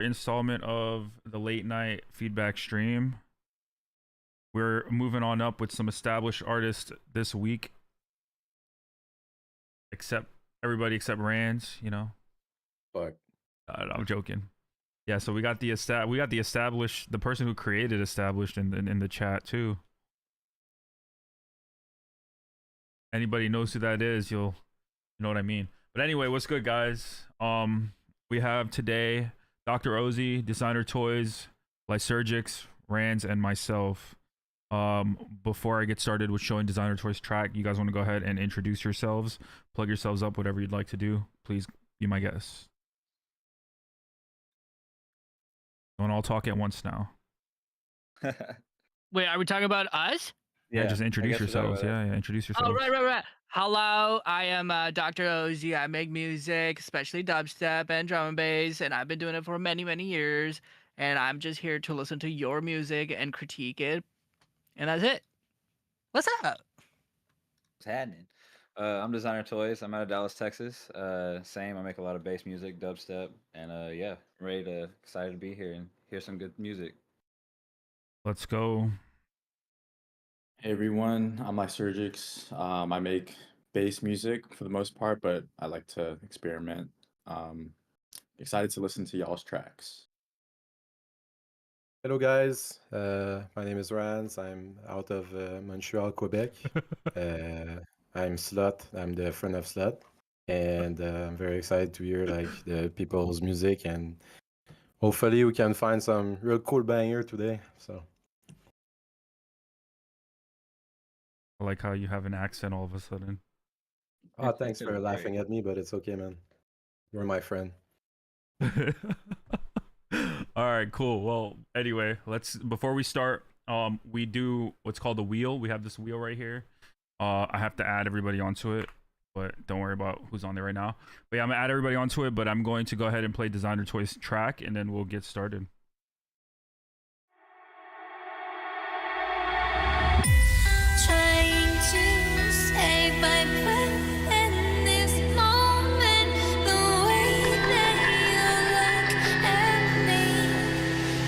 installment of the late night feedback stream. We're moving on up with some established artists this week. Except everybody except Rands, you know. Fuck. I'm joking. Yeah, so we got the established, the person who created established in the chat too. Anybody knows who that is, you know what I mean. But anyway, what's good, guys? We have today Dr. OZI, Designer Toys, LYSRGIX, Rands, and myself. Before I get started with showing Designer Toys track, you guys want to go ahead and introduce yourselves, plug yourselves up, whatever you'd like to do. Please be my guest. Don't all talk at once now. Wait, are we talking about us? Yeah, just introduce yourselves. Yeah, introduce yourselves. Oh, right. Hello, I am Dr. OZI. I make music, especially dubstep and drum and bass, and I've been doing it for many, many years. And I'm just here to listen to your music and critique it. And that's it. What's up? What's happening? I'm Designer Toys. I'm out of Dallas, Texas. Same. I make a lot of bass music, dubstep, and yeah, excited to be here and hear some good music. Let's go. Hey everyone, I'm LYSRGIX. I make bass music for the most part, but I like to experiment. Excited to listen to y'all's tracks. Hello guys, my name is Rands. I'm out of Montreal, Quebec. I'm SLOTH. I'm the friend of SLOTH, and I'm very excited to hear like the people's music, and hopefully we can find some real cool banger today. So I like how you have an accent all of a sudden. oh, thanks for laughing at me, but it's okay, man. You're my friend. All right, cool. Well, anyway, before we start, we do what's called the wheel. We have this wheel right here. I have to add everybody onto it, but don't worry about who's on there right now. But yeah, I'm gonna add everybody onto it, but I'm going to go ahead and play Designer Toys track, and then we'll get started. Trying to save my breath in this moment, the way that you look at me,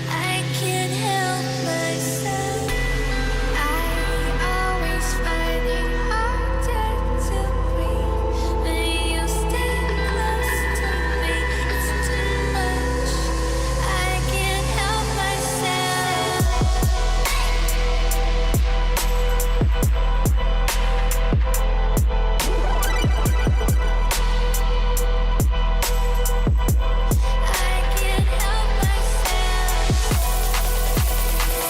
I can't help myself. I always find it harder to breathe when you stay close to me. It's too much. I can't help myself. I can't help myself. I can't help myself. I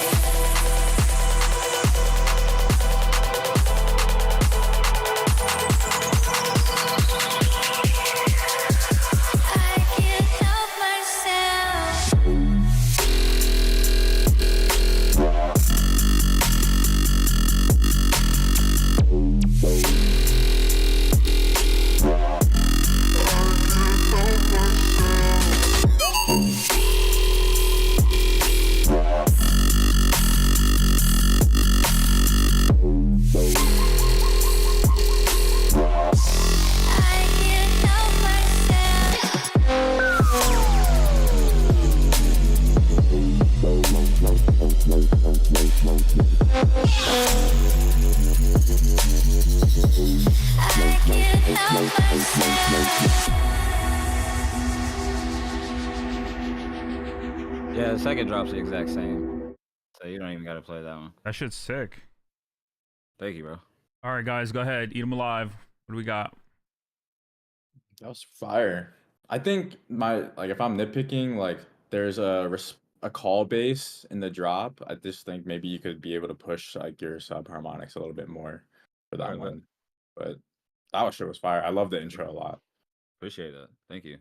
can't help myself. I can't help myself. Yeah, the second drop's the exact same, so you don't even got to play that one. That shit's sick. Thank you, bro. All right, guys, go ahead. Eat them alive. What do we got? That was fire. I think if I'm nitpicking, like there's a call bass in the drop. I just think maybe you could be able to push like your sub harmonics a little bit more for that Alright, one. But that shit was fire. I love the intro a lot. Appreciate that. Thank you.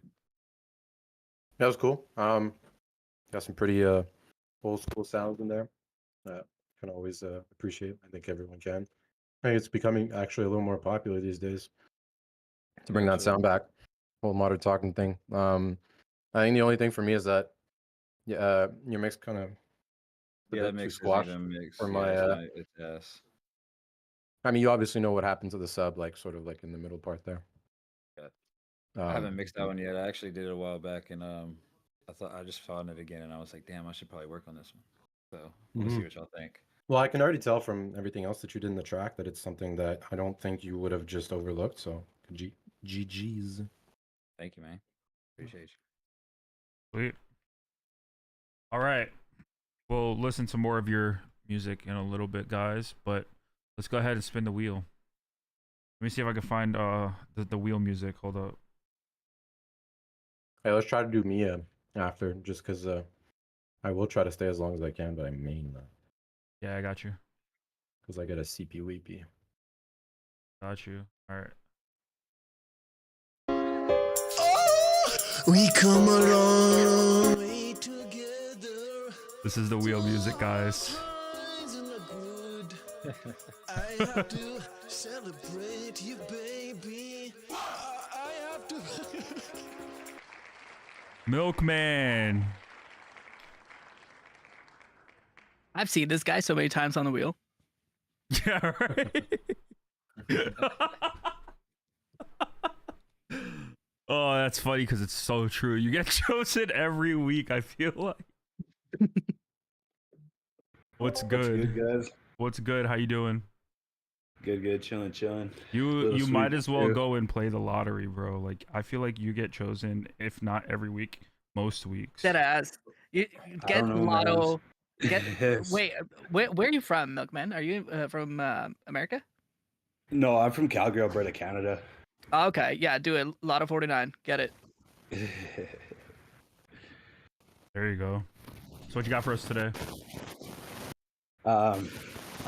That was cool. Got some pretty old school sounds in there that can always appreciate. I think everyone can. I think it's becoming actually a little more popular these days to bring that sound back. Whole modern talking thing. I think the only thing for me is that your mix kind of Yeah, that makes squash mix. for Yeah, my. it's ass. I mean, you obviously know what happened to the sub, like sort of like in the middle part there. I haven't mixed that one yet. I actually did it a while back in I just found it again, and I was like, damn, I should probably work on this one. So we'll see what y'all think. Well, I can already tell from everything else that you did in the track that it's something that I don't think you would have just overlooked. So, GG's. Thank you, man. Appreciate you. Sweet. All right. We'll listen to more of your music in a little bit, guys, but let's go ahead and spin the wheel. Let me see if I can find the wheel music. Hold up. Hey, let's try to do Mia after, just because I will try to stay as long as I can, but I may not. Yeah, I got you. Because I get a CP weepy. Got you. All right. We come a long way together. This is the wheel music, guys. I have to celebrate you, baby. I have to. Milkman. I've seen this guy so many times on the wheel. Yeah, right. Oh, that's funny because it's so true. You get chosen every week, I feel like. What's good? guys? What's good? How you doing? Good, chilling. You Little might sweet as well too. go and play the lottery, bro. Like I feel like you get chosen, if not every week, most weeks. Dead ass. You I get don't know, man. lotto. Get Yes. wait. Where are you from, Milkman? Are you from America? No, I'm from Calgary, Alberta, Canada. Oh, okay, yeah. Do it. Lotto 49. Get it. There you go. So what you got for us today?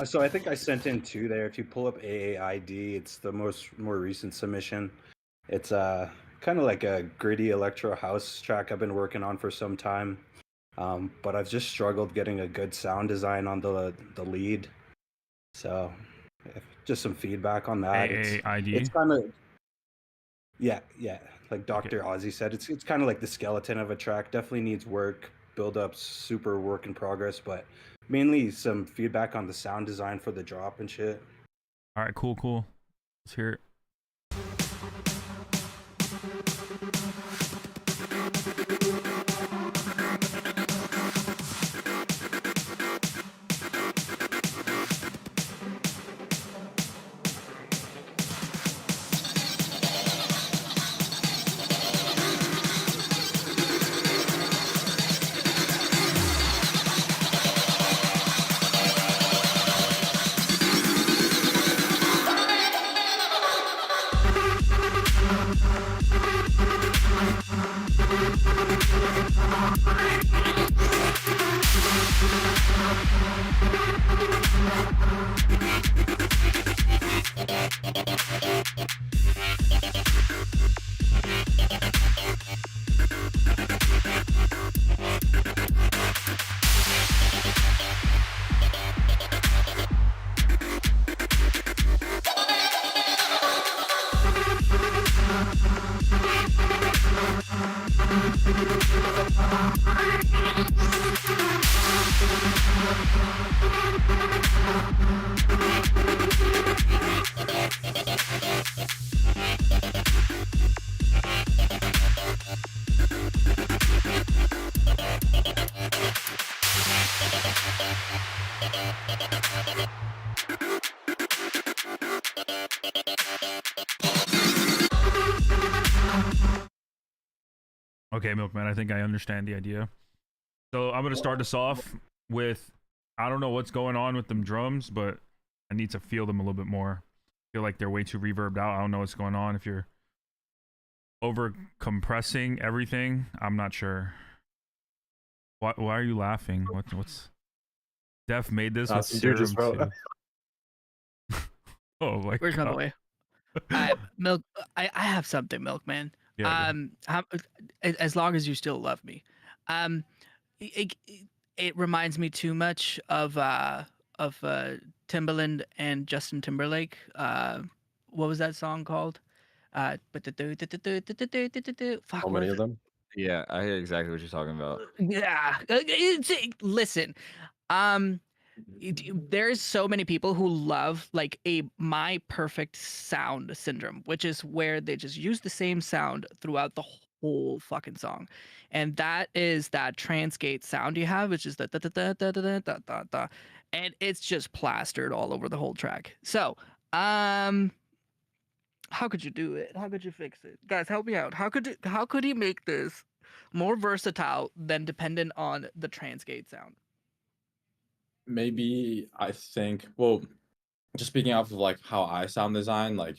So I think I sent in two there. If you pull up AAID, it's the more recent submission. It's kind of like a gritty electro house track I've been working on for some time. But I've just struggled getting a good sound design on the lead. So just some feedback on that. AAID? It's kind of yeah. Like Dr. OZI said, it's kind of like the skeleton of a track. Definitely needs work. Build up, super work in progress, but mainly some feedback on the sound design for the drop and shit. All right, cool. Let's hear it. Okay, Milkman, I think I understand the idea. So I'm gonna start this off with, I don't know what's going on with them drums, but I need to feel them a little bit more. I feel like they're way too reverbed out. I don't know what's going on. If you're over compressing everything, I'm not sure. Why are you laughing? What's Def made this with Some dude just serum wrote. too. Oh my Where's my god. boy? I have something, Milkman. Yeah, As long as you still love me. It reminds me too much of Timbaland and Justin Timberlake. What was that song called? Fuck, How many of them? Yeah, I hear exactly what you're talking about. Yeah. Listen, there's so many people who love like a my perfect sound syndrome, which is where they just use the same sound throughout the whole fucking song. and that is that transgate sound you have, which is the da da da da da da da da, and it's just plastered all over the whole track. So, how could you do it? How could you fix it? Guys, help me out. How could he make this more versatile than dependent on the transgate sound? Maybe I think, well, just speaking off of like how I sound design, like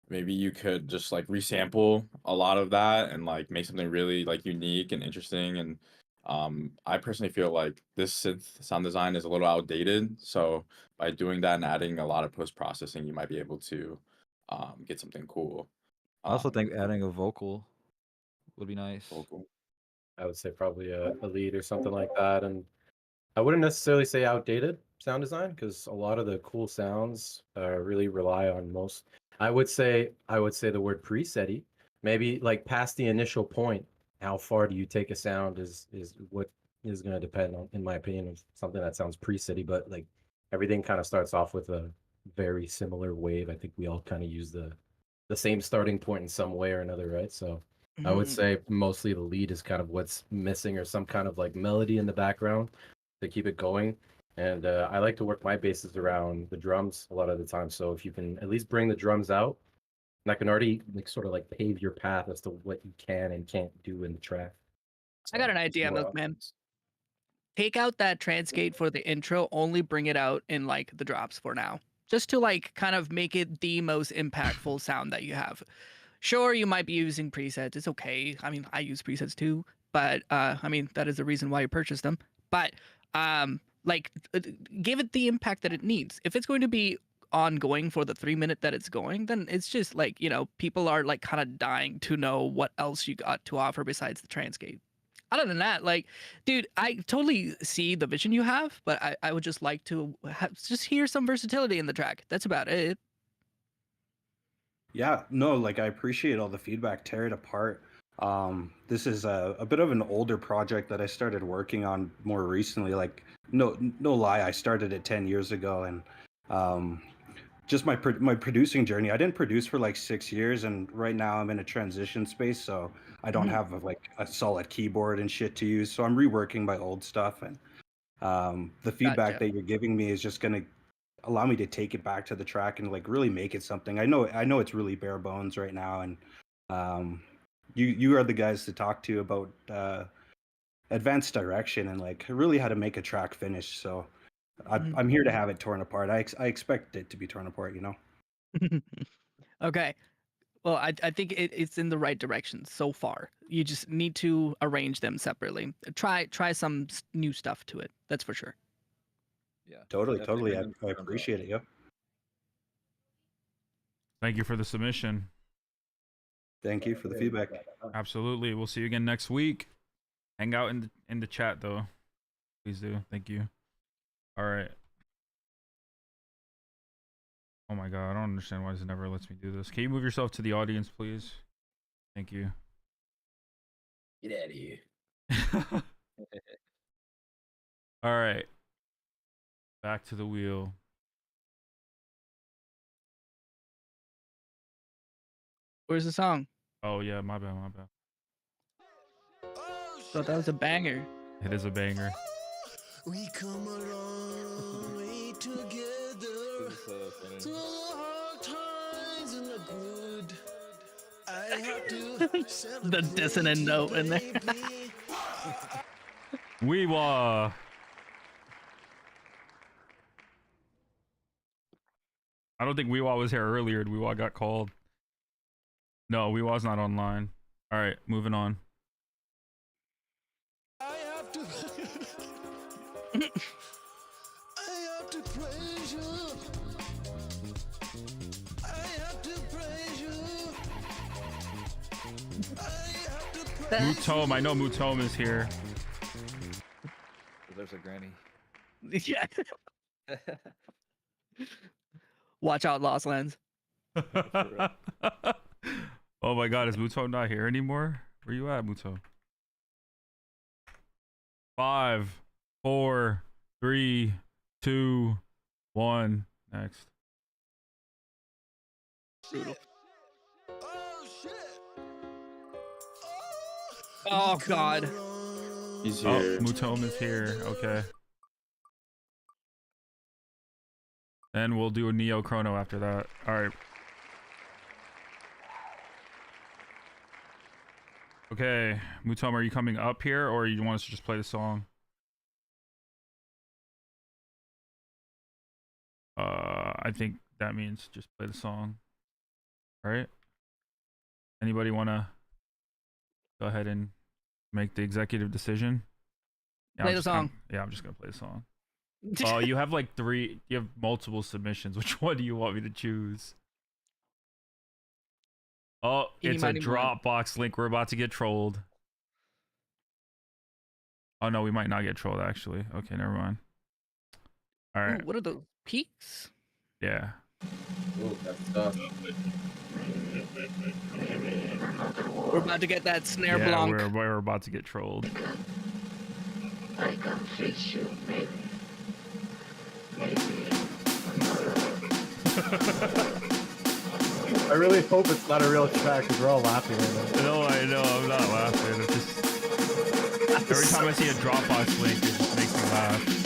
maybe you could just like resample a lot of that and like make something really like unique and interesting. And I personally feel like this synth sound design is a little outdated. So by doing that and adding a lot of post processing, you might be able to get something cool. I also think adding a vocal would be nice. Vocal. I would say probably a lead or something like that. And I wouldn't necessarily say outdated sound design because a lot of the cool sounds really rely on most. I would say the word preset-y. Maybe like past the initial point, how far do you take a sound is what is going to depend on, in my opinion, of something that sounds preset-y. But like everything kind of starts off with a very similar wave. I think we all kind of use the same starting point in some way or another, right? So I would say mostly the lead is kind of what's missing, or some kind of like melody in the background to keep it going. And I like to work my basses around the drums a lot of the time. So if you can at least bring the drums out, that can already like sort of like pave your path as to what you can and can't do in the track. I got an it's idea, more Milkman. options. Take out that transgate for the intro, only bring it out in like the drops for now. Just to like kind of make it the most impactful sound that you have. Sure, you might be using presets. It's okay. I mean, I use presets too, but I mean, that is the reason why you purchased them. But give it the impact that it needs. If it's going to be ongoing for the 3 minute that it's going, then it's just like, you know, people are like kind of dying to know what else you got to offer besides the transgate. Other than that, like, dude, I totally see the vision you have, but I would just like to just hear some versatility in the track. That's about it. Yeah, no, like I appreciate all the feedback. Tear it apart. This is a bit of an older project that I started working on more recently. Like, no lie, I started it 10 years ago, and just my producing journey. I didn't produce for like 6 years, and right now I'm in a transition space, so I don't have like a solid keyboard and shit to use. So I'm reworking my old stuff, and the feedback Gotcha. that you're giving me is just gonna allow me to take it back to the track and like really make it something. I know it's really bare bones right now, and you are the guys to talk to about advanced direction and like really how to make a track finish. So I'm here to have it torn apart. I expect it to be torn apart, you know. Okay. Well, I think it's in the right direction so far. You just need to arrange them separately. Try some new stuff to it. That's for sure. Yeah. Totally. Definitely I bring them appreciate it. Yeah. Thank you for the submission. Thank you for the feedback. Absolutely. We'll see you again next week. Hang out in the chat though. Please do. Thank you. All right. Oh my god, I don't understand why this never lets me do this. Can you move yourself to the audience, please? Thank you. Get out of here. All right. Back to the wheel. Where's the song? Oh yeah, my bad. Thought that was a banger. It is a banger. We come a long way together through the hard times and the good. I have to The dissonant note in there. Weewa. I don't think Weewa was here earlier. Weewa got called. No, Weewa's not online. All right, moving on. I have to I have to praise you. I have to praise you. I have to praise Mutome, I know Mutome is here. There's a granny. Yeah. Watch out, Lost Lands. Oh my god, is Mutome not here anymore? Where you at, Mutome? 5, 4, 3, 2, 1. Next. Brutal. Oh shit! Oh God. He's Oh, here. Mutome is here. Okay. And we'll do a Neo Chrono after that. All right. Okay, Mutome, are you coming up here, or you want us to just play the song? I think that means just play the song. All right. Anybody want to go ahead and make the executive decision? Yeah, Play the song. I'm just gonna play the song. Oh, you have like you have multiple submissions. Which one do you want me to choose? Oh, Eeny, it's a miny, moe. Dropbox link. We're about to get trolled. Oh no, we might not get trolled actually. Okay, never mind. All right. Ooh, what are those peaks? Yeah. Oh, that's tough. We're about to get that snare Yeah, blanc. we're about to get trolled. I really hope it's not a real track because we're all laughing right now. No, I know. I'm not laughing. I'm just every time I see a Dropbox link, it just makes me laugh.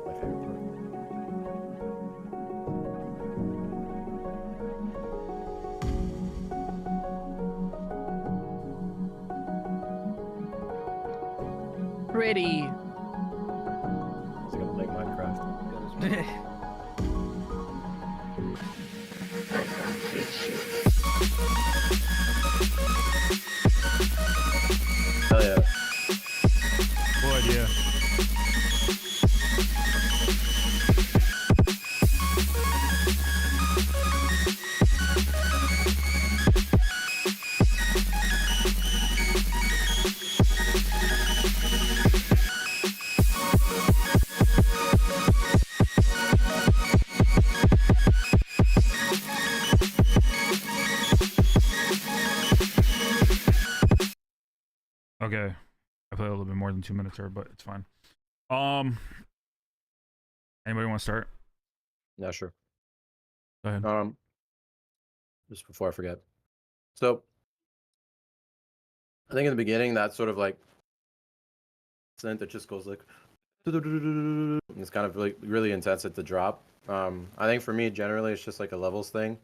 My favorite part. Pretty. He's gonna play Minecraft. Hell yeah. Cool idea. Okay, I played a little bit more than 2 minutes here, but it's fine. Anybody want to start? Yeah, sure. Go ahead. Just before I forget. So I think in the beginning that sort of like synth that just goes like and it's kind of really intense at the drop. I think for me generally it's just like a levels thing.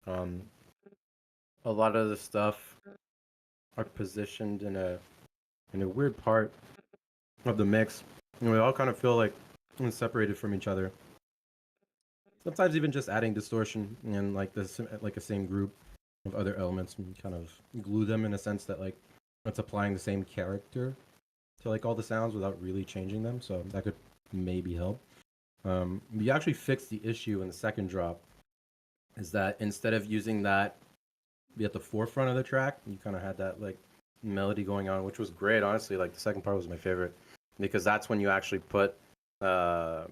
A lot of the stuff are positioned in a weird part of the mix, and we all kind of feel like separated from each other. Sometimes even just adding distortion and like a same group of other elements and kind of glue them in a sense that like it's applying the same character to like all the sounds without really changing them. So that could maybe help. We actually fixed the issue in the second drop. Is that instead of using that be at the forefront of the track, you kind of had that like melody going on, which was great. Honestly, like the second part was my favorite because that's when you actually put the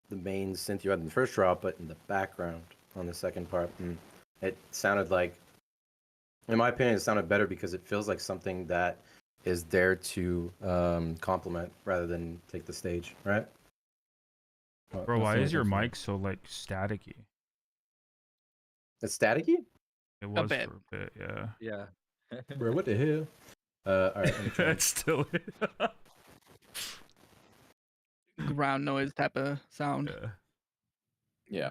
main synth you had in the first drop, but in the background on the second part. And it sounded like, in my opinion, it sounded better because it feels like something that is there to complement rather than take the stage, right? Bro, why is your mic so like staticky? It's staticky? It was bit. for a bit, yeah. Yeah. Bro, what the hell? All right, let me try. It's still Ground noise type of sound. yeah. Yeah.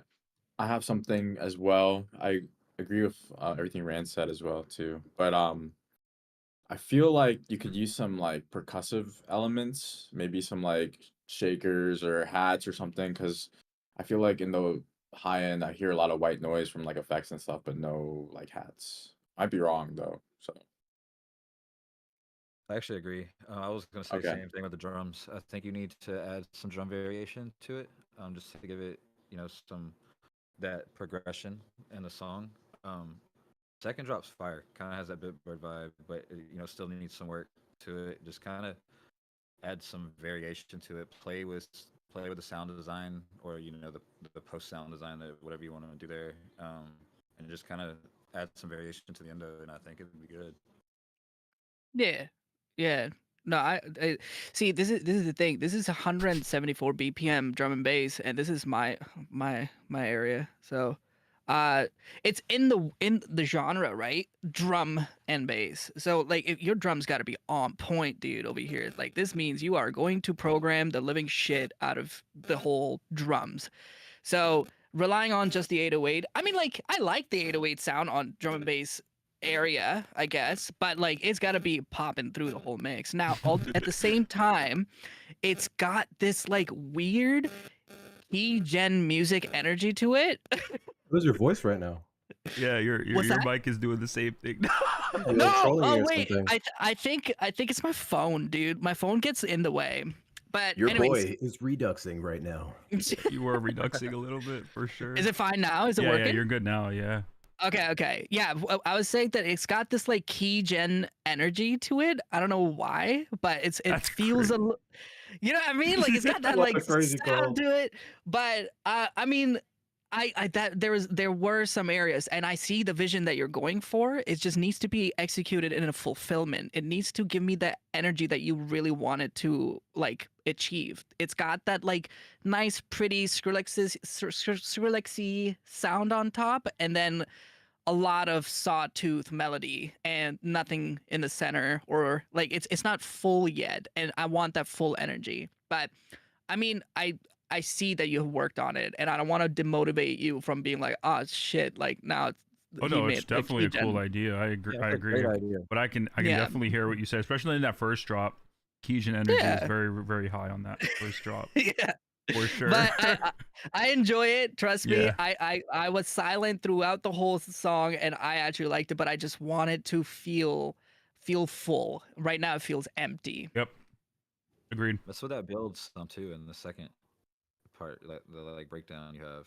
I have something as well. I agree with everything Rand said as well too. But I feel like you could use some like percussive elements, maybe some like shakers or hats or something, because I feel like in the high end I hear a lot of white noise from like effects and stuff, but no like hats. Might be wrong though. So I actually agree. I was gonna say the okay. same thing with the drums. I think you need to add some drum variation to it, just to give it, some that progression in the song. Second drop's fire. Kind of has that Bitbird vibe, but still needs some work to it. Just kind of add some variation to it. Play with the sound design, or the post sound design, whatever you want to do there, and just kind of add some variation to the end of it. And I think it'd be good. Yeah. Yeah. No, I see. This is the thing. This is 174 BPM drum and bass, and this is my area. So, it's in the genre, right? Drum and bass. So like, if your drums got to be on point, dude, over here. Like this means you are going to program the living shit out of the whole drums. So relying on just the 808, I mean, like I like the 808 sound on drum and bass area, I guess, but like it's got to be popping through the whole mix. Now, at the same time, it's got this like weird gen music energy to it. Where's your voice right now? Yeah, your What's that? mic is doing the same thing. You're No, trolling me oh or wait, something. I think it's my phone, dude. My phone gets in the way. But Your anyways, boy is reduxing right now. You were reduxing a little bit for sure. is it fine now? Is it Yeah, working? yeah, you're good now. Yeah. Okay. Yeah, I was saying that it's got this like key gen energy to it. I don't know why, but it That's feels crazy. you know what I mean? Like it's got that What like a crazy call. sound to it. But I mean, there were some areas, and I see the vision that you're going for. It just needs to be executed in a fulfillment. It needs to give me the energy that you really wanted to like achieve. It's got that like nice, pretty Skrillex-y sound on top, and then a lot of sawtooth melody and nothing in the center, or like it's not full yet, and I want that full energy. But I mean, I see that you have worked on it, and I don't want to demotivate you from being like, oh shit, like now it's Oh no, it's definitely a cool idea. I agree. Yeah, I it's a agree. great idea. But I can Yeah. definitely hear what you said, especially in that first drop. Keygen energy Yeah. is very, very high on that first drop Yeah. for sure. But I enjoy it. Trust me. Yeah. I was silent throughout the whole song, and I actually liked it. But I just wanted to feel full. Right now, it feels empty. Yep. Agreed. That's what that builds some too in the second part, the like breakdown you have.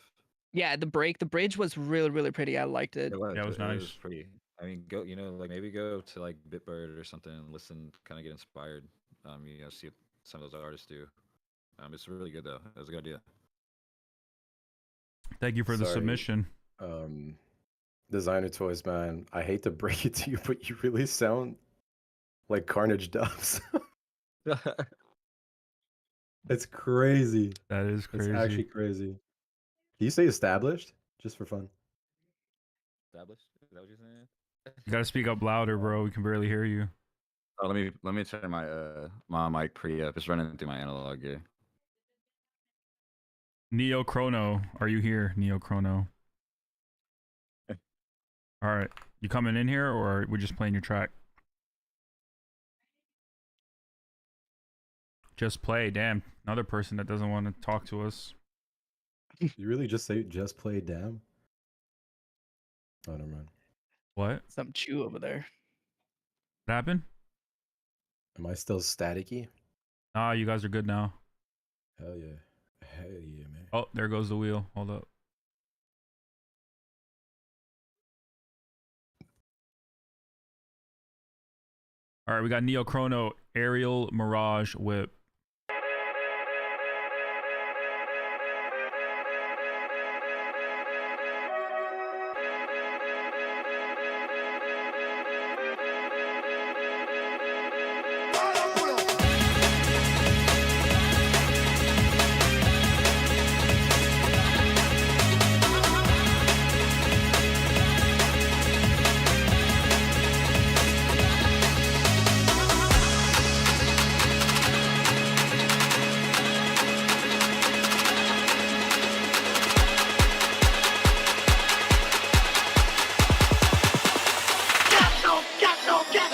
Yeah, the bridge was really pretty. I liked it. It was, Yeah, it was it was nice. pretty. I mean, go like maybe go to like Bitbird or something and listen, kind of get inspired. See what some of those artists do. It's really good though. It was a good idea. Thank you for the Sorry. submission. Designer Toys, man. I hate to break it to you, but you really sound like Carnage Dubs. It's crazy. That is crazy. It's actually crazy. Can you say established? Just for fun. Established? Is that what you're saying? You gotta speak up louder, bro. We can barely hear you. Oh, let me turn my mic pretty up. It's running through my analog gear. Neo Chrono, are you here? Neo Chrono. All right, you coming in here, or are we just playing your track? Just play. Damn, another person that doesn't want to talk to us. You really just say just play damn? Oh, never mind. What? Some chew over there. What happened? Am I still staticky? Ah, you guys are good now. Hell yeah. Hell yeah, man. Oh, there goes the wheel. Hold up. All right, we got Neo Chrono, Aerial Mirage Whip. Get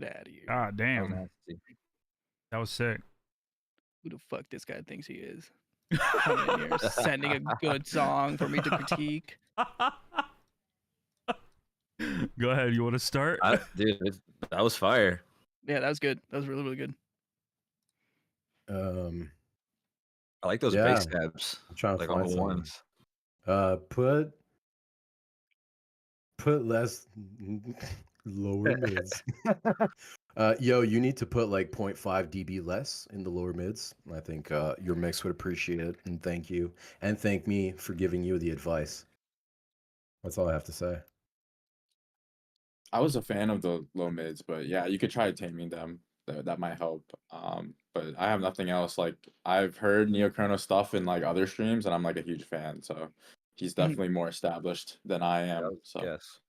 out of here. God That was damn, nasty. that was sick. Who the fuck this guy thinks he is? Coming in here, sending a good song for me to critique. Go ahead. You want to start? Dude, that was fire. Yeah, that was good. That was really, really good. I like those Yeah, bass tabs. I'm trying to Like on find the some. ones. Put less lower mids. Yo, you need to put like 0.5 dB less in the lower mids. I think your mix would appreciate it, and thank you, and thank me for giving you the advice. That's all I have to say. I was a fan of the low mids, but yeah, you could try taming them. That might help. But I have nothing else. Like I've heard Neochrono stuff in like other streams, and I'm like a huge fan. So he's definitely more established than I am. So Yes.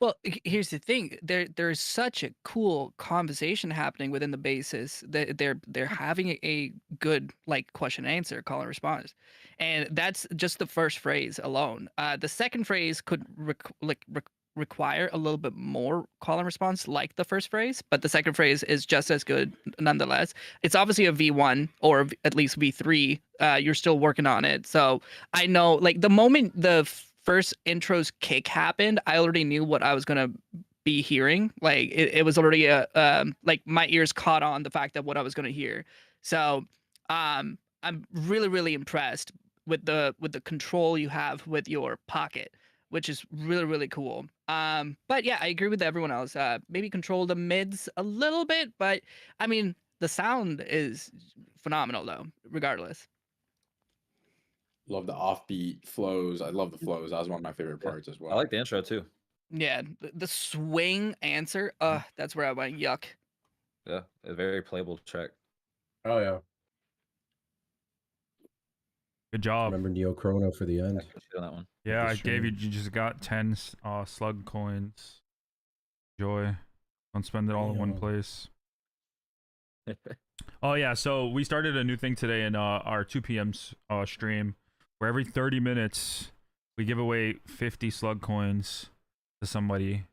Well, here's the thing. There's such a cool conversation happening within the basis that they're having a good like question and answer, call and response, and that's just the first phrase alone. The second phrase could require a little bit more call and response, like the first phrase, but the second phrase is just as good nonetheless. It's obviously a V1 or at least V3. You're still working on it, so I know like the moment the first intro's kick happened, I already knew what I was gonna be hearing. Like it was already like my ears caught on the fact that what I was gonna hear. So I'm really, really impressed with the control you have with your pocket, which is really, really cool. But yeah, I agree with everyone else. Maybe control the mids a little bit, but I mean the sound is phenomenal though, regardless. love the offbeat flows. I love the flows. That was one of my favorite parts as well. I like the intro too. Yeah, the swing answer, that's where I went yuck. Yeah, a very playable track. Oh yeah. Good job. Remember Neochrono for the end. Good shit on that one. Yeah, the I gave you. stream. You just got 10 slug coins. Enjoy. Don't spend it all in one Damn. place. Oh yeah, so we started a new thing today in our 2 p.m. Stream, where every 30 minutes we give away 50 slug coins to somebody,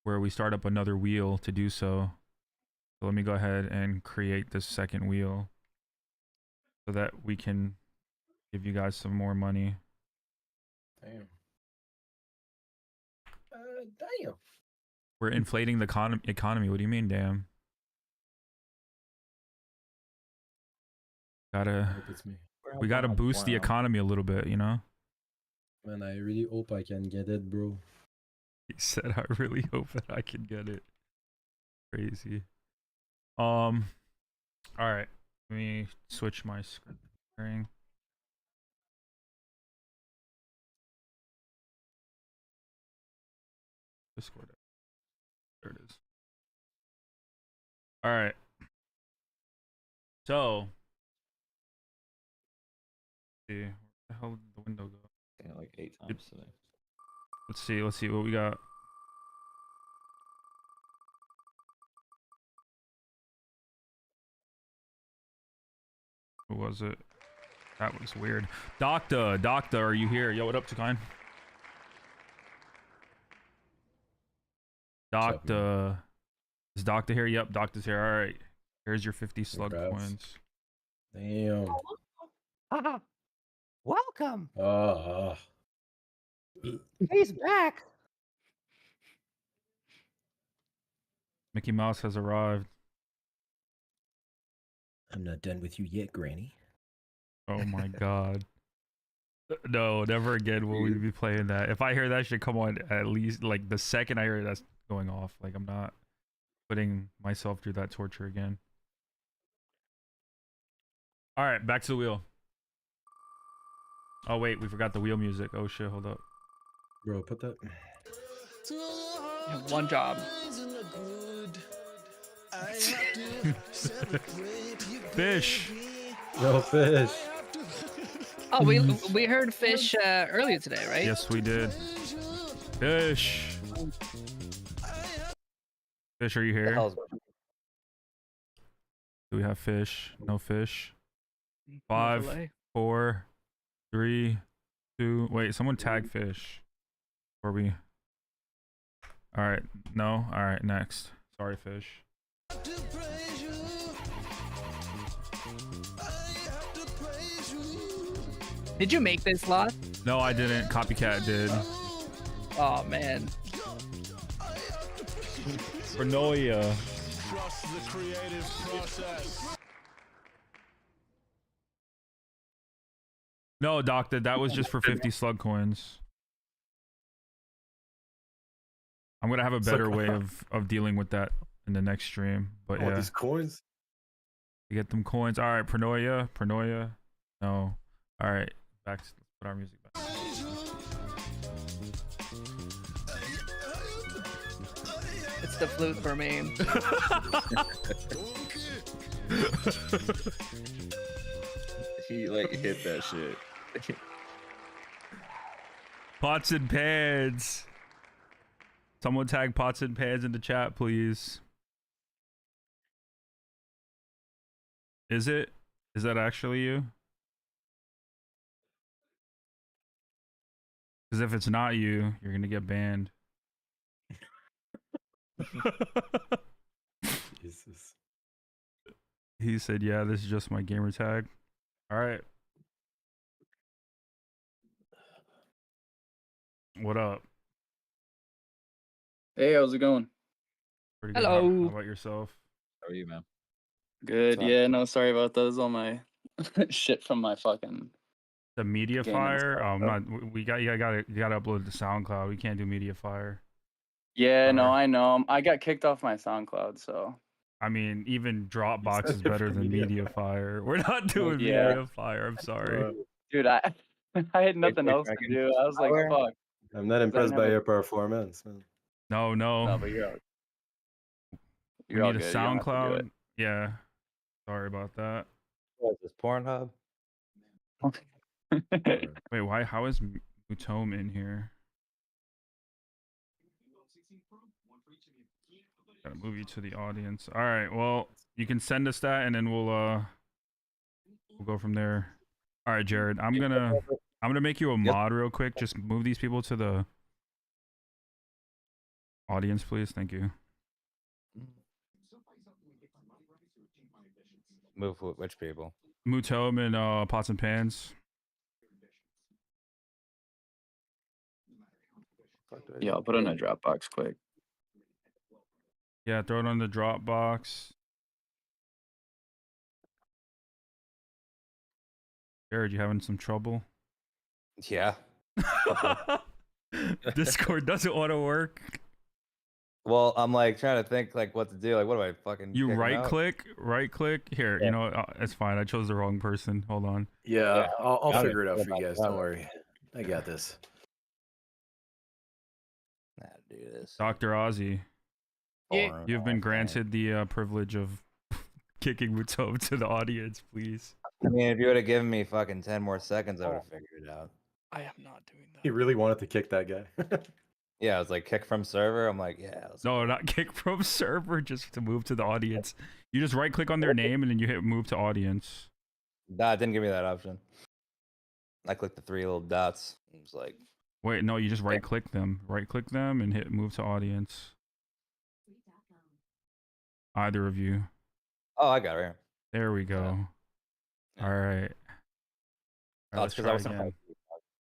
where we start up another wheel to do so. So let me go ahead and create this second wheel so that we can give you guys some more money. Damn. Damn. We're inflating the economy. What do you mean, damn? I hope it's me. We gotta boost the economy a little bit, you know? Man, I really hope I can get it, bro. He said, I really hope that I can get it. Crazy. All right. Let me switch my screen. Discord. There it is. All right. So, see, where the hell did the window go? Yeah, like 8 times today. Let's see what we got. Who was it? That was weird. Doctor, are you here? Yo, what up, Tukain? Doctor. Is Doctor here? Yep, Doctor's here. All right. Here's your 50 slug coins. Damn. Welcome. He's back. Mickey Mouse has arrived. I'm not done with you yet, Granny. Oh my god. No, never again will we be playing that. If I hear that shit come on, at least like the second I hear that's going off, like I'm not putting myself through that torture again. All right, back to the wheel. Oh wait, we forgot the wheel music. Oh shit, hold up. Bro, put that. You have one job. Fish. No fish. Oh, we heard fish earlier today, right? Yes, we did. Fish. Fish, are you here? Do we have fish? No fish. 5, 4, 3, 2. Wait, someone tag fish. Or we? All right. No. All right. Next. Sorry, fish. Did you make this, Sloth? No, I didn't. Copycat did. Oh man. Paranoia. Trust the creative process. No, Doctor, that was just for 50 slug coins. I'm gonna have a better way of dealing with that in the next stream. But yeah, These coins. you get them coins. All right, Paranoia. No. All right, back. Let's put our music back. It's the flute for me. He like hit that shit. Pots and pans. Someone tag pots and pans in the chat, please. Is it? Is that actually you? Because if it's not you, you're gonna get banned. Jesus. He said, "Yeah, this is just my gamer tag." All right. What up? Hey, how's it going? Pretty good. Hello. How about yourself? How are you, man? Good. What's up? Yeah, no, sorry about that. This is all my shit from my fucking. The media Gaming fire. stuff, I'm not. We got. You gotta upload it to SoundCloud. We can't do media fire. Yeah, no, Sorry. I know. I got kicked off my SoundCloud, so. I mean, even Dropbox said is it better for than media media fire. We're not doing Yeah. media fire. I'm sorry. Dude, I I had nothing wait, else to Dragon. do. I was like, fuck. I'm not impressed by have a- your performance, man. No, no. No, but you're all, We you're all need a good. You don't have to do SoundCloud. Yeah. Sorry about that. What is this, Pornhub? it. Wait, why? How is Mutome in here? Gotta move you to the audience. All right. Well, you can send us that, and then we'll go from there. All right, Jared. I'm gonna make you a mod real quick. Just move these people to the audience, please. Thank you. Move which people? Mutome and Pots and Pans. Yeah, I'll put it in a Dropbox quick. Yeah, throw it on the Dropbox. Jared, you having some trouble? Yeah. Discord doesn't want to work. Well, I'm like trying to think like what to do. Like, what do I fucking? You kick 'em out? right click. Here, you know what? It's fine. I chose the wrong person. Hold on. Yeah, I'll got it. figure it out What for you about guys. Don't that? worry. I got this. Nah, do this. Dr. Ozzy, Yeah. you've been granted the privilege of kicking Mutome to the audience, please. I mean, if you would have given me fucking 10 more seconds, I would have figured it out. I am not doing that. He really wanted to kick that guy. Yeah, I was like kick from server. I'm like, yeah. Let's No, not kick from server, just to move to the audience. You just right click on their name and then you hit move to audience. Nah, it didn't give me that option. I clicked the 3 little dots. It was like, Wait, no, you just right click them. Right click them and hit move to audience. Either of you. oh, I got it right here. There we go. Yeah. All right. Oh, Let's it's because try I was again.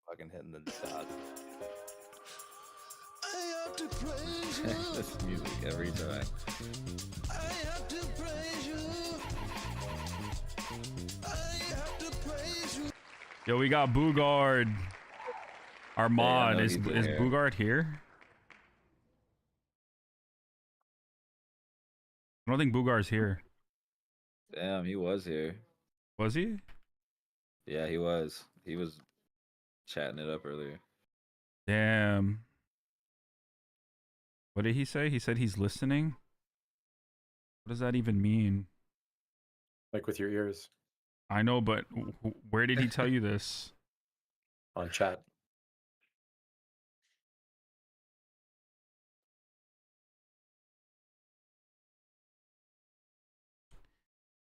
fucking hitting the dot. I have to praise you. This music every time. I have to praise you. Yo, we got Boogard. Our mod know is he's in is here. Boogard here? I don't think Boogard's here. Damn, he was here. Was he? Yeah, he was. He was chatting it up earlier. Damn. What did he say? He said he's listening. What does that even mean? Like with your ears I know, but where did he tell you this? on chat.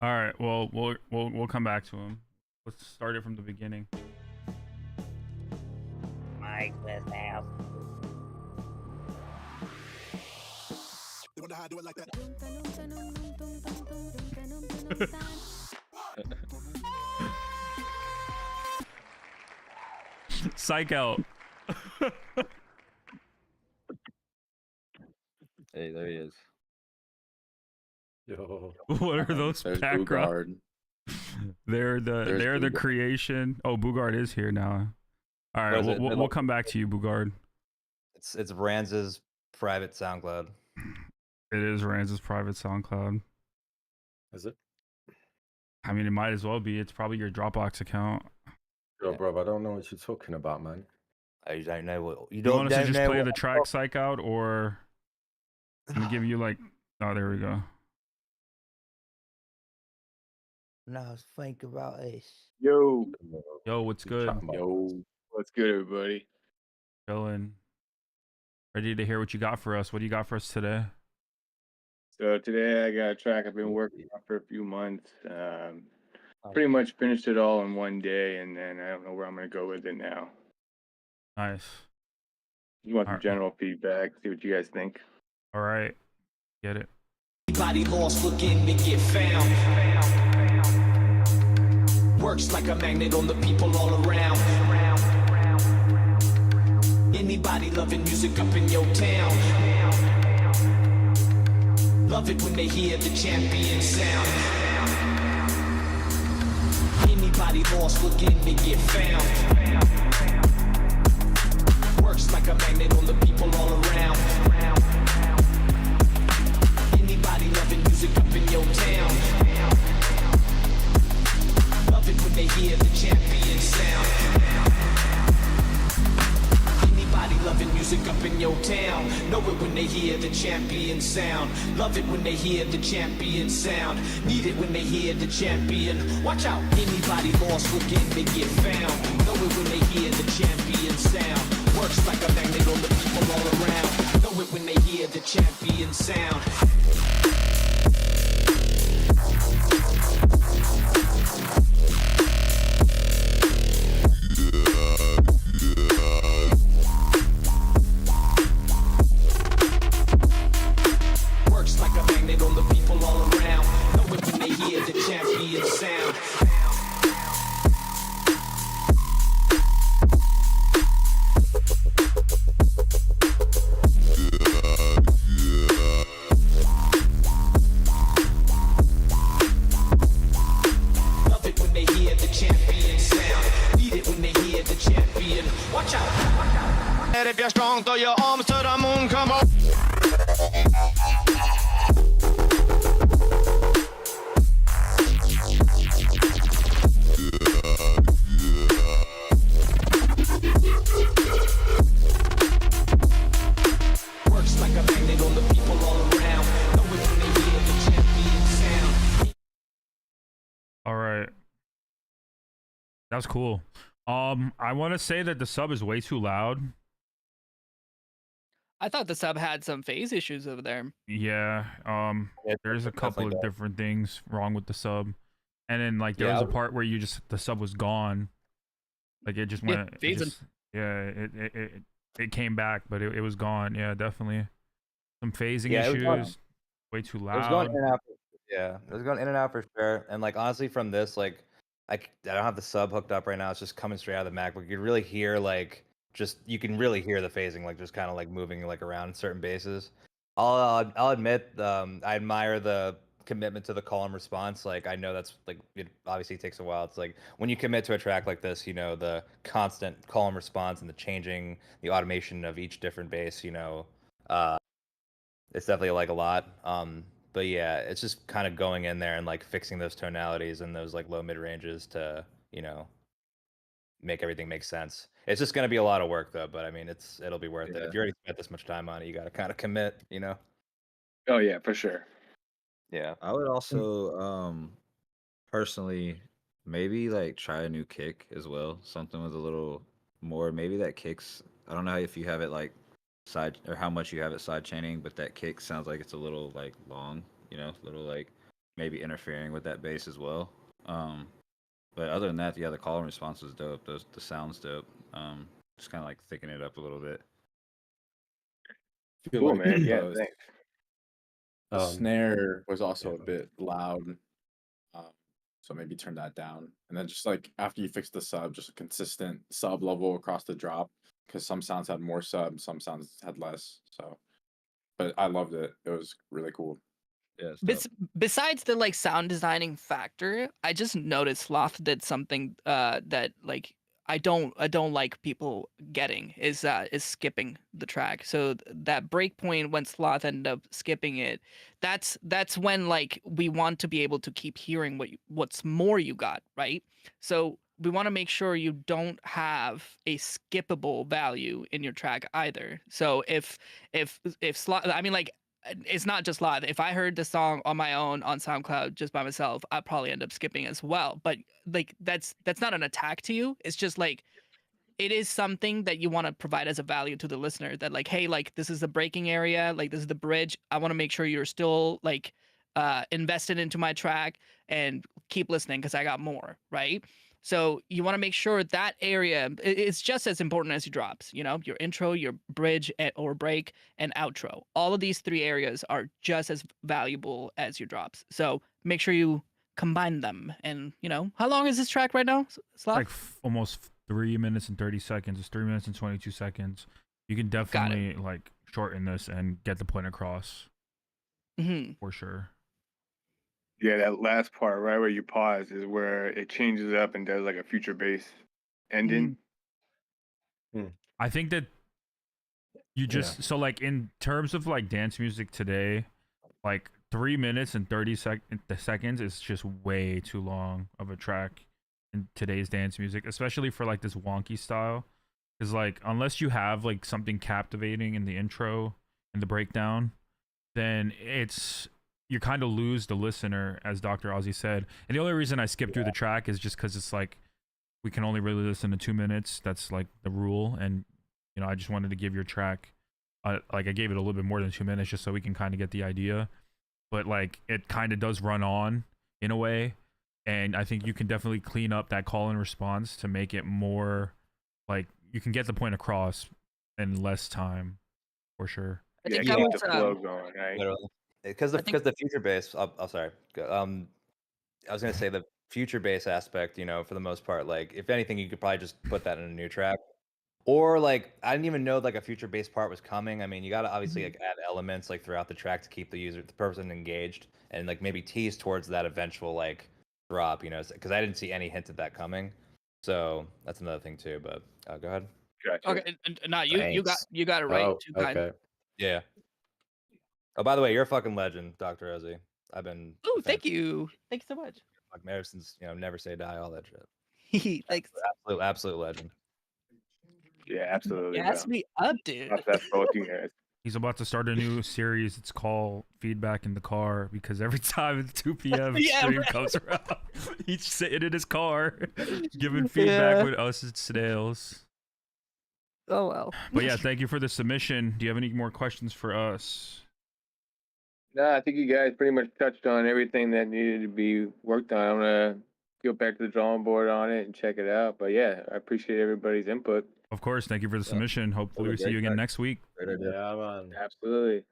All right. Well, we'll come back to him. Let's start it from the beginning. Mike Westhouse. They wonder how I do it like that. Psych out. Hey, there he is. Yo. What are those There's background? Boogard. They're the Boogard. creation. Oh, Boogard is here now. All right, What is it? we'll come back to you, Boogard. It's Ranz's private SoundCloud. It is Ranz's private SoundCloud. Is it? I mean, it might as well be. It's probably your Dropbox account. Yo, bro, I don't know what you're talking about, man. I don't know what you You don't. want us to just know play what- the track psych out, or I'm gonna give you like? Oh, there we go. Now think about this. Yo, Yo, what's good? Yo, what's good, everybody? Chilling. Ready to hear what you got for us. What do you got for us today? So today I got a track I've been working on for a few months. Pretty much finished it all in one day, and then I don't know where I'm gonna go with it now. Nice. You want some Alright. general feedback? See what you guys think. All right. Get it. Anybody lost looking to get found. Works like a magnet on the people all around. Anybody loving music up in your town. Love it when they hear the champion sound. Anybody lost looking to get found. Works like a magnet on the people all around. Anybody loving music up in your town. Love it when they hear the champion sound. Anybody loving music up in your town. Know it when they hear the champion sound. Love it when they hear the champion sound. Need it when they hear the champion. Watch out, anybody lost looking to get found. Know it when they hear the champion sound. Works like a magnet on the people all around. Know it when they hear the champion sound. Works like a magnet on the people all around. Know it when they hear the champion sound. Love it when they hear the champion sound. Need it when they hear the champion. Watch out. And if you're strong, throw your arms to the moon. Come on. Works like a magnet on the people all around. Know it when they hear the champion sound. All right. That's cool. I want to say that the sub is way too loud. I thought the sub had some phase issues over there. Yeah. There's a couple of different things wrong with the sub, and then like there was a part where the sub was gone. Like it just went. phasing. It came back, but it was gone. Yeah, definitely. Some phasing Yeah, it was gone. issues. Way too It was going loud. in and out. Yeah, it was going in and out for sure. And like honestly, from this, like I don't have the sub hooked up right now. It's just coming straight out of the MacBook. You can really hear you can really hear the phasing, like just kind of like moving like around certain bases. I'll admit, I admire the commitment to the call and response. Like I know that's like it obviously takes a while. It's like when you commit to a track like this, you know, the constant call and response and the changing, the automation of each different bass, you know, it's definitely like a lot. But yeah, it's just kind of going in there and like fixing those tonalities and those like low mid ranges to, you know, make everything make sense. It's just gonna be a lot of work though, but I mean it'll be worth it. If you already spent this much time on it, you gotta kinda commit, you know? Oh yeah, for sure. Yeah. I would also personally maybe like try a new kick as well. Something with a little more. Maybe that kicks. I don't know if you have it like side or how much you have it side chaining, but that kick sounds like it's a little like long. You know, a little like maybe interfering with that bass as well. But other than that, yeah, the call and response was dope. The sound's dope. Just kind of like thicken it up a little bit. Feel Cool, like man. the, Yeah, thanks. the snare was also yeah, a bit loud, so maybe turn that down. And then just like after you fix the sub, just a consistent sub level across the drop, because some sounds had more sub, some sounds had less. So, but I loved it. It was really cool. Yeah, it's dope. Besides the like sound designing factor, I just noticed Sloth did something that like I don't like people getting is skipping the track. So that break point when Sloth ended up skipping it, that's when like we want to be able to keep hearing what's more you got, right? So we want to make sure you don't have a skippable value in your track either. So if Sloth, I mean like it's not just live. If I heard the song on my own on SoundCloud just by myself, I'd probably end up skipping as well. But like that's not an attack to you. It's just like it is something that you want to provide as a value to the listener that like, hey, like this is the breaking area, like this is the bridge. I want to make sure you're still like invested into my track and keep listening because I got more, right? So you want to make sure that area it's just as important as your drops, you know, your intro, your bridge or break and outro. All of these three areas are just as valuable as your drops. So make sure you combine them. And, you know, how long is this track right now, Slav? Like almost 3 minutes and 30 seconds. It's 3 minutes and 22 seconds. You can definitely like shorten this and get the point across. For sure. Yeah, that last part right where you pause is where it changes up and does like a future bass ending. I think that you just so like in terms of like dance music today, like 3 minutes and 30 seconds is just way too long of a track in today's dance music, especially for like this wonky style. Because like unless you have like something captivating in the intro and the breakdown, then you kind of lose the listener, as Dr. Ozzy said. And the only reason I skipped through the track is just because it's like we can only really listen to 2 minutes. That's like the rule. And you know, I just wanted to give your track like I gave it a little bit more than 2 minutes just so we can kind of get the idea. But like it kind of does run on in a way, and I think you can definitely clean up that call and response to make it more like you can get the point across in less time, for sure. I think Yeah, that keep was the flow going, right? Literally. Because the future bass, oh, sorry. I was gonna say the future bass aspect, you know, for the most part, like if anything, you could probably just put that in a new track. Or like I didn't even know like a future bass part was coming. I mean, you gotta obviously like add elements like throughout the track to keep the person engaged and like maybe tease towards that eventual like drop, you know, because I didn't see any hint of that coming. So that's another thing too. But go ahead. Gotcha. Okay, no, you got it right. Oh, Too kind. okay. Yeah. Oh, by the way, you're a fucking legend, Dr. Ozzy. I've been Oh, a fan thank you. Thank you so much. like ever since, you know, Never Say Die, all that shit. Thanks. Absolute legend. Yeah, absolutely. Gas bro. me up, dude. That's both you guys. He's about to start a new series. It's called Feedback in the Car, because every time it's 2 p.m. stream comes around, he's sitting in his car giving feedback with us at Snails. Oh well. But yeah, thank you for the submission. Do you have any more questions for us? No, I think you guys pretty much touched on everything that needed to be worked on. I'm gonna go back to the drawing board on it and check it out. But yeah, I appreciate everybody's input. Of course, thank you for the submission. Hopefully we see you again next week. Yeah, man. Absolutely.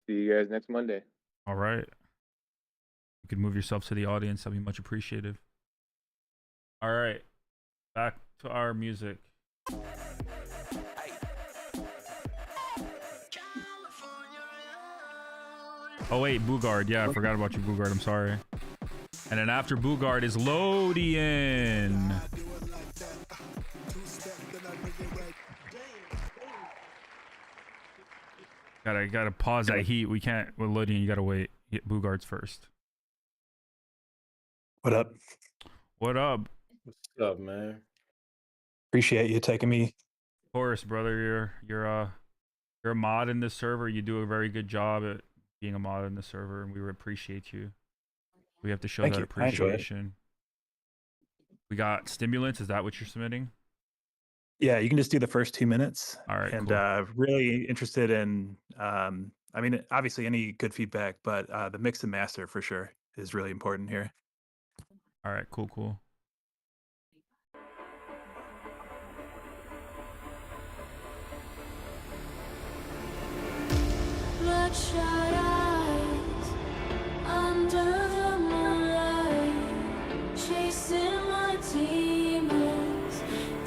See you guys next Monday. All right. You can move yourself to the audience. That'd be much appreciated. All right. Back to our music. Oh wait, Bugard. Yeah, I forgot about you, Bugard. I'm sorry. And then after Bugard is Lodian. Gotta pause that heat. We can't. Well, Lodian, you gotta wait. Hit Bugard's first. What up? What up? What's up, man? Appreciate you taking me. Of course, brother. You're a mod in this server. You do a very good job at being a mod in the server, and we appreciate you. We have to show Thank that you. I enjoy it. appreciation. We got stimulants. Is that what you're submitting? Yeah, you can just do the first 2 minutes. All right, And cool. really interested in, I mean, obviously any good feedback, but the mix and master for sure is really important here. All right, cool. Bloodshot eyes under the moonlight, chasing my demons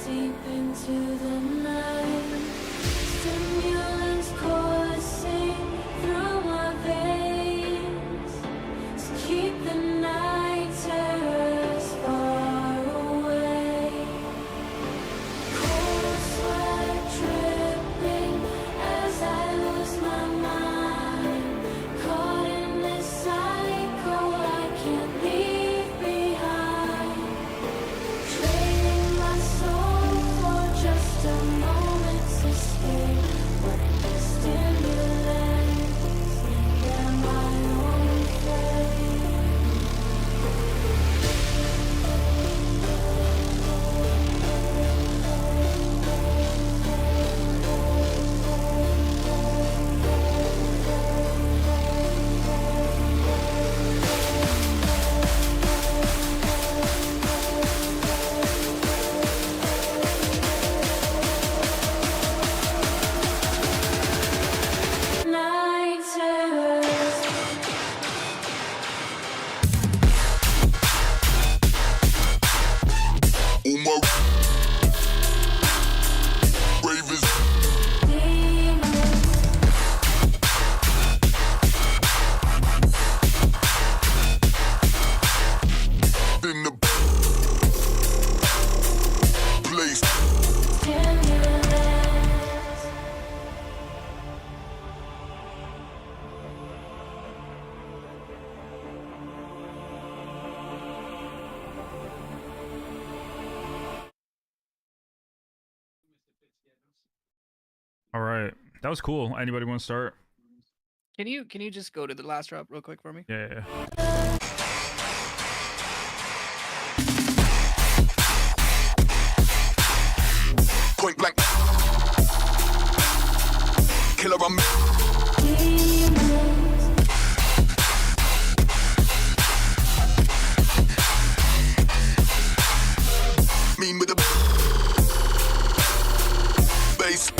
deep into the night. Stimulants coursing through my veins to keep the night terrors far away. Cold sweat dripping as I lose my mind, caught in this cycle I can't leave behind, trading my soul for just a moment's escape. When the stimulants, they're my only fate. Night terrors. All right, that was cool. Anybody want to start? Can you just go to the last drop real quick for me? Yeah. Point blank. Killer on mean with the bass.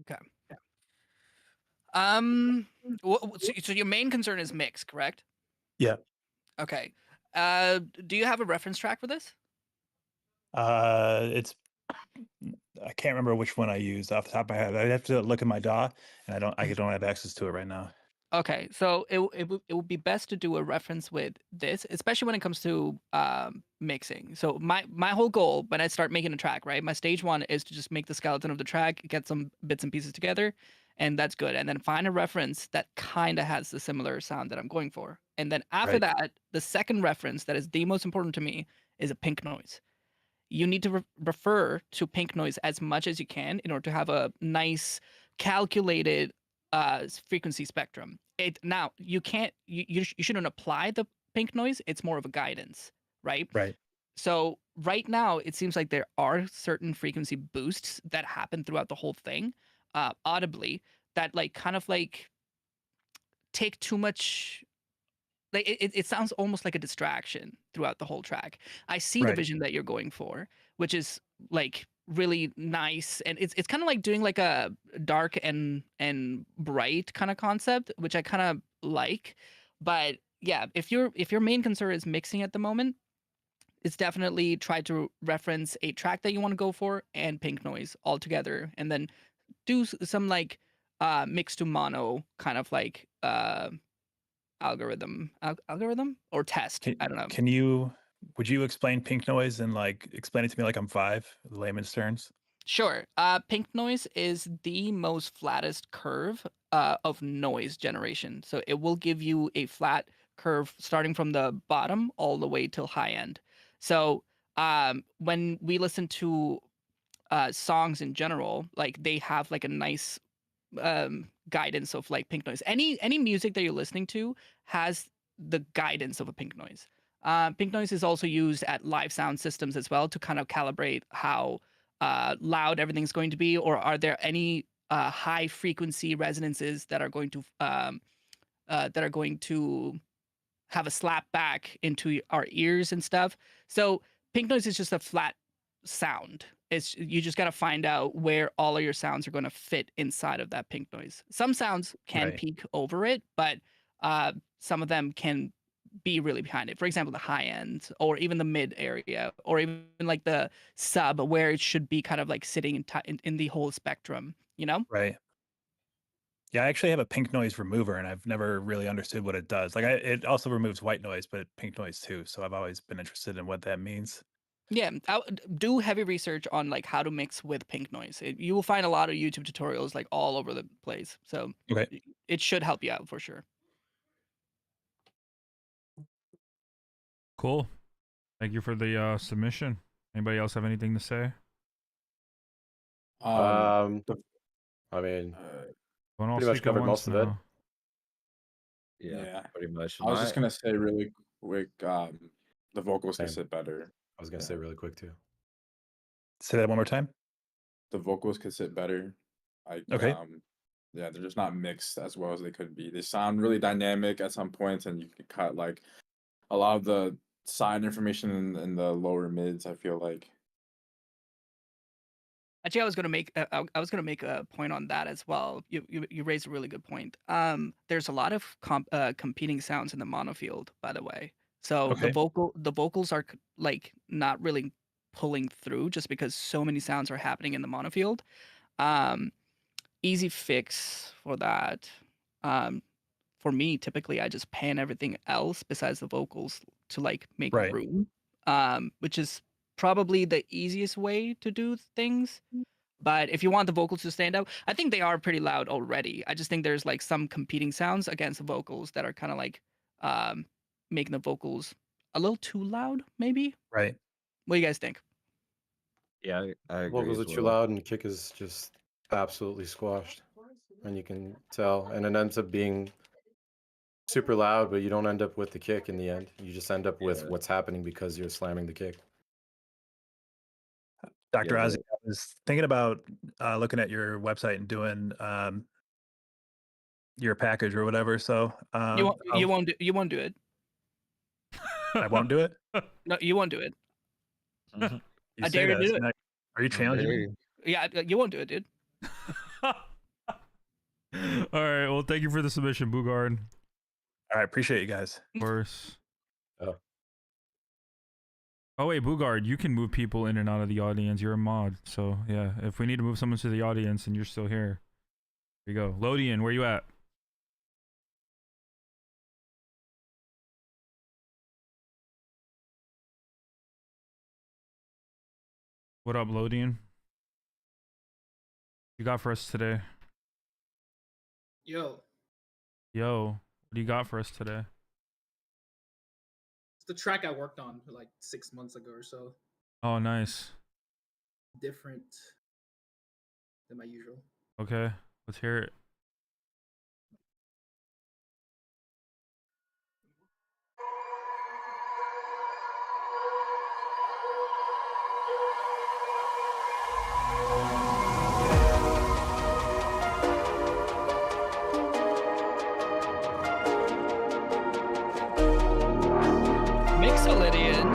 Okay. So your main concern is mix, correct? Yeah. Okay. Do you have a reference track for this? It's I can't remember which one I used off the top of my head. I'd have to look at my DAW, and I don't have access to it right now. Okay, so it would be best to do a reference with this, especially when it comes to mixing. So my whole goal when I start making a track, right? My stage one is to just make the skeleton of the track, get some bits and pieces together, and that's good. And then find a reference that kind of has the similar sound that I'm going for. And then after Right. that, the second reference that is the most important to me is a pink noise. You need to refer to pink noise as much as you can in order to have a nice calculated frequency spectrum. Now you can't you shouldn't apply the pink noise. It's more of a guidance, right? Right. So right now it seems like there are certain frequency boosts that happen throughout the whole thing, audibly, that like kind of like take too much. Like it sounds almost like a distraction throughout the whole track. I see the Right. vision that you're going for, which is like really nice, and it's kind of like doing like a dark and bright kind of concept, which I kind of like. But yeah, if your main concern is mixing at the moment, it's definitely try to reference a track that you want to go for and pink noise all together, and then do some like mix to mono kind of like algorithm or test. I don't know. Would you explain pink noise and like explain it to me like I'm 5, layman's terms? Sure. Pink noise is the most flattest curve of noise generation. So it will give you a flat curve starting from the bottom all the way till high end. So when we listen to songs in general, like they have like a nice guidance of like pink noise. Any music that you're listening to has the guidance of a pink noise. Pink noise is also used at live sound systems as well to kind of calibrate how loud everything's going to be, or are there any high frequency resonances that are going to have a slap back into our ears and stuff. So pink noise is just a flat sound. You just got to find out where all of your sounds are going to fit inside of that pink noise. Some sounds can peak over it, but some of them can be really behind it. For example, the high end, or even the mid area, or even like the sub, where it should be kind of like sitting in the whole spectrum. You know? Right. Yeah, I actually have a pink noise remover, and I've never really understood what it does. Like, it also removes white noise, but pink noise too. So I've always been interested in what that means. Yeah, do heavy research on like how to mix with pink noise. You will find a lot of YouTube tutorials like all over the place. So it should help you out for sure. Cool. Thank you for the submission. Anybody else have anything to say? I mean, Don't all pretty much speak at covered once most of it. now. Yeah, pretty much. I was just gonna say really quick, the vocals could Same. sit better. I was gonna say really quick too. Say that one more time. The vocals could sit better. Like, Okay. yeah, they're just not mixed as well as they could be. They sound really dynamic at some points, and you can cut like a lot of the side information in the lower mids. I feel like. Actually, I was gonna make a point on that as well. You raised a really good point. There's a lot of competing sounds in the mono field, by the way. So the vocals are like not really pulling through just because so many sounds are happening in the mono field. Easy fix for that. For me, typically I just pan everything else besides the vocals to like make room. Which is probably the easiest way to do things. But if you want the vocals to stand out, I think they are pretty loud already. I just think there's like some competing sounds against the vocals that are kind of like making the vocals a little too loud, maybe. Right. What do you guys think? Yeah, I agree. Vocals are too loud, and the kick is just absolutely squashed, and you can tell. And it ends up being super loud, but you don't end up with the kick in the end. You just end up with what's happening because you're slamming the kick. Dr. Ozzy, I was thinking about looking at your website and doing your package or whatever. So you won't do it. I won't do it. No, you won't do it. I dare you to do it. Are you challenging me? Yeah, you won't do it, dude. All right. Well, thank you for the submission, Bugard. All right, appreciate you guys. Of course. Oh wait, Bugard, you can move people in and out of the audience. You're a mod, so yeah. If we need to move someone to the audience and you're still here, here you go. Lodian, where you at? What up, Lodian? You got for us today? Yo, Yo, what do you got for us today? it's the track I worked on like 6 months ago or so. Oh, nice. Different than my usual. Okay, let's hear it. Mixolydian.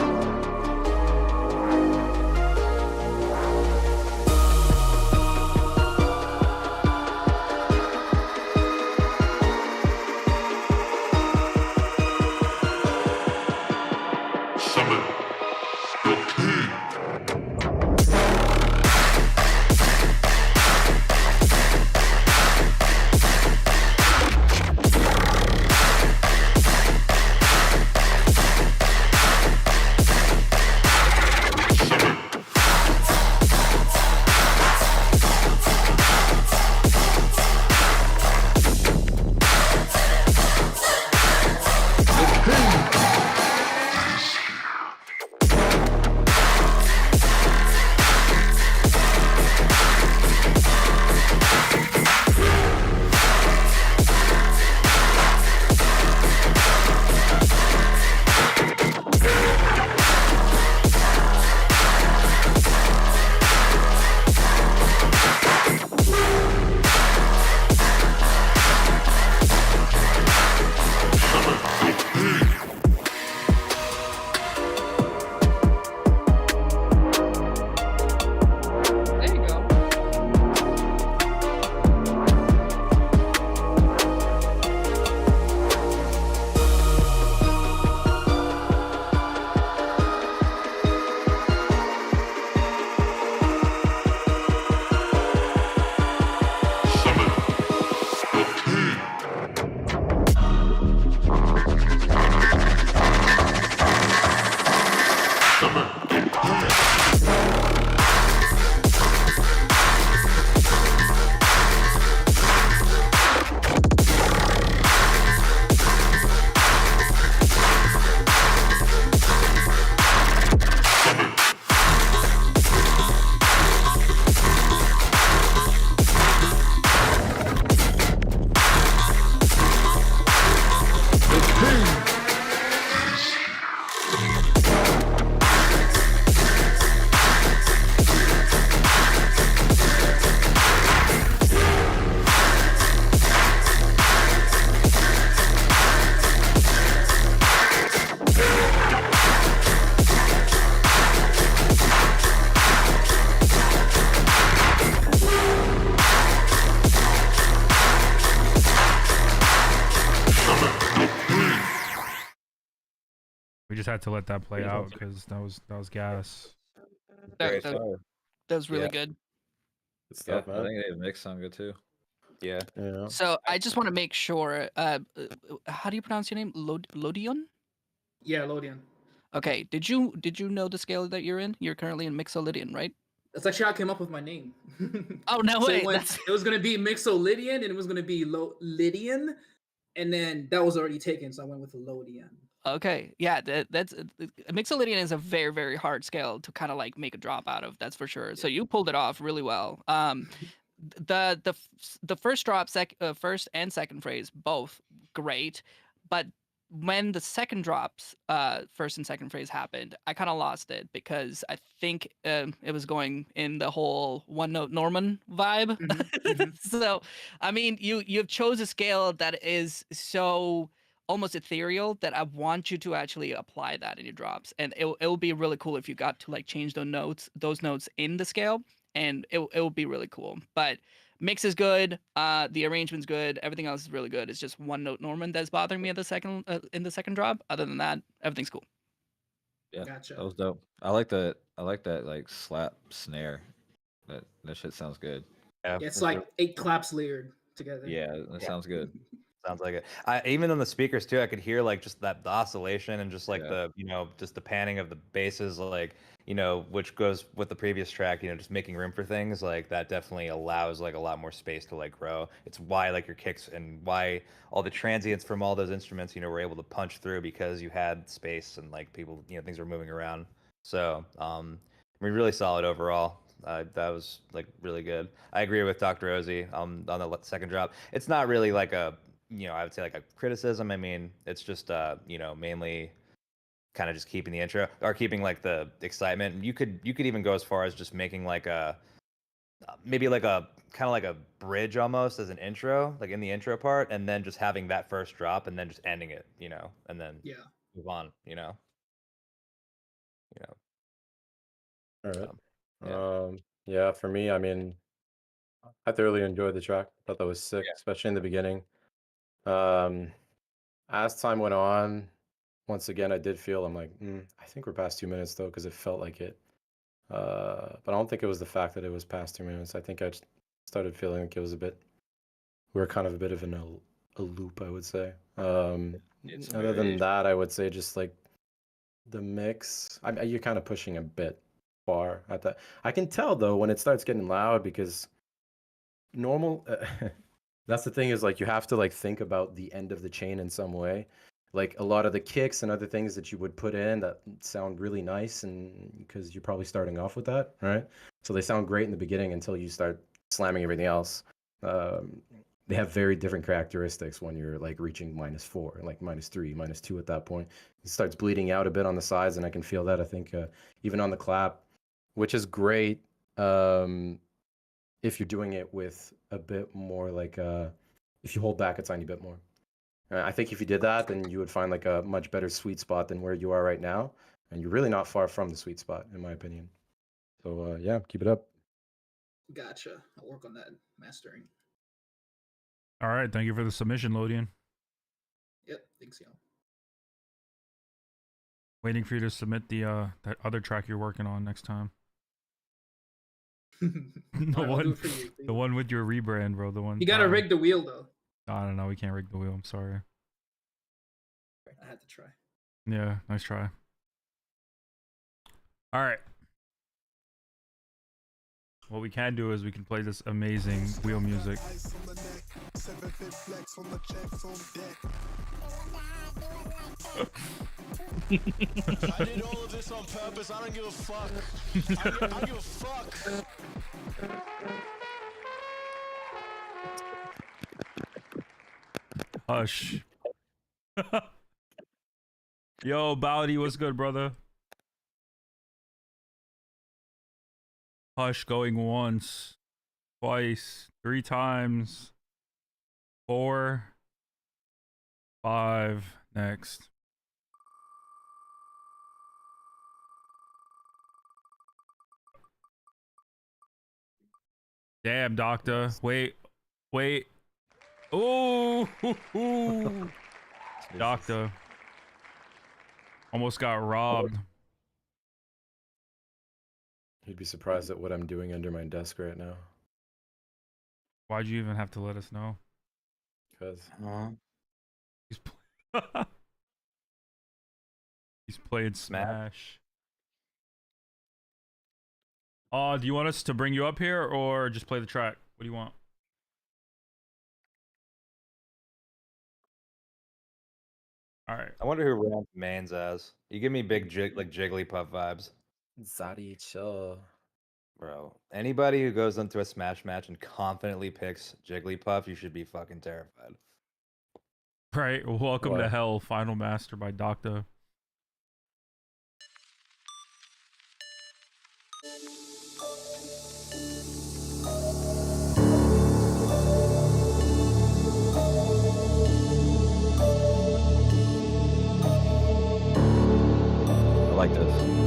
We just had to let that play Yeah. out because that was gas. Great That fire. was really Yeah. good. Good Yeah, stuff, I man. think the mix sound good too. Yeah. Yeah. So I just want to make sure. How do you pronounce your name? Lodion? Yeah, Lodian. Okay. Did you know the scale that you're in? You're currently in Mixolydian, right? That's actually how I came up with my name. Oh no So way! it was gonna be Mixolydian and it was gonna be Lydian, and then that was already taken, so I went with Lodian. Okay, yeah, that's Mixolydian is a very, very hard scale to kind of like make a drop out of. That's for sure. So you pulled it off really well. The first drop, first and second phrase, both great, but when the second drops, first and second phrase happened, I kind of lost it because I think it was going in the whole one note Norman vibe. So, I mean, you've chose a scale that is so almost ethereal that I want you to actually apply that in your drops, and it will be really cool if you got to like change those notes in the scale, and it will be really cool. But mix is good, the arrangement's good, everything else is really good. It's just one note Norman that's bothering me at the second in the second drop. Other than that, everything's cool. Yeah, Gotcha. that was dope. I like that like slap snare. That shit sounds good. Yeah, Yeah, it's for like sure. 8 claps layered together. Yeah, that sounds good. Sounds like it. Even on the speakers too, I could hear like just that the oscillation and just like Yeah. the just the panning of the basses, like which goes with the previous track. Just making room for things like that definitely allows like a lot more space to like grow. It's why like your kicks and why all the transients from all those instruments were able to punch through because you had space and like people things were moving around. So I mean, really solid overall. That was like really good. I agree with Dr. Ozzy on the second drop. It's not really like a I would say like a criticism. I mean, it's just mainly kind of just keeping the intro or keeping like the excitement. You could even go as far as just making like a maybe like a kind of like a bridge almost as an intro, like in the intro part, and then just having that first drop and then just ending it, and then Yeah. move on, All right. yeah. Yeah, for me, I mean, I thoroughly enjoyed the track. Thought that was sick, especially in the beginning. As time went on, once again, I did feel I'm like, I think we're past 2 minutes though, because it felt like it. But I don't think it was the fact that it was past 2 minutes. I think I just started feeling like it was we were kind of a bit of a loop, I would say. Need some Other than variation. that, I would say just like the mix. You're kind of pushing a bit far at that. I can tell though when it starts getting loud because normal. That's the thing is like you have to like think about the end of the chain in some way. Like a lot of the kicks and other things that you would put in that sound really nice, and because you're probably starting off with that, right? So they sound great in the beginning until you start slamming everything else. They have very different characteristics when you're like reaching -4, like -3, -2 at that point. It starts bleeding out a bit on the sides, and I can feel that. I think even on the clap, which is great if you're doing it with a bit more like if you hold back a tiny bit more. I think if you did that, then you would find like a much better sweet spot than where you are right now, and you're really not far from the sweet spot, in my opinion. So yeah, keep it up. Gotcha. I'll work on that mastering. All right, thank you for the submission, Lodian. Yep, thanks, y'all. Waiting for you to submit the that other track you're working on next time. the I'll one, do it for you. the one with your rebrand, bro. The one. You gotta rig the wheel though. I don't know. We can't rig the wheel. I'm sorry. I had to try. Yeah, nice try. All right. What we can do is we can play this amazing wheel music. I did all of this on purpose. I don't give a fuck. I don't give a fuck. Hush. Yo, Bowdy, what's good, brother? Hush going once, twice, 3 times, 4, 5, next. Damn, doctor. Wait. Ooh, doctor. Almost got robbed. You'd be surprised at what I'm doing under my desk right now. Why'd you even have to let us know? Because He's, he's played Smash. Do you want us to bring you up here or just play the track? What do you want? All right. I wonder who Ramp mains as. You give me big like Jigglypuff vibes. Zadi, chill. Bro, anybody who goes into a Smash match and confidently picks Jigglypuff, you should be fucking terrified. Right. Welcome to What? Hell, Final Master by Doctor. I like this.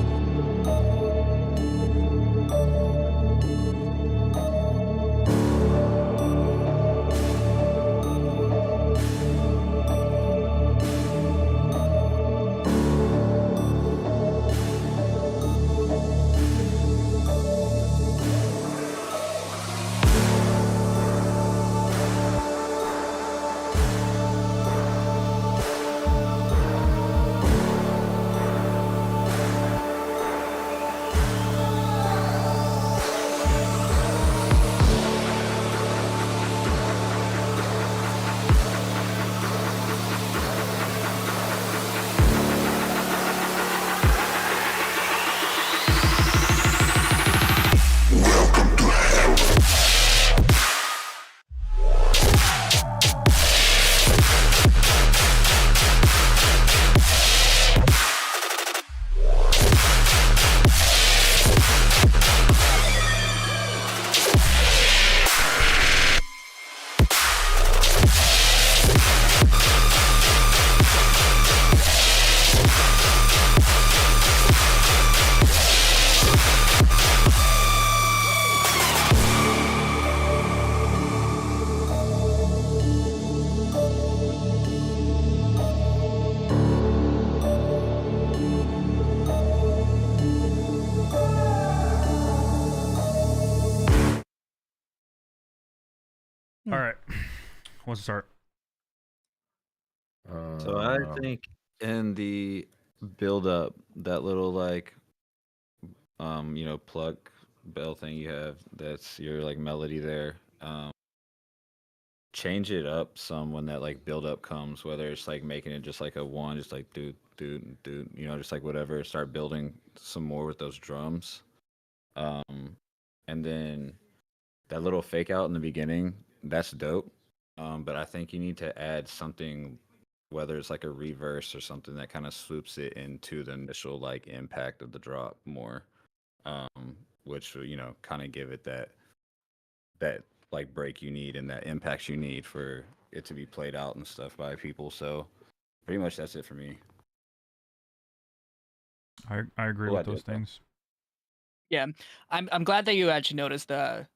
All right. Let's start. So I think in the build up, that little like pluck bell thing you have, that's your like melody there. Change it up some when that like build up comes, whether it's like making it just like a one, just like doot doot doot, just like whatever. Start building some more with those drums. And then that little fake out in the beginning, that's dope. But I think you need to add something, whether it's like a reverse or something that kind of swoops it into the initial like impact of the drop more, which will, kind of give it that like break you need and that impact you need for it to be played out and stuff by people. So pretty much that's it for me. I agree Cool with idea, those though. things. Yeah, I'm glad that you actually noticed the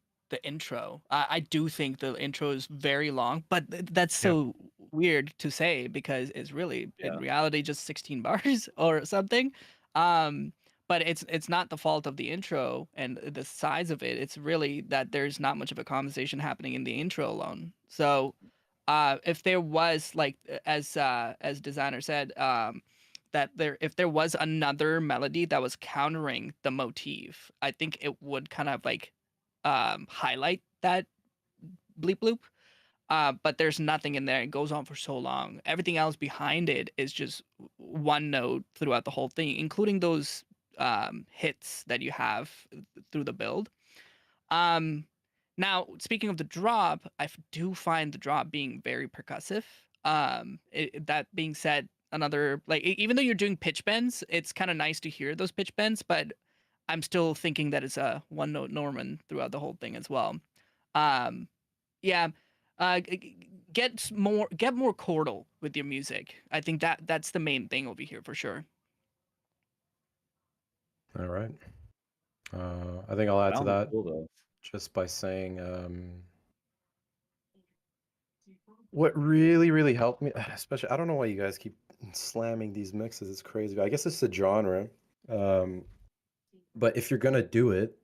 intro. I do think the intro is very long, but that's so weird to say because it's really in reality just 16 bars or something. But it's not the fault of the intro and the size of it. It's really that there's not much of a conversation happening in the intro alone. So, if there was like as designer said, that if there was another melody that was countering the motif, I think it would kind of like highlight that bleep bloop. But there's nothing in there. It goes on for so long. Everything else behind it is just one note throughout the whole thing, including those hits that you have through the build. Now, speaking of the drop, I do find the drop being very percussive. That being said, another like even though you're doing pitch bends, it's kind of nice to hear those pitch bends, but I'm still thinking that it's a one note Norman throughout the whole thing as well. Um, yeah, get more chordal with your music. I think that's the main thing over here for sure. All right. I think I'll add to Sounded that cool, though. just by saying What really helped me, especially, I don't know why you guys keep slamming these mixes. It's crazy. But I guess it's the genre. But if you're gonna do it,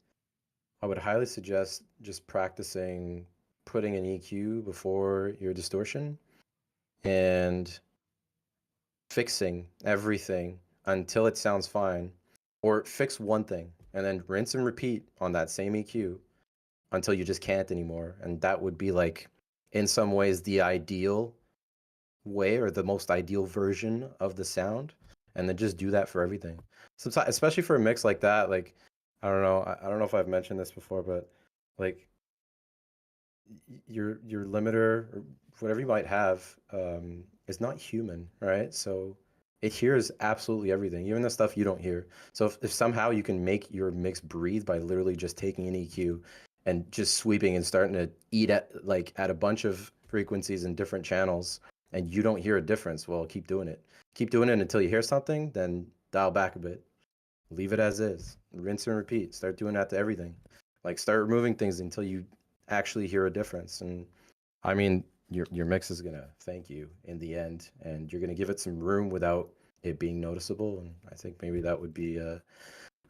I would highly suggest just practicing putting an EQ before your distortion and fixing everything until it sounds fine, or fix one thing and then rinse and repeat on that same EQ until you just can't anymore. And that would be like, in some ways, the ideal way or the most ideal version of the sound. And then just do that for everything. Sometimes, especially for a mix like that, like, I don't know, I don't know if I've mentioned this before, but like your limiter or whatever you might have is not human, right? So it hears absolutely everything, even the stuff you don't hear. So if somehow you can make your mix breathe by literally just taking an EQ and just sweeping and starting to eat at a bunch of frequencies and different channels, and you don't hear a difference, well, keep doing it. Keep doing it until you hear something, then dial back a bit. Leave it as is. Rinse and repeat. Start doing that to everything. Like, start removing things until you actually hear a difference. And I mean, your mix is gonna thank you in the end, and you're gonna give it some room without it being noticeable. And I think maybe that would be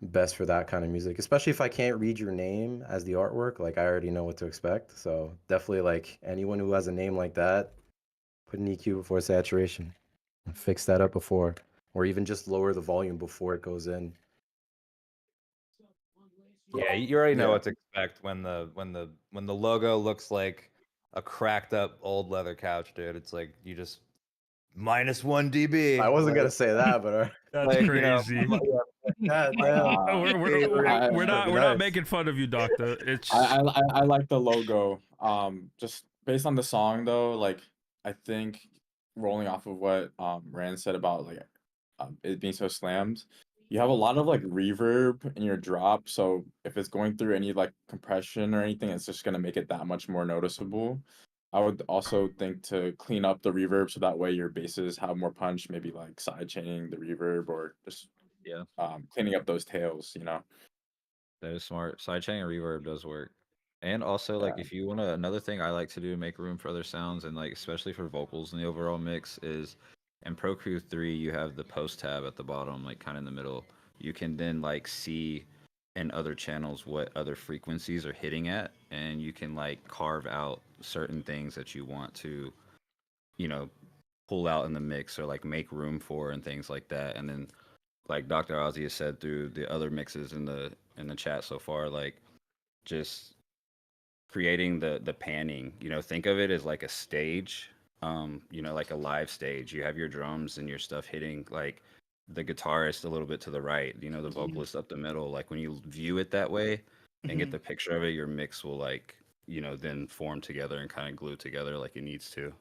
best for that kind of music, especially if I can't read your name as the artwork. Like, I already know what to expect. So definitely, like, anyone who has a name like that, put an EQ before saturation, and fix that up before, or even just lower the volume before it goes in. Yeah, you already know Yeah. what to expect when the logo looks like a cracked up old leather couch, dude. It's like you just -1 dB. I wasn't gonna like- say that, but That's like, crazy. You know, God damn. We're not making fun of you, doctor. It's I like the logo. Just based on the song though, like I think rolling off of what Rand said about like it being so slammed, you have a lot of like reverb in your drop. So if it's going through any like compression or anything, it's just gonna make it that much more noticeable. I would also think to clean up the reverb so that way your basses have more punch, maybe like side chaining the reverb or just cleaning up those tails, you know. That is smart. Sidechain and reverb does work. And also, like, Yeah. if you want to, another thing I like to do to make room for other sounds and, like, especially for vocals in the overall mix is in Pro Crew 3, you have the post tab at the bottom, like, kind of in the middle. You can then, like, see in other channels what other frequencies are hitting at, and you can, like, carve out certain things that you want to, you know, pull out in the mix or, like, make room for and things like that. And then, like Dr. Ozzy has said through the other mixes in the chat so far, like just creating the panning. You know, think of it as like a stage. You know, like a live stage. You have your drums and your stuff hitting like the guitarist a little bit to the right. You know, the vocalist up the middle. Like when you view it that way and get the picture of it, your mix will like then form together and kind of glue together like it needs to.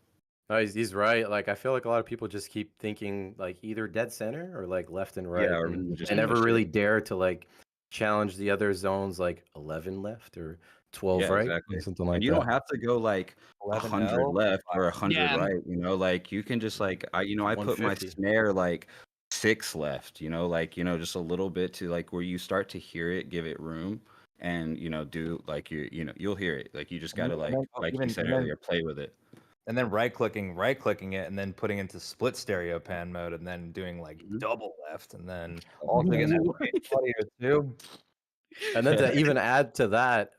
No, he's right. Like, I feel like a lot of people just keep thinking like either dead center or like left and right, or and just they never push it. really dare to like challenge the other zones, like 11 left or 12 right, exactly. or something like And you that. don't have to go like 100 11L, left or 100 Yeah. right. You know, like you can just like I put my 150. snare like 6 left. You know, like just a little bit to like where you start to hear it, give it room, and do like you'll hear it. Like you just gotta like you said earlier, play with it. and then right clicking it, and then putting into split stereo pan mode, and then doing like double left, and then also getting that bass audio too. And then to even add to that,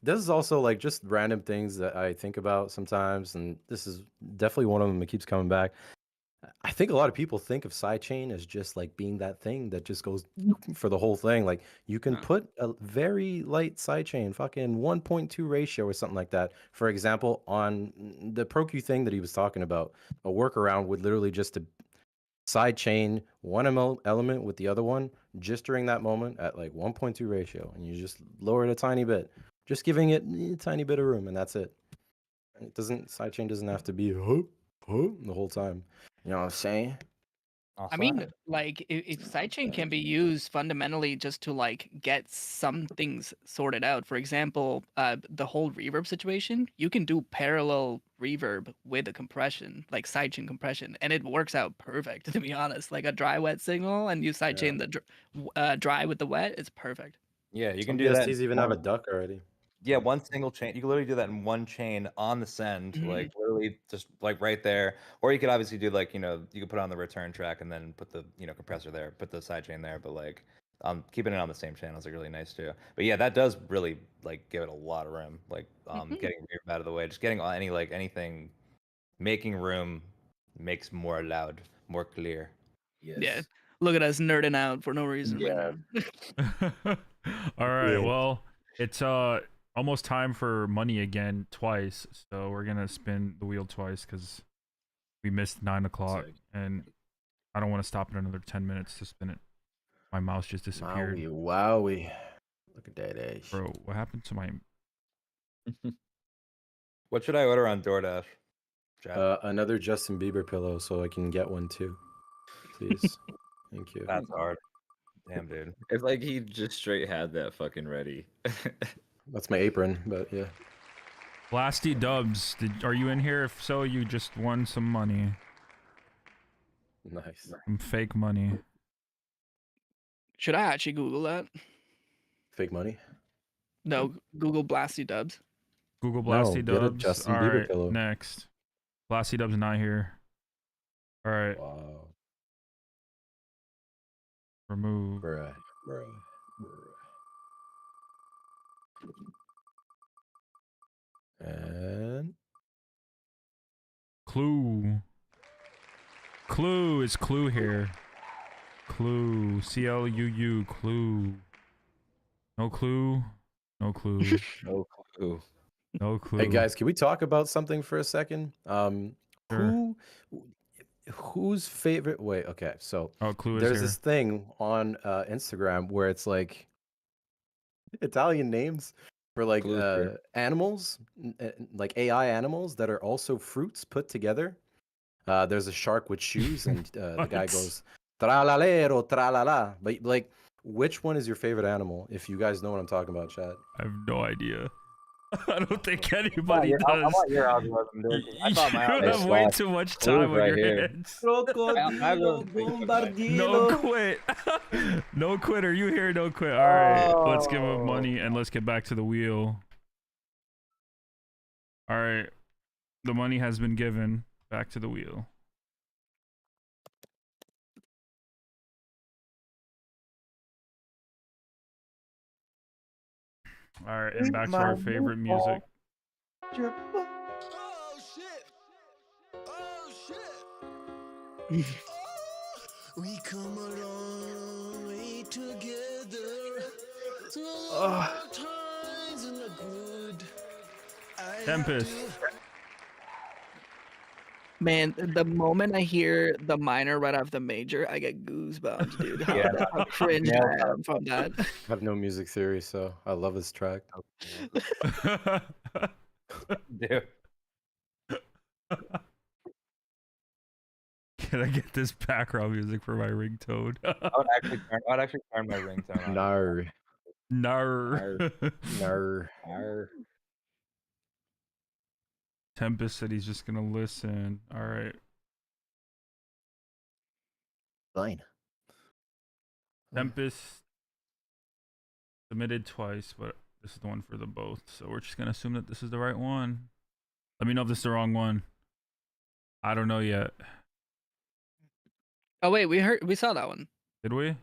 this is also like just random things that I think about sometimes, and this is definitely one of them that keeps coming back. I think a lot of people think of sidechain as just like being that thing that just goes for the whole thing. Like you can put a very light sidechain, fucking 1.2 ratio or something like that. For example, on the ProQ thing that he was talking about, a workaround would literally just to sidechain one element with the other one just during that moment at like 1.2 ratio, and you just lower it a tiny bit, just giving it a tiny bit of room, and that's it. It doesn't sidechain doesn't have to be the whole time. You know what I'm saying? I mean, like, if sidechain can be used fundamentally just to like get some things sorted out. For example, the whole reverb situation, you can do parallel reverb with a compression, like sidechain compression, and it works out perfect. To be honest, like a dry wet signal, and you sidechain the dry with the wet, it's perfect. Yeah, you Some can do that. DSTs even have a duck already. Yeah, one single chain. You can literally do that in one chain on the send, like literally just like right there. Or you could obviously do like, you could put it on the return track and then put the, compressor there, put the side chain there. But like, keeping it on the same channel is like really nice too. But yeah, that does really like give it a lot of room. Like, getting reverb out of the way, just getting anything, making room makes more loud, more clear. Yeah. Look at us nerding out for no reason right now. All right. Yeah. Well, it's almost time for money again twice. So we're gonna spin the wheel twice because we missed 9 o'clock, and I don't want to stop in another 10 minutes to spin it. My mouse just disappeared. Wowie. Look at that ass. Bro, what happened to my? What should I order on DoorDash? Chad? Another Justin Bieber pillow so I can get one too. Please. Thank you. That's hard. Damn, dude. It's like he just straight had that fucking ready. That's my apron, but yeah. Blasty Dubs, are you in here? If so, you just won some money. Nice. Some fake money. Should I actually Google that? Fake money? No, Google Blasty Dubs. Google No, Blasty get a Dubs. Justin All Bieber right, pillow. next. Blasty Dubs not here. All right. Wow. Remove. Bruh. And Clue. Clue is Clue here. Clue. CLUU. Clue. No clue. No clue. No clue. No clue. hey guys, can we talk about something for a second? Sure. Whose favorite? Wait, okay. So Clue is there's here. this thing on Instagram where it's like Italian names for like Clue's here. animals, like AI animals that are also fruits put together. There's a shark with shoes, and the guy What? goes tralalero tralala. But like, which one is your favorite animal? If you guys know what I'm talking about, chat. I have no idea. I don't think anybody I does. want your algorithm, dude. I thought my You algorithm. have way too much time on right your here. hands. Crocodilo bombardilo. No quit. No quit. Are you here? No quit. All right. Let's give him money and let's get back to the wheel. All right. The money has been given. Back to the wheel. All right. And back to our favorite music. We come a long way together. Times and the good. Tempest. Man, the moment I hear the minor right off the major, I get goosebumps, dude. How cringe I am from that. I have no music theory, so I love this track. Dude. Can I get this background music for my ringtone? I'd actually turn my ringtone on. Nar. Nar. Nar. Tempest said he's just gonna listen. All right. Fine. Tempest submitted twice, but this is the one for the both. So we're just gonna assume that this is the right one. Let me know if this is the wrong one. I don't know yet. Oh wait, we saw that one. Did we?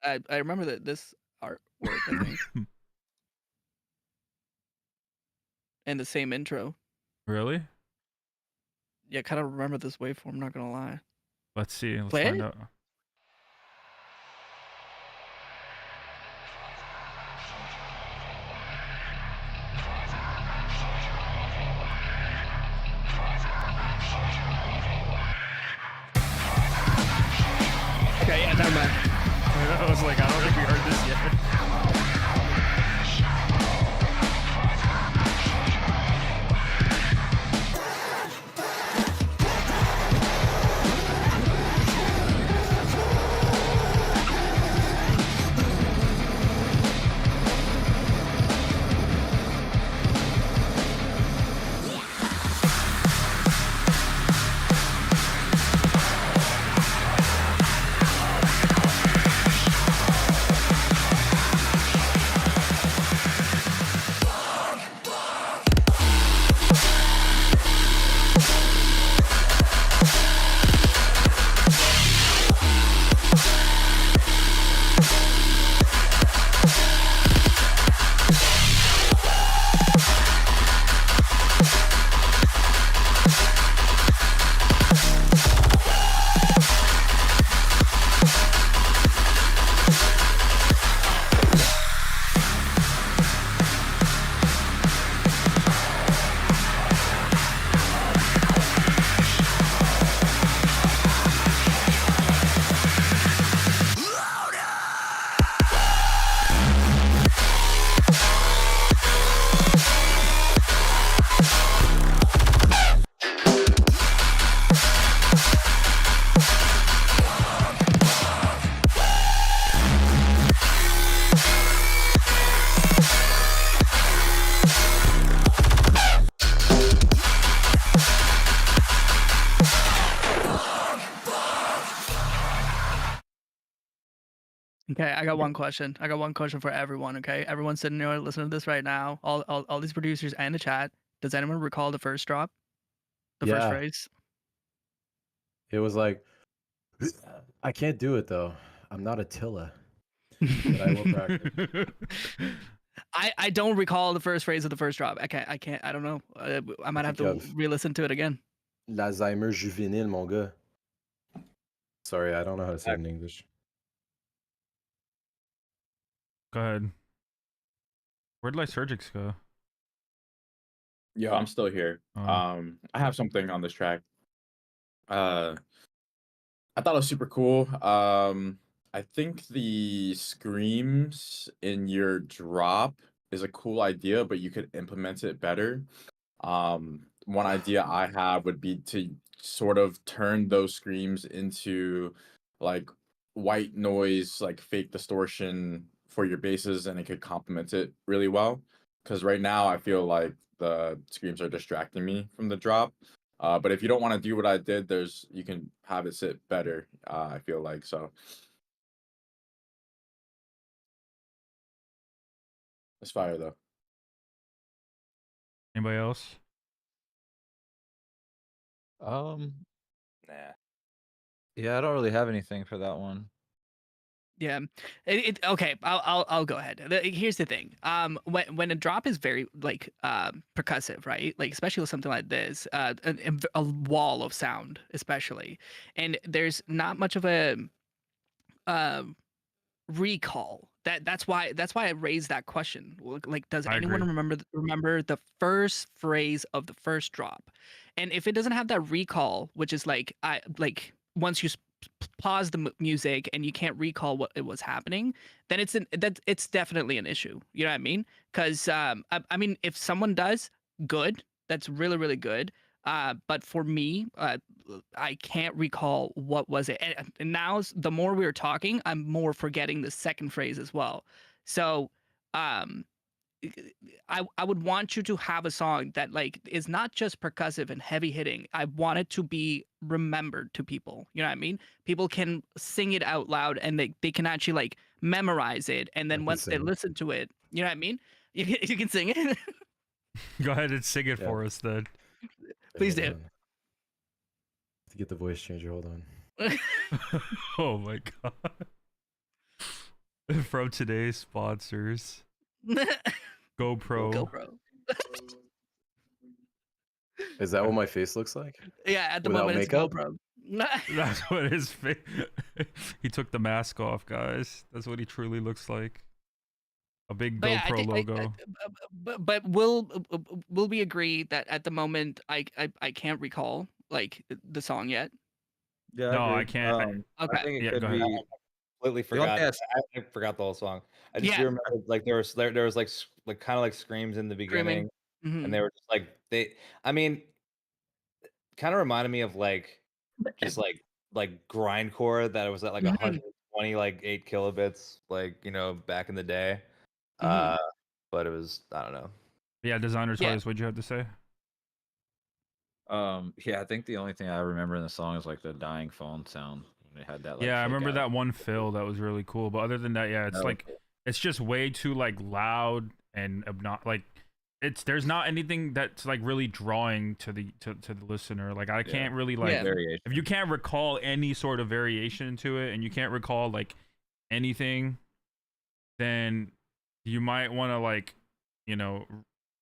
I remember that this artwork, I think. And the same intro. Really? Yeah, kind of remember this waveform, not gonna lie. Let's see. Let's Play find it? out. Okay, yeah, never mind. I was like, I don't think we heard this yet. Okay, I got one question. I got one question for everyone. Okay, everyone sitting there listening to this right now, all these producers and the chat. Does anyone recall the first drop, the first Yeah, phrase? it was like, I can't do it though. I'm not Attila, but I will practice. I don't recall the first phrase of the first drop. I can't. I don't know. I might have to re-listen to it again. L'Alzheimer juvénile, mon gars. Sorry, I don't know how to say it in English. Go ahead. Where'd LYSRGIX go? Yo, I'm still here. Oh. I have something on this track. I thought it was super cool. I think the screams in your drop is a cool idea, but you could implement it better. One idea I have would be to sort of turn those screams into like white noise, like fake distortion for your basses, and it could complement it really well. Because right now I feel like the screams are distracting me from the drop. But if you don't want to do what I did, you can have it sit better. I feel like so. It's fire though. Anybody else? Nah. Yeah, I don't really have anything for that one. Yeah. Okay. I'll go ahead. Here's the thing. When a drop is very like percussive, right? Like especially with something like this, a wall of sound, especially, and there's not much of a recall. That's why I raised that question. Like, does I anyone agree. remember the first phrase of the first drop? And if it doesn't have that recall, which is like once you pause the music and you can't recall what it was happening, then it's definitely an issue. You know what I mean? Because I mean, if someone does, good. That's really really good. But for me, I can't recall what was it. And now, the more we were talking, I'm more forgetting the second phrase as well. So, um, I would want you to have a song that like is not just percussive and heavy hitting. I want it to be remembered to people. You know what I mean? People can sing it out loud and they can actually like memorize it. And then once they listen to it, you know what I mean? You can sing it. Go ahead and sing it for us then. Please Hold do. on. To get the voice changer, hold on. Oh my god. From today's sponsors. GoPro. Is that what my face looks like? Yeah, at the Without moment makeup? it's GoPro. That's what his face. He took the mask off, guys. That's what he truly looks like. A big But yeah, GoPro logo. but will we agree that at the moment I can't recall like the song yet? Yeah, No, I agree. can't. Okay. I think it Yeah, could go be. ahead. Completely The only forgot. thing I forgot the whole song. I just do Yeah. remember like there was like kind of like screams in the beginning, Screaming. and they were just like I mean, kind of reminded me of like just like grindcore that it was at like Mhm. 120 like 8 kilobits like back in the day. Mhm. But it was I don't know. Yeah, designer Yeah. toys. What'd you have to say? Yeah, I think the only thing I remember in the song is like the dying phone sound. When it had that like Yeah, I fake remember out. that one fill that was really cool. But other than that, yeah, it's That was like it's just way too like loud and like there's not anything that's like really drawing to the listener. Like I can't really like Yeah. variation. if you can't recall any sort of variation to it and you can't recall like anything, then you might want to like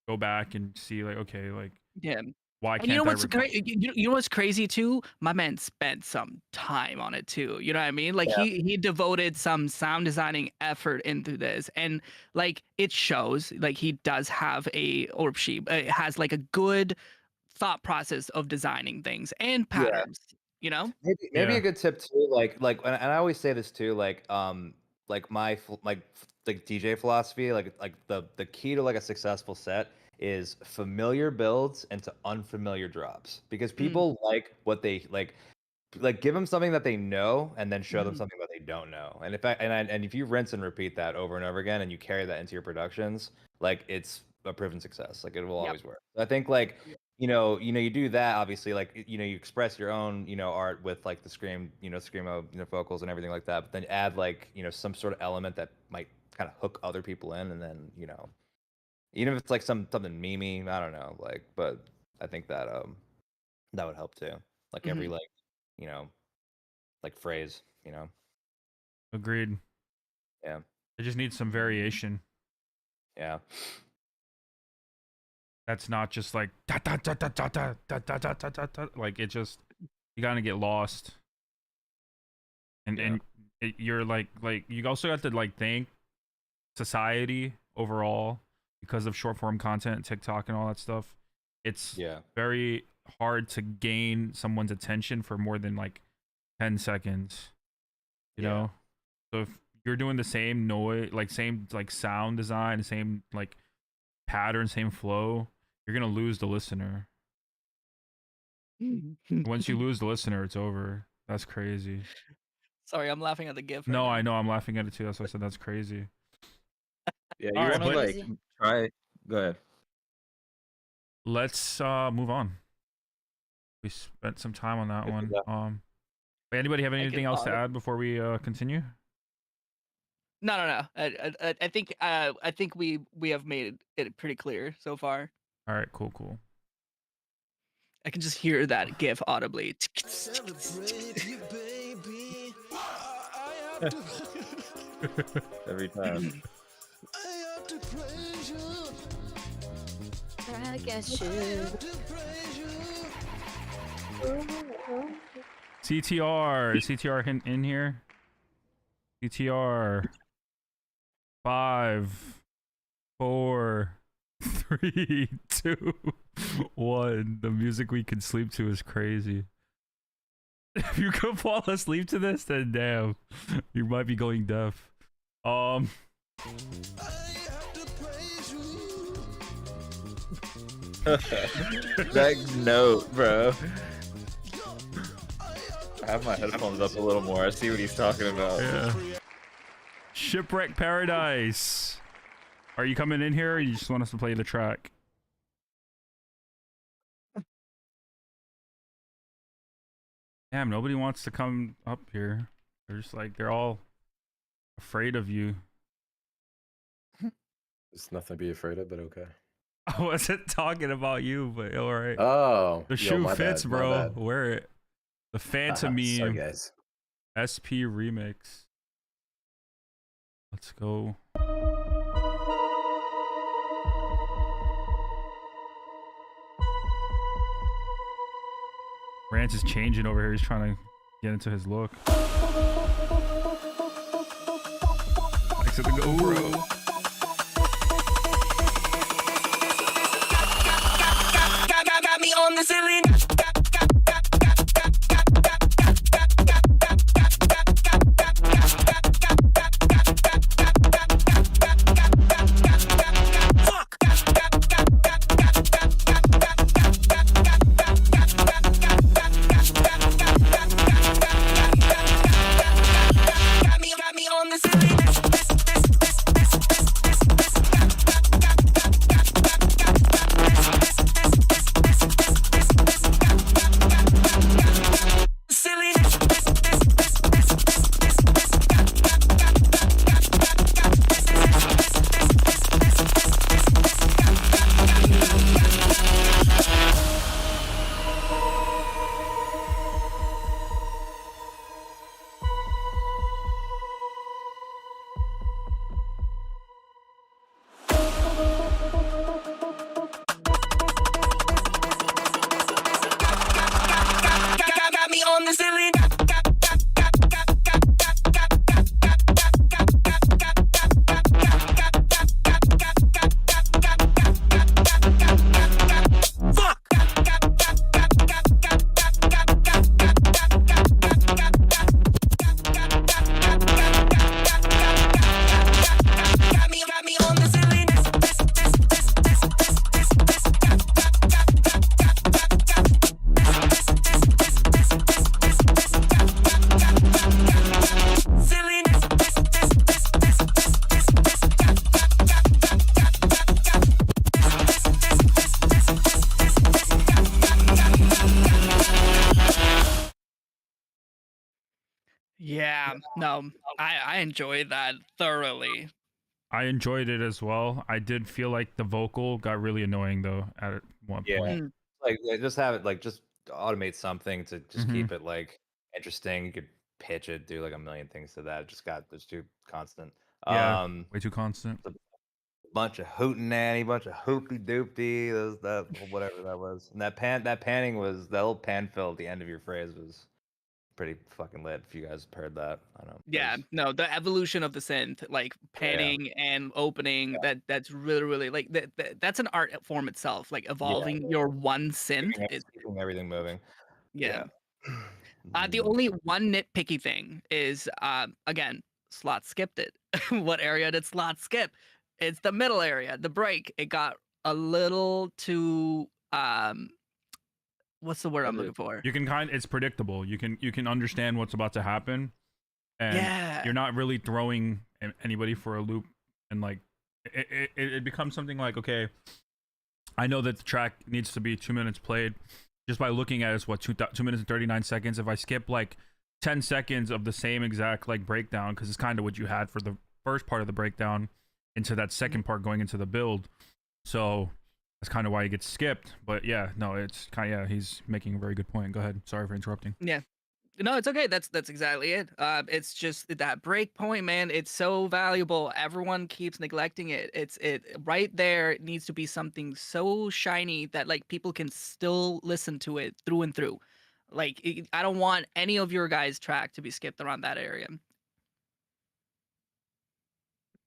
go back and see like, okay, like Yeah. why And you know can't I what's recall? you know what's crazy too? My man spent some time on it too. You know what I mean? Like Yeah. he devoted some sound designing effort into this, and like it shows. Like he does have she has like a good thought process of designing things and Yeah. patterns. You know? Maybe Yeah. a good tip too, and I always say this too, like like DJ philosophy, like the key to like a successful set is familiar builds into unfamiliar drops because people like what they like give them something that they know and then show them something that they don't know. And if you rinse and repeat that over and over again and you carry that into your productions, like it's a proven success. Like it will Yep. always work. I think like you do that obviously, like you express your own art with like the screamo vocals and everything like that, but then add like some sort of element that might kind of hook other people in, and then even if it's like something memey, I don't know, like, but I think that that would help too. Like every Mhm. like phrase, Agreed. Yeah. It just needs some variation. Yeah. That's not just like da da da da da da da da da da da da. Like it just, you gotta get lost. And you're like you also have to like thank society overall because of short form content, TikTok and all that stuff. It's very hard to gain someone's attention for more than like 10 seconds. You know? So if you're doing the same noise, like same like sound design, same like pattern, same flow, you're gonna lose the listener. Once you lose the listener, it's over. That's crazy. Sorry, I'm laughing at the GIF. No, I know. I'm laughing at it too. That's why I said that's crazy. Yeah, All you right, want to but- like try. Go ahead. Let's move on. We spent some time on that one. Anybody have anything else to add before we continue? No. I think we have made it pretty clear so far. All right, cool. I can just hear that GIF audibly. Every time. I guess you. CTR in here. CTR. 5, 4, 3, 2, 1. The music we can sleep to is crazy. If you could fall asleep to this, then damn, you might be going deaf. That note, bro. I have my headphones up a little more. I see what he's talking about. Yeah. Shipwreck Paradise. Are you coming in here, or you just want us to play the track? Damn, nobody wants to come up here. They're just like, they're all afraid of you. There's nothing to be afraid of, but okay. I wasn't talking about you, but all right. Oh, the yo, shoe my fits, bad, my bro. bad. Wear it. The Phantom Sorry, meme. guys. SP remix. Let's go. Rance is changing over here. He's trying to get into his look. Exit the GoPro. Got me on the ceiling. Got me on the ceiling. Yeah, no, I enjoyed that thoroughly. I enjoyed it as well. I did feel like the vocal got really annoying though at one Yeah, point. Mm. like just have it like just automate something to just Mhm. keep it like interesting. You could pitch it, do like a million things to that. It just got it's too constant. Yeah, way too constant. A bunch of hootenanny, bunch of hoopy doopty, those that whatever that was. And that panning was that little pan fill at the end of your phrase was pretty fucking lit. If you guys have heard that, I don't know. Yeah, no, the evolution of the synth, like panning and opening, that's really like that's an art form itself. Like evolving your one synth is Keeping everything moving. yeah. The only one nitpicky thing is again, Slot skipped it. What area did Slot skip? It's the middle area, the break. It got a little too what's the word I'm looking for? You can it's predictable. You can understand what's about to happen, and Yeah. you're not really throwing anybody for a loop. And like it becomes something like, okay, I know that the track needs to be 2 minutes played. Just by looking at it, it's what 2 minutes and 39 seconds. If I skip like 10 seconds of the same exact like breakdown, because it's kind of what you had for the first part of the breakdown into that second part going into the build, so that's kind of why he gets skipped. But yeah, no, it's kind of, yeah, he's making a very good point. Go ahead. Sorry for interrupting. Yeah. No, it's okay. That's exactly it. It's just that break point, man. It's so valuable. Everyone keeps neglecting it. It right there. It needs to be something so shiny that like people can still listen to it through and through. Like I don't want any of your guys' track to be skipped around that area.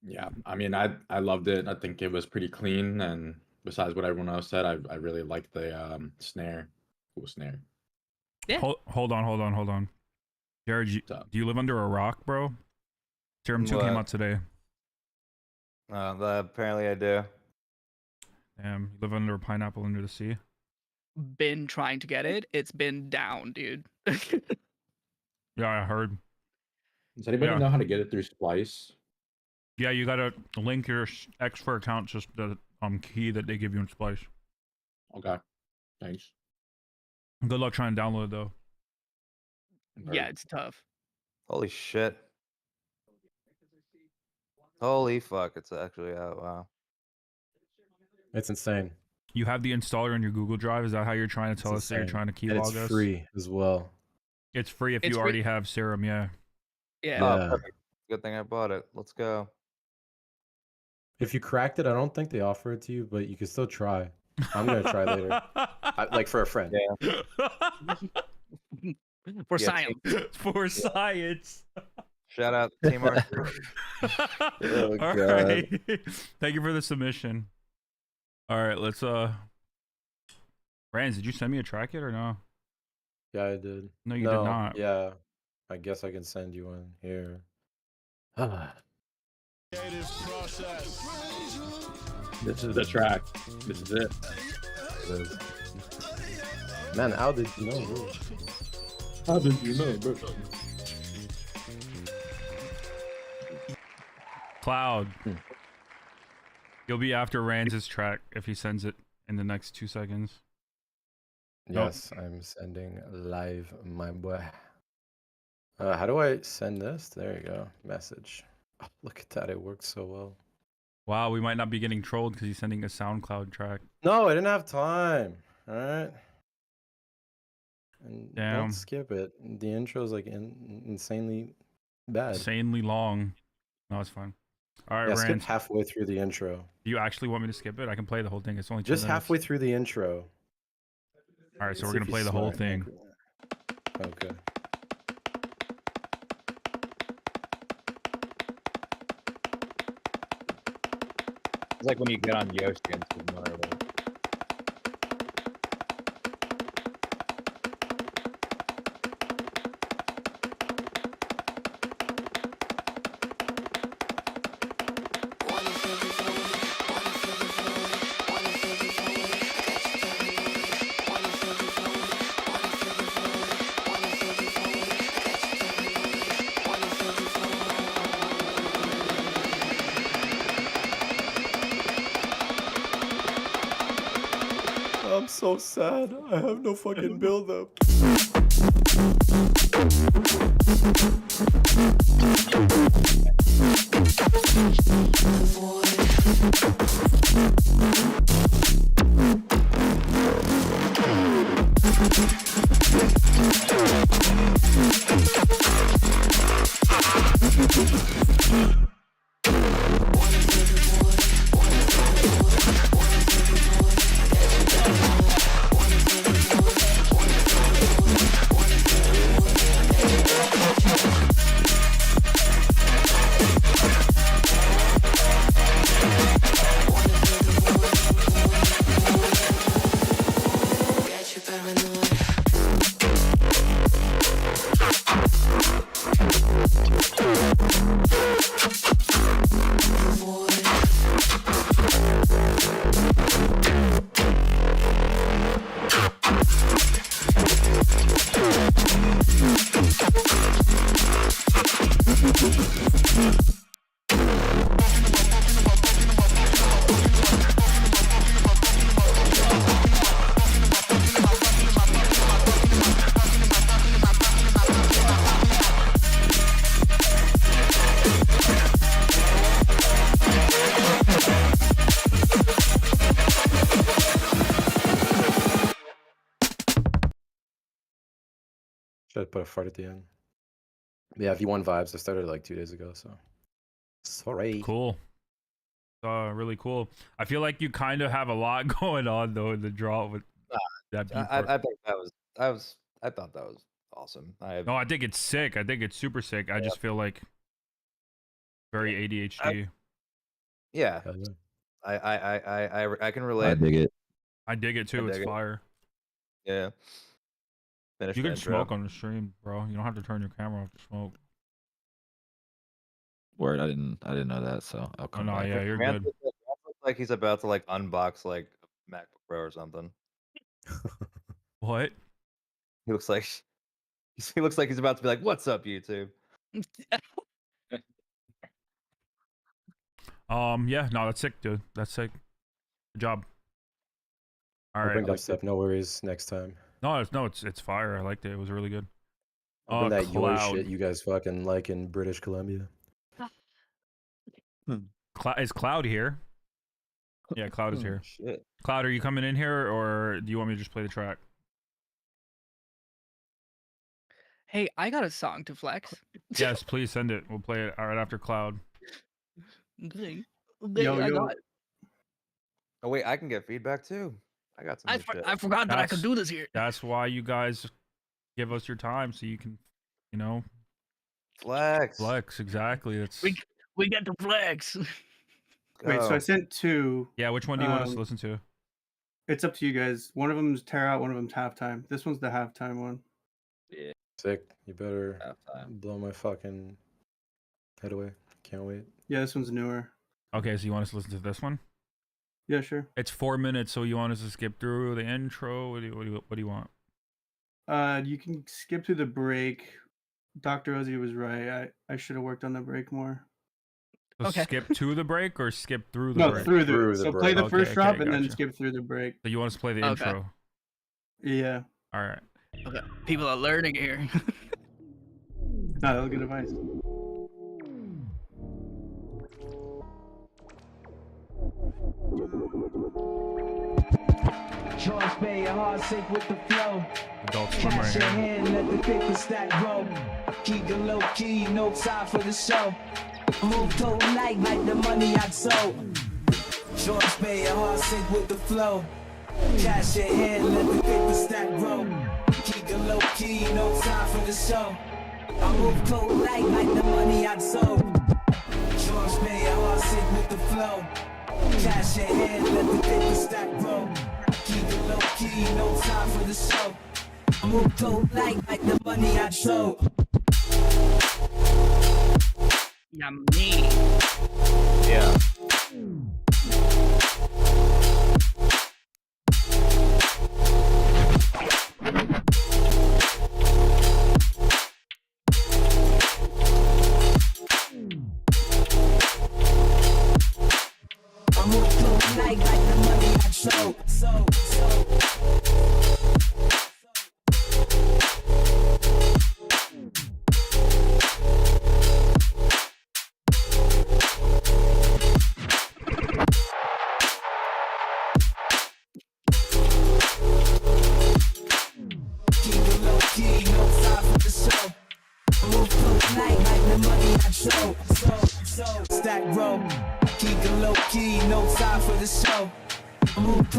Yeah, I mean, I loved it. I think it was pretty clean, and besides what everyone else said, I really liked the snare. Cool snare. Yeah. Hold on. Jared, do you live under a rock, bro? Serum 2 came What? out today. Apparently I do. Damn, you live under a pineapple under the sea. Been trying to get it. It's been down, dude. Yeah, I heard. Does anybody know how to get it through Splice? Yeah, you gotta link your X4 account, just the key that they give you in Splice. Okay, thanks. Good luck trying to download it though. Yeah, it's tough. Holy shit. Holy fuck, it's actually out. Wow. It's insane. You have the installer in your Google Drive. Is that how you're trying to tell us that you're trying to And it's keylog us? free as well. It's free if It's you free. already have Serum. Yeah. Yeah. Oh, perfect. Good thing I bought it. Let's go. If you cracked it, I don't think they offer it to you, but you can still try. I'm gonna try later. Like for a friend. Yeah. For Yeah, science. For science. Shout out Team Arthur. Oh, All God. right. Thank you for the submission. All right, let's Rans, did you send me a track yet or no? Yeah, I did. No, you did not. Yeah, I guess I can send you one here. This is the track. This is it. Man, how did you know, bro? How did you know, bro? Cloud. You'll be after Rans' track if he sends it in the next 2 seconds. Yes, I'm sending live, my boy. How do I send this? There you go. Message. Oh, look at that. It works so well. Wow, we might not be getting trolled because he's sending a SoundCloud track. No, I didn't have time. All right. And Damn. don't skip it. The intro is like insanely bad. Insanely long. No, it's fine. All right, Yeah, skip Rans. halfway through the intro. Do you actually want me to skip it? I can play the whole thing. It's only 2 Just minutes. halfway through the intro. All right, so Let's we're see gonna if play he's the whole smart. thing. Okay. It's like when you get on Yoshi and Super Mario. I'm so sad. I have no fucking build up. Should I put a fart at the end? Yeah, V1 vibes. I started like 2 days ago, so sorry. Cool. Really cool. I feel like you kind of have a lot going on though in the draw with that beat part. I think I thought that was awesome. No, I think it's sick. I think it's super sick. I just feel like very ADHD. Yeah. I can relate. I dig it. I dig it too. I It's dig it. fire. Yeah. Finish You the can intro. smoke on the stream, bro. You don't have to turn your camera off to smoke. Word, I didn't know that, so I'll come no, back. yeah, you're Grant good. looks like he's about to like unbox like a MacBook Pro or something. What? He looks like he's about to be like, "What's up, YouTube?" Yeah, no, that's sick, dude. That's sick. Good job. All I'll right. bring dubstep. No worries. Next time. No, it's fire. I liked it. It was really good. I'll bring that your Cloud. shit you guys fucking like in British Columbia. Is Cloud here? Yeah, Cloud is here. Shit. Cloud, are you coming in here, or do you want me to just play the track? Hey, I got a song to flex. Yes, please send it. We'll play it right after Cloud. Okay. Yo, I yo. got. Oh wait, I can get feedback too. I got some I, new shit. I forgot that I could do this here. That's why you guys give us your time, so you can, you know, Flex. Flex, exactly. That's We get to flex. Wait, so I sent two. Yeah, which one do you want us to listen to? It's up to you guys. One of them's tear out, one of them's halftime. This one's the halftime one. Yeah. Sick. You better blow my fucking head away. Can't wait. Yeah, this one's newer. Okay, so you want us to listen to this one? Yeah, sure. It's 4 minutes, so you want us to skip through the intro? What do you want? You can skip through the break. Dr. Ozzy was right. I should have worked on the break more. So Okay. skip to the break or skip through the No, break? through the. So play the Okay, first drop and then gotcha. skip through the break. So you want us to play the Okay. intro? Yeah. All right. Okay. People are learning here. No, that was good advice. Charge pay your heart sink with the flow. Adult Swim Cash right in here. hand, let the paper stack roll. Keep it low key, no time for the show. Move to like the money I sold. Charge pay your heart sink with the flow. Cash in hand, let the paper stack roll. Keep it low key, no time for the show. I move cold like the money I sold. Charge pay your heart sink with the flow. Cash in hand, let the paper stack roll. Keep it low key, no time for the show. I move cold like the money I sold. Yummy. Yeah. I move cold like the money I sold.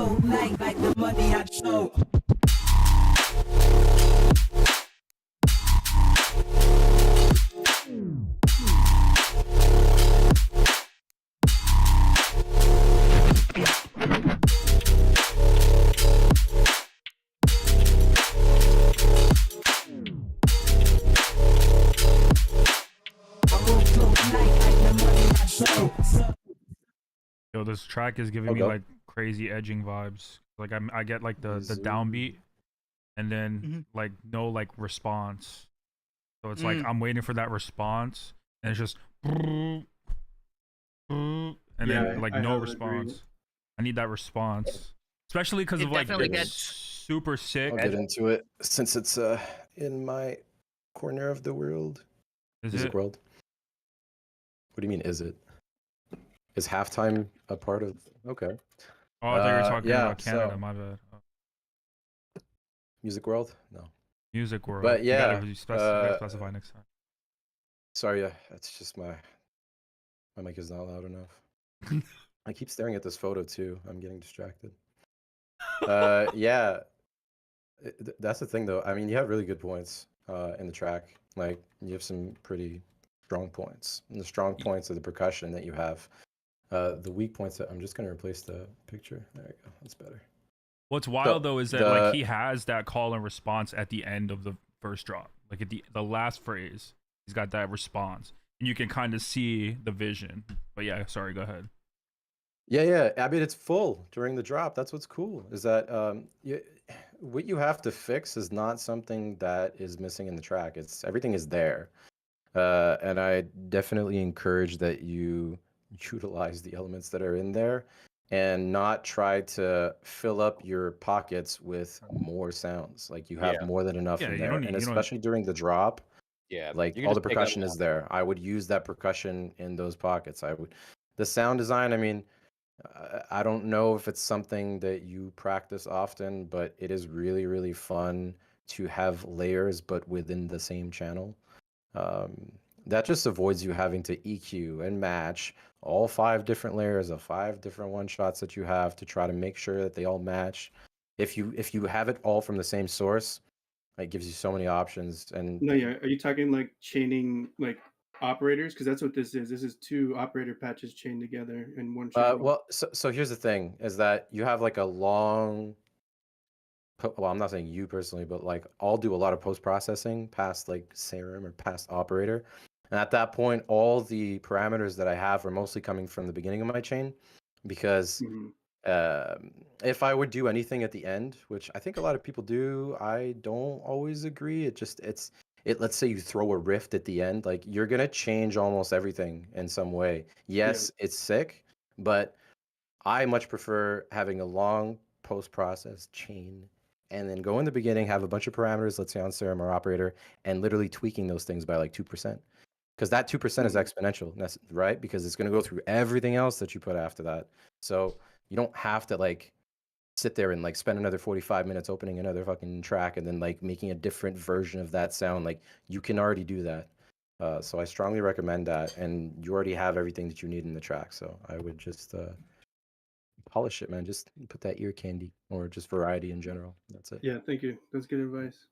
flow like the money I show. Yo, this track is giving me go. like crazy edging vibes. Like I get like the downbeat, and then like no like response. So it's like I'm waiting for that response, and it's just and then like no response. I need that response, especially because It of like definitely it's gets- super sick. I'll get into it since it's in my corner of the world. Is Music it? world. What do you mean? Is it? Is halftime a part of? Okay. Oh, I thought you were talking yeah, about Canada. so- My bad. Music world? No. Music world. But You yeah, gotta specify next time. Sorry, yeah, it's just my mic is not loud enough. I keep staring at this photo too. I'm getting distracted. Yeah, that's the thing though. I mean, you have really good points in the track. Like you have some pretty strong points. And the strong points are the percussion that you have. The weak points. I'm just gonna replace the picture. There we go. That's better. What's wild though is that the- like he has that call and response at the end of the first drop. Like at the last phrase, he's got that response, and you can kind of see the vision. But yeah, sorry, go ahead. Yeah. I mean, it's full during the drop. That's what's cool. Is that what you have to fix is not something that is missing in the track. It's everything is there, and I definitely encourage that you utilize the elements that are in there, and not try to fill up your pockets with more sounds. Like you have Yeah. more than enough Yeah, in you there, don't need- and you don't- especially during the drop. Yeah, Like you can all the just pick up percussion is there. I would use that percussion in those pockets. I would. The sound design. I mean, I don't know if it's something that you practice often, but it is really, really fun to have layers, but within the same channel. That just avoids you having to EQ and match all 5 different layers of 5 different one shots that you have to try to make sure that they all match. If you have it all from the same source, it gives you so many options. And No, yeah. Are you talking like chaining like operators? Because that's what this is. This is 2 operator patches chained together in one channel. well, so here's the thing: is that you have like a long. Well, I'm not saying you personally, but like I'll do a lot of post processing past like serum or past operator, and at that point, all the parameters that I have are mostly coming from the beginning of my chain, because if I would do anything at the end, which I think a lot of people do, I don't always agree. Let's say you throw a rift at the end, like you're gonna change almost everything in some way. Yes, it's sick, but I much prefer having a long post-process chain and then go in the beginning, have a bunch of parameters, let's say on serum or operator, and literally tweaking those things by like 2%. Because that 2% is exponential, right? Because it's going to go through everything else that you put after that. So you don't have to like sit there and like spend another 45 minutes opening another fucking track and then like making a different version of that sound. Like you can already do that. So I strongly recommend that. And you already have everything that you need in the track. So I would just polish it, man. Just put that ear candy or just variety in general. That's it. Yeah, thank you. That's good advice.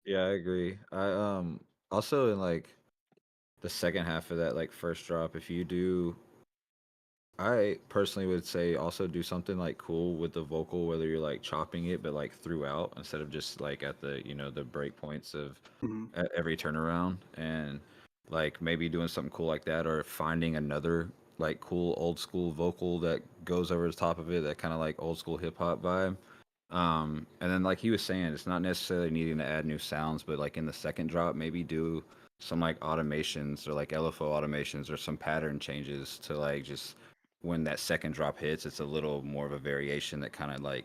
Yeah, I agree. I also in like the second half of that like first drop, if you do, I personally would say also do something like cool with the vocal, whether you're like chopping it but like throughout instead of just like at the the break points of at every turnaround, and like maybe doing something cool like that, or finding another like cool old school vocal that goes over the top of it, that kind of like old school hip hop vibe. And then like he was saying, it's not necessarily needing to add new sounds, but like in the second drop, maybe do some like automations or like LFO automations or some pattern changes to like just when that second drop hits, it's a little more of a variation that kind of like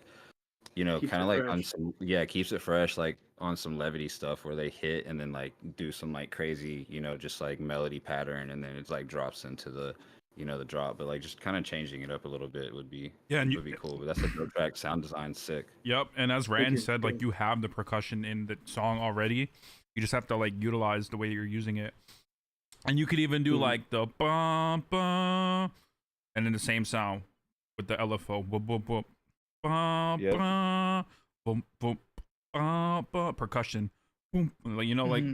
Keeps kind of it like on fresh. some keeps it fresh, like on some levity stuff where they hit and then like do some like crazy just like melody pattern, and then it's like drops into the the drop, but like just kind of changing it up a little bit would be would be cool. But that's a dope track. Sound design sick. Yep, and as Rand said, like you have the percussion in the song already. You just have to like utilize the way you're using it, and you could even do like the bum bum, and then the same sound with the LFO. Boop, boop, boop. Bah, Yep. bah, boom, boom, bah, bah, percussion. Boom. Like, you know, like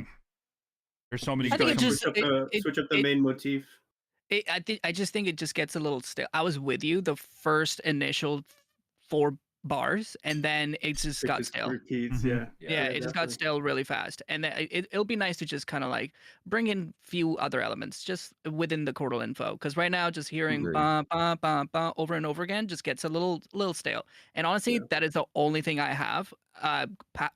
there's so many. I think it just Switch up the main motif. I just think it just gets a little stale. I was with you the first initial 4 bars, and then it just got stale. Repeats, Mhm. Yeah, it just got definitely. stale really fast, and then it'll be nice to just kind of like bring in few other elements just within the chordal info. Because right now, just hearing Agree. ba ba ba ba over and over again just gets a little stale. And honestly, that is the only thing I have.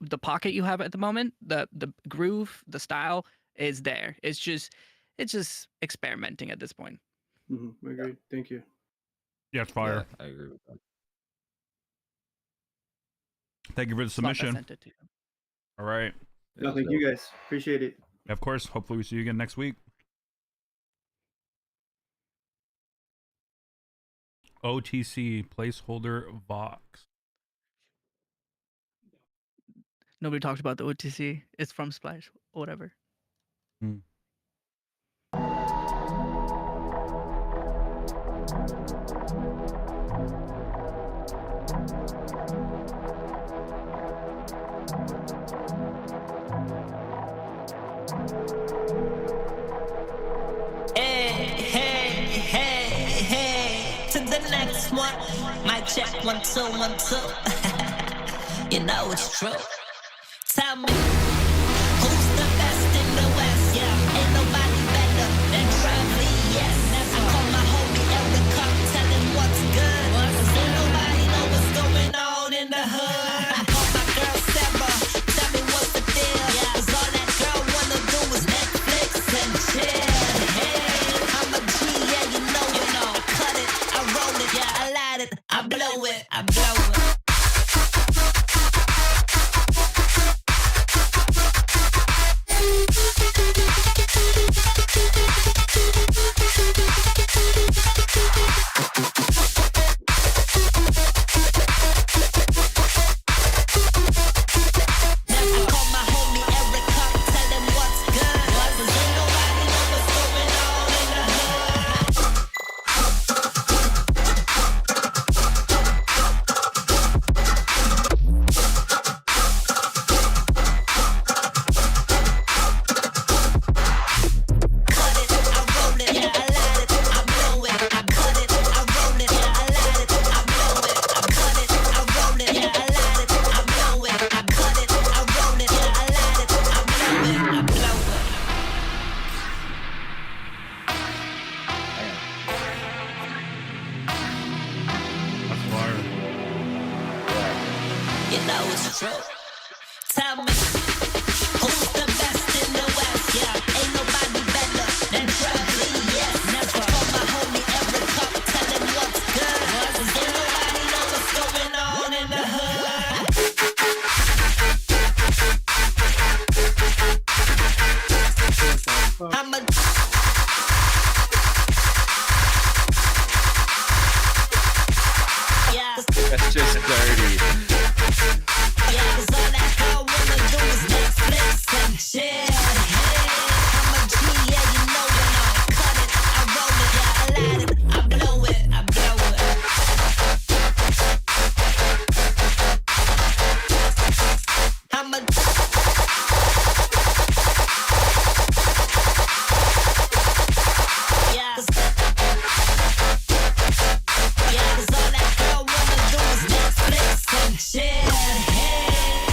The pocket you have at the moment, the groove, the style is there. It's just experimenting at this point. Agreed. Thank you. Yeah, it's fire. Yeah, I agree with that. Thank you for the Slot, I submission. sent it to you. All right. No, thank you guys. Appreciate it. Of course. Hopefully, we see you again next week. OTC placeholder Vox. Nobody talked about the OTC. It's from Splash, whatever. Hey, to the next one. Mic check 1 2 1 2. You know it's true. Tell me, who's the best in the West? Yeah, ain't nobody better than Travis. Yes, I call my homie Erica, tell him what's good. 'Cause ain't nobody know what's going on in the hood. I call my girl Sarah, tell me what's the deal. 'Cause all that girl wanna do is Netflix and chill. I'm a G, yeah, you know it. I cut it, I roll it, yeah, I light it, I blow it, I blow it. I call my homie Erica, tell him what's good. 'Cause ain't nobody know what's going on in the hood. That's fire. You know it's true. Tell me, who's the best in the West? Yeah, ain't nobody better than Travis. Yes, never. Call my homie Erica, tell him what's good. 'Cause ain't nobody know what's going on in the hood. I'm a yeah. That's just dirty. Yeah, 'cause all that girl wanna do is Netflix and chill. I'm a G, yeah, you know it. I cut it, I roll it, yeah, I light it, I blow it, I blow it. I'm a yeah, 'cause all that girl wanna do is Netflix and chill.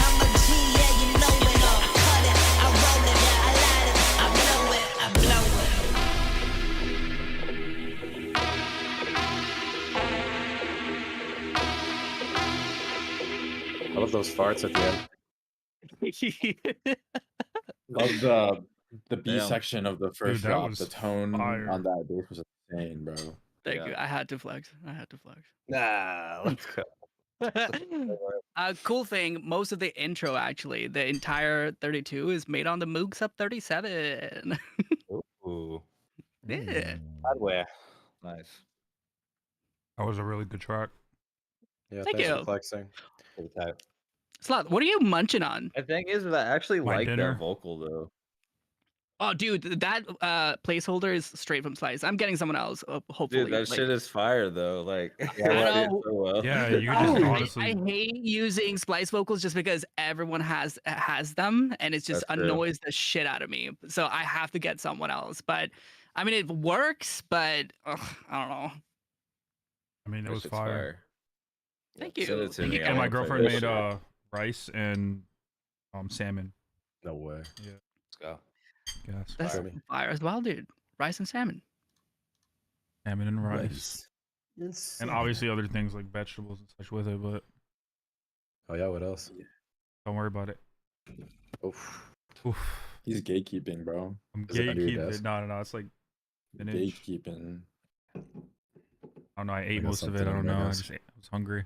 I'm a G, yeah, you know it. I cut it, I roll it, yeah, I light it, I blow it, I blow I love those farts at the end. Love the B Damn. section of the first that drop. was The tone fire. on that bass was insane, bro. Thank you. I had to flex. Nah, let's go. Cool thing, most of the intro actually, the entire 32 is made on the Moog Sub 37. Ooh, Yeah. Hardware. nice. That was a really good track. Yeah, Thank thanks you. for flexing. Pretty tight. Sloth, what are you munching on? The thing is that I actually My like dinner. that vocal though. Oh, dude, that placeholder is straight from Slice. I'm getting someone else, hopefully. Dude, that like- shit is fire though. Like, I I like it know. so well. Yeah, you could just honestly. I hate using splice vocals just because everyone has them, and it just That's true. annoys the shit out of me. So I have to get someone else. But I mean, it works, but ugh, I don't know. I mean, it That was shit's fire. Thank you. Send it to Thank me. you, I And my wanna play girlfriend that made shit. rice and salmon. No way. Yeah. Let's go. Yes. That's Show me. fire as well, dude. Rice and salmon. Salmon and rice. Nice. And obviously other things like vegetables and such with it, but Oh yeah, what else? don't worry about it. Oof. Oof. He's gatekeeping, bro. I'm Is it under your gatekeeping. desk? No, it's like an inch. Gatekeeping. I don't know. I ate got most of it. something I on don't my know. I desk. just ate. I was hungry.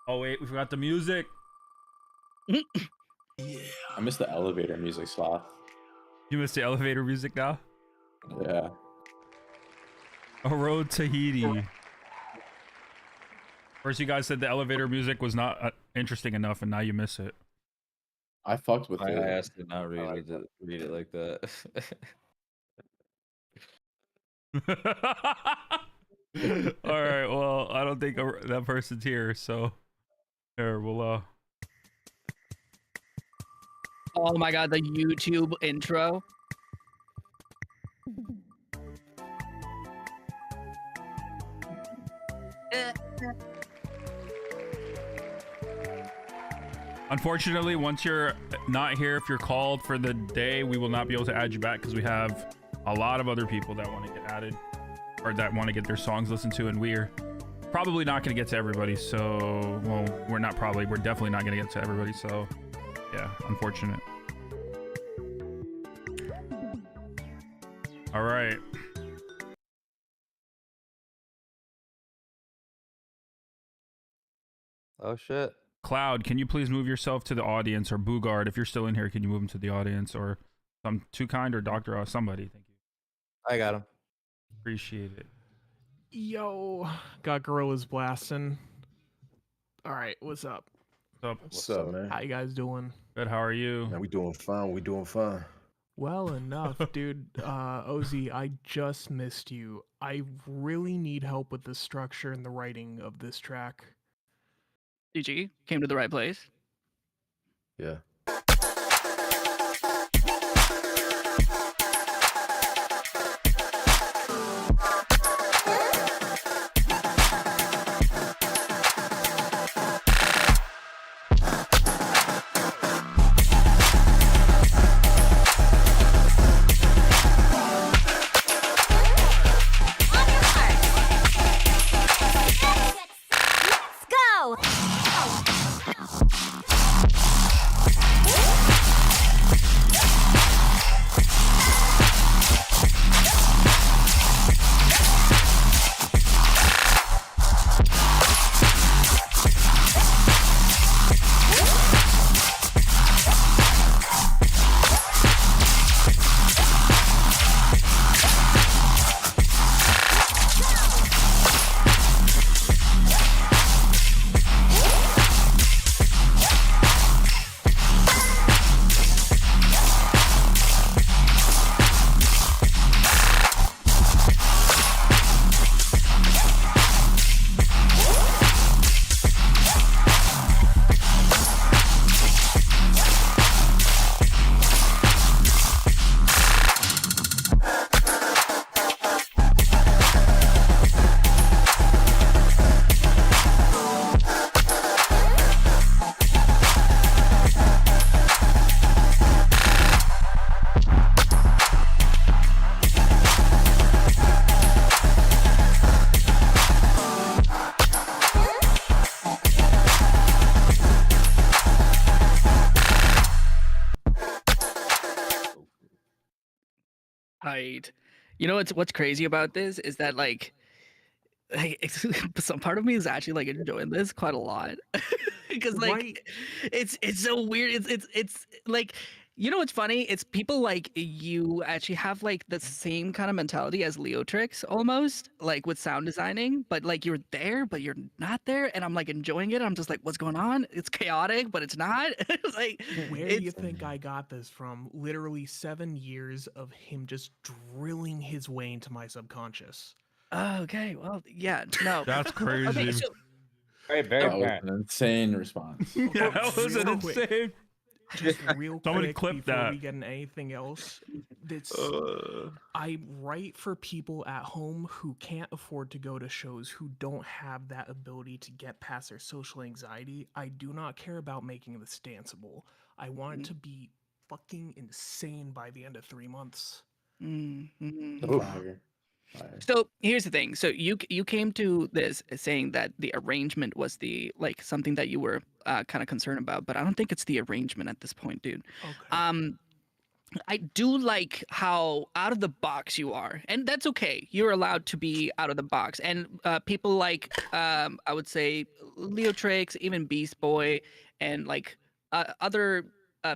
Oh wait, we forgot the music. I miss the elevator music, Sloth. You missed the elevator music now. Yeah. A road Tahiti. First, you guys said the elevator music was not interesting enough, and now you miss it. I fucked with I it. asked to not read it like that. All right. Well, I don't think that person's here, so here we'll. Oh my god, the YouTube intro. Unfortunately, once you're not here, if you're called for the day, we will not be able to add you back because we have a lot of other people that want to get added or that want to get their songs listened to, and we're probably not going to get to everybody. So, well, we're definitely not going to get to everybody. So, yeah, unfortunate. All right. Oh shit. Cloud, can you please move yourself to the audience, or Boogard, if you're still in here, can you move him to the audience, or some Too Kind or Dr. Somebody? Thank you. I got him. Appreciate it. Yo, got gorillas blasting. All right, what's up? What's up, man? How you guys doing? Good. How are you? Man, we doing fine. We doing fine. Well enough, dude. OZI, I just missed you. I really need help with the structure and the writing of this track. GG, came to the right place. Yeah. Go! Right. You know what's crazy about this is that like some part of me is actually like enjoying this quite a lot because like Right. it's so weird. It's like You know what's funny? It's people like you actually have like the same kind of mentality as LYSRGIX almost, like with sound designing, but like you're there, but you're not there. And I'm like enjoying it. I'm just like, what's going on? It's chaotic, but it's not. It's like, Where do you it's think I got this from? Literally 7 years of him just drilling his way into my subconscious. okay. Well, yeah, no. That's Okay, crazy. so Very, very That was apparent. an insane response. Yeah, that was an Real quick. insane. Just real Somebody quick clip before that. we get into anything else, it's I write for people at home who can't afford to go to shows, who don't have that ability to get past their social anxiety. I do not care about making this danceable. I want it to be fucking insane by the end of 3 months. Fire. Fire. So here's the thing. So you came to this saying that the arrangement was the like something that you were kind of concerned about, but I don't think it's the arrangement at this point, dude. Okay. I do like how out of the box you are, and that's okay. You're allowed to be out of the box, and people like I would say LYSRGIX, even Beast Boy, and like other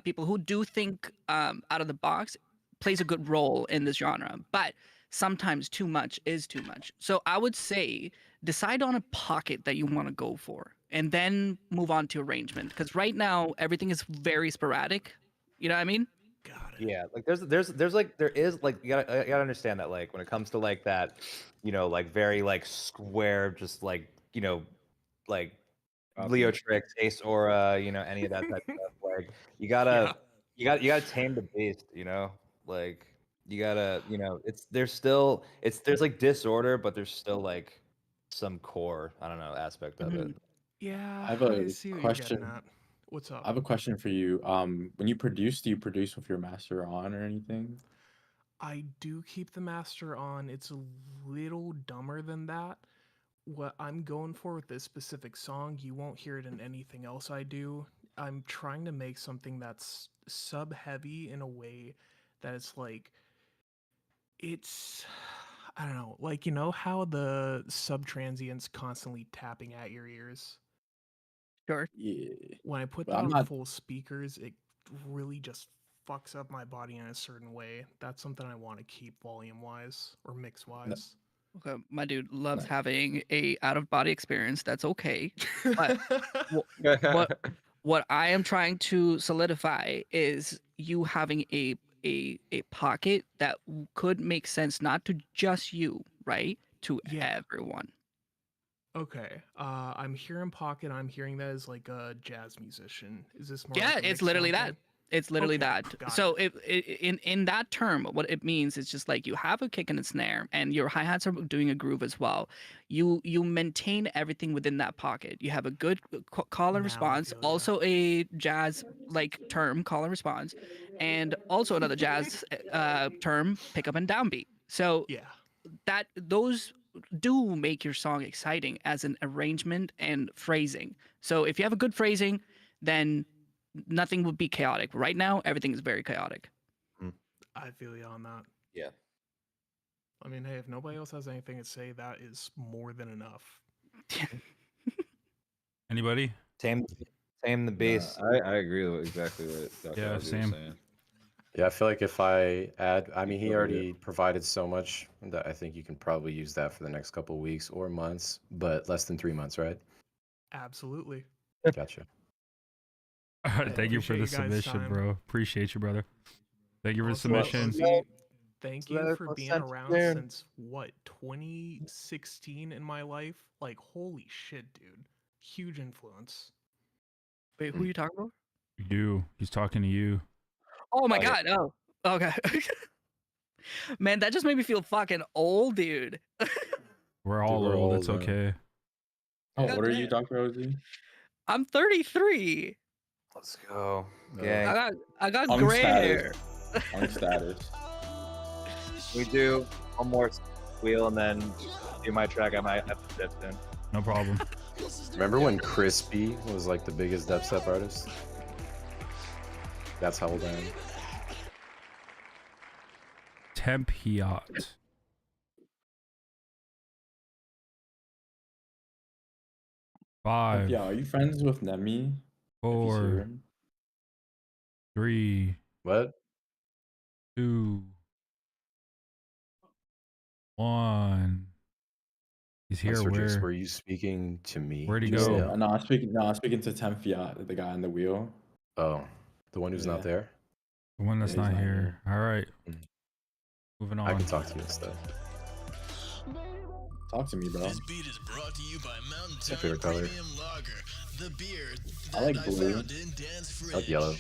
people who do think out of the box plays a good role in this genre, but sometimes too much is too much. So I would say decide on a pocket that you want to go for, and then move on to arrangement. Because right now everything is very sporadic. You know what I mean? Yeah, like there is like you gotta understand that like when it comes to like that, like very like square, just like like LYSRGIX, Ace Aura, any of that type of stuff. Like you gotta tame the beast, like you gotta there's like disorder, but there's still like some core aspect of it. Yeah, I have I a see what you're getting question. at. What's up? I have a question for you. When you produce, do you produce with your master on or anything? I do keep the master on. It's a little dumber than that. What I'm going for with this specific song, you won't hear it in anything else I do. I'm trying to make something that's sub heavy in a way that it's like, it's, I don't know, like, you know how the sub transient's constantly tapping at your ears? Sure. Yeah. When I put But that I'm on not. full speakers, it really just fucks up my body in a certain way. That's something I want to keep volume wise or mix wise. Okay, my dude loves Nice. having a out of body experience. That's okay. But what I am trying to solidify is you having a pocket that could make sense not to just you, right? To Yeah. everyone. Okay. I'm hearing pocket. I'm hearing that as like a jazz musician. Is this more? Yeah, like a it's mixed literally one that. thing? It's literally Okay, that. got So in that term, what it means is just like you have a kick and a snare, and your hi hats are doing a groove as well. You maintain everything within that pocket. You have a good call and Now I response, feel ya. also a jazz like term call and response, and also another jazz term pick up and downbeat. So Yeah. that those do make your song exciting as an arrangement and phrasing. So if you have a good phrasing, then nothing would be chaotic. Right now, everything is very chaotic. I feel you on that. Yeah. I mean, hey, if nobody else has anything to say, that is more than enough. Anybody? Tame the beast. I agree with exactly what Dr. Yeah, Ozzy was same. saying. Yeah, I feel like if I add, I mean, he covered it. already provided so much that I think you can probably use that for the next couple of weeks or months, but less than 3 months, right? Absolutely. Gotcha. All right, thank you for appreciate the you guys' submission, time. bro. Appreciate you, brother. Thank you for the Also, submission. Ozzy, thank you Let for us being send around there. since what 2016 in my life. Like, holy shit, dude! Huge influence. Wait, who are you talking about? You. He's talking to you. Oh my Oh, yeah. god! Oh, okay. Man, that just made me feel fucking old, dude. We're all we're old. all It's old. okay. Oh, God what are you, damn. Dr. Ozzy? I'm 33. Let's go. No. Gang. I got Punk gray status. hair. Punk status. We do one more wheel and then do my track. I might have to dip in. No problem. Remember when Crispy was like the biggest dubstep artist? That's how old I am. Tempiot. Five, Yeah, are you friends with Nemi? If he's 4, here? 3, What? 2, 1. He's here. LYSRGIX, Where? were you speaking to me? Where'd he just go? now? No, I'm speaking. No, I'm speaking to Tem Fiat, the guy on the wheel. Oh, the one who's not Yeah. there? The one that's Yeah, he's not not here. All right. Mm. Moving I on. can talk to you instead. Talk to me, bro. This beat is brought to you by Mountain My favorite Time color. Premium Lager, the beer I like that I blue. found in Dan's fridge. I like yellow.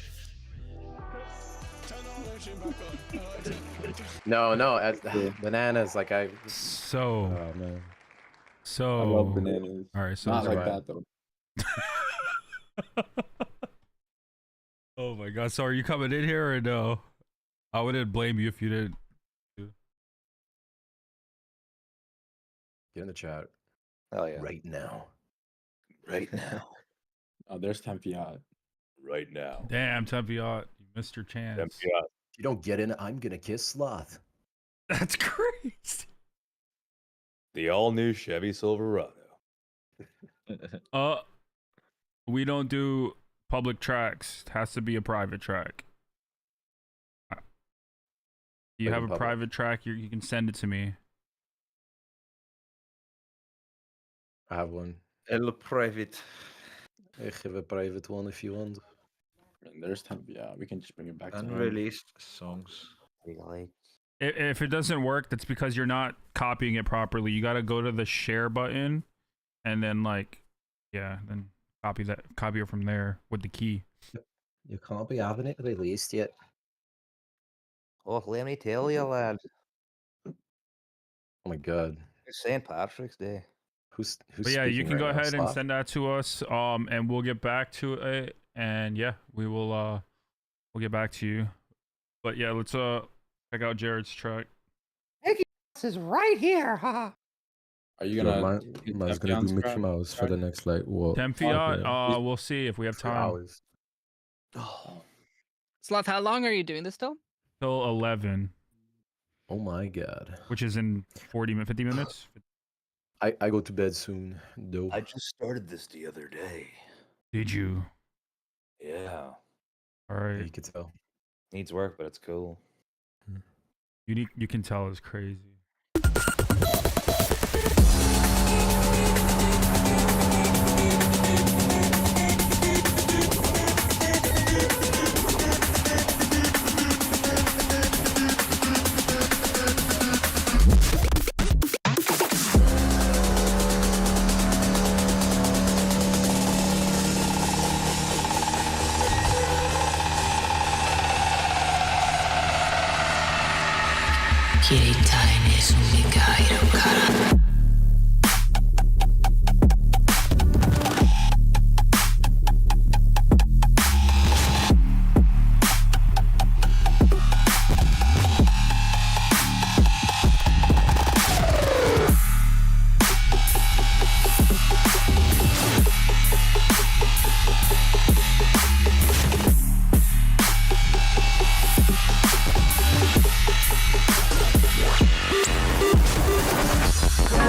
No, as bananas, like I. So. Oh man. So. I love bananas. All right. So Not is like Ryan. that though. Oh my God. So are you coming in here or no? I wouldn't blame you if you didn't. Get in the chat. Hell yeah. Right now. Right now. Oh, there's Tem Fiat. Right now. Damn, Tempiot, you missed your chance. If you don't get in, I'm gonna kiss Sloth. That's crazy. The all-new Chevy Silverado. We don't do public tracks. It has to be a private track. You Like have in a public. private track, you can send it to me. I have one. El private. I have a private one if you want. And there's Tem Fiat. We can just bring it back to him. Unreleased songs. If it doesn't work, that's because you're not copying it properly. You got to go to the share button and then then copy it from there with the key. You can't be having it released yet. Oh, let me tell you, lad. Oh my God. It's St. Patrick's Day. Who's But yeah, you speaking can go right now, ahead and Sloth? send that to us, and we'll get back to it. And yeah, we will we'll get back to you. But yeah, let's check out Jared's track. This is right here, haha. Are you So gonna? mine's gonna do Mickey Mouse for the next like what? Tempiot, yeah. we'll see if we have 3 time. hours. Sloth, how long are you doing this till? Till 11, Oh my God. which is in 50 minutes. I go to bed soon, though. I just started this the other day. Did you? Yeah. All right. You can tell. Needs work, but it's cool. You can tell it's crazy.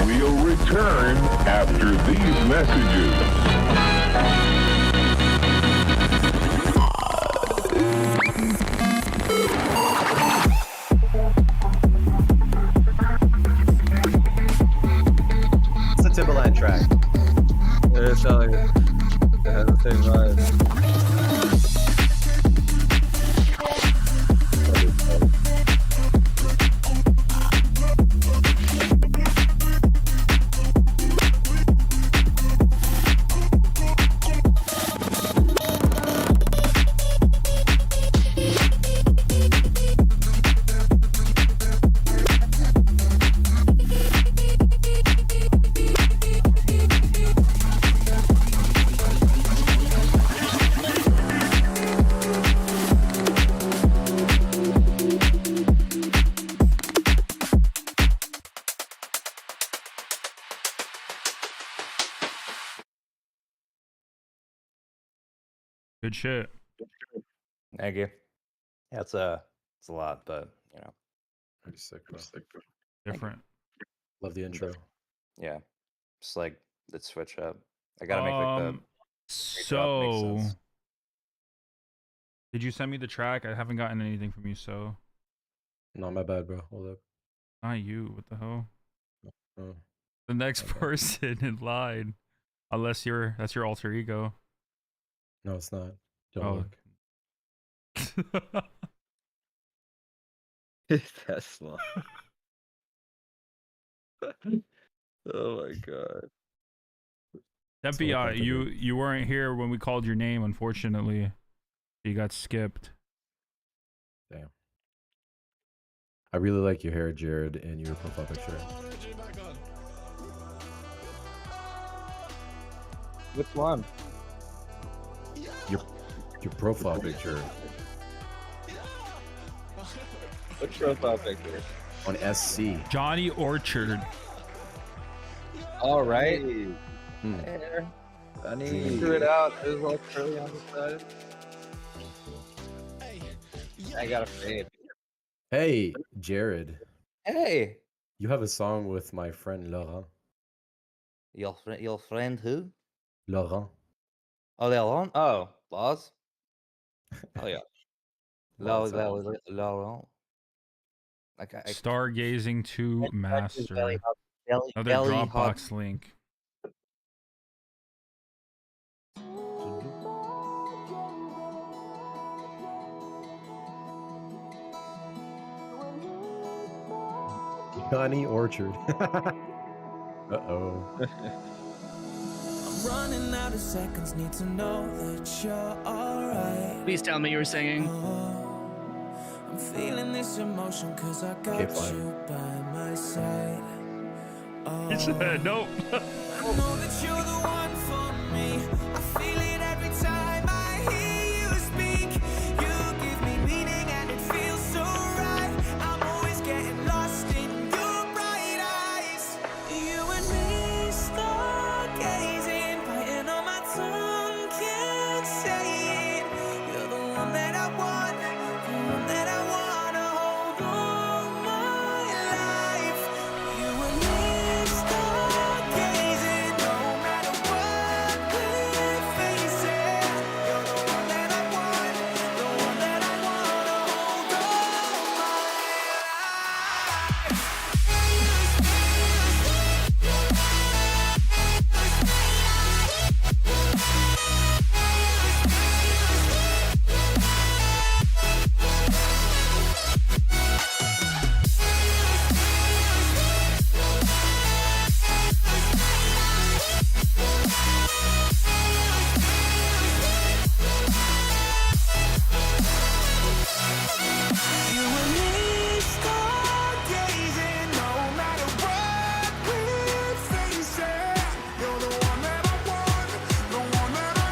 We'll return after these messages. It's a Timberland track. It is like it has the same vibe. Good shit. Thank you. Yeah, it's a lot, but you know. Pretty sick, bro. Different. Love the intro. Yeah. Just like the switch up. I gotta make like the So Did you send me the track? I haven't gotten anything from you, so. No, my bad, bro. Hold up. Not you. What the hell? Oh, The next my bad. person in line. Unless that's your alter ego. No, it's not. Don't Oh. look. Tesla. Oh my god. Tempe, you weren't here when we called your name, unfortunately. You got skipped. Damn. I really like your hair, Jared, and your profile picture. Which one? Your profile picture Which profile picture? on SC. Johnny Orchard. All right. Hmm. Hair. Funny. Dreamy. Threw it out. It was all curly on the side. I got a fade. Hey, Jared. Hey. You have a song with my friend Laurent. Your friend who? Laurent. Oh, Laurent? Oh, Laws? Oh, yeah. Laws. Laurent. Stargazing to Master. Another belly Dropbox link. Johnny Orchard. Uh-oh. I'm running out of seconds, need to know that you're alright. Please tell me you were singing. I'm feeling this emotion cause I got you by my side. He said nope. I know that you're the one for me. I feel it every time I hear you speak. You give me meaning and it feels so right. I'm always getting lost in your bright eyes. You and me stargazing, biting on my tongue, can't say it. You're the one that I want, the one that I wanna hold all my life. You and me stargazing, no matter what we're facing. You're the one that I want, the one that I wanna hold all my You and me stargazing, no matter what we're facing. You're the one that I want, the one that I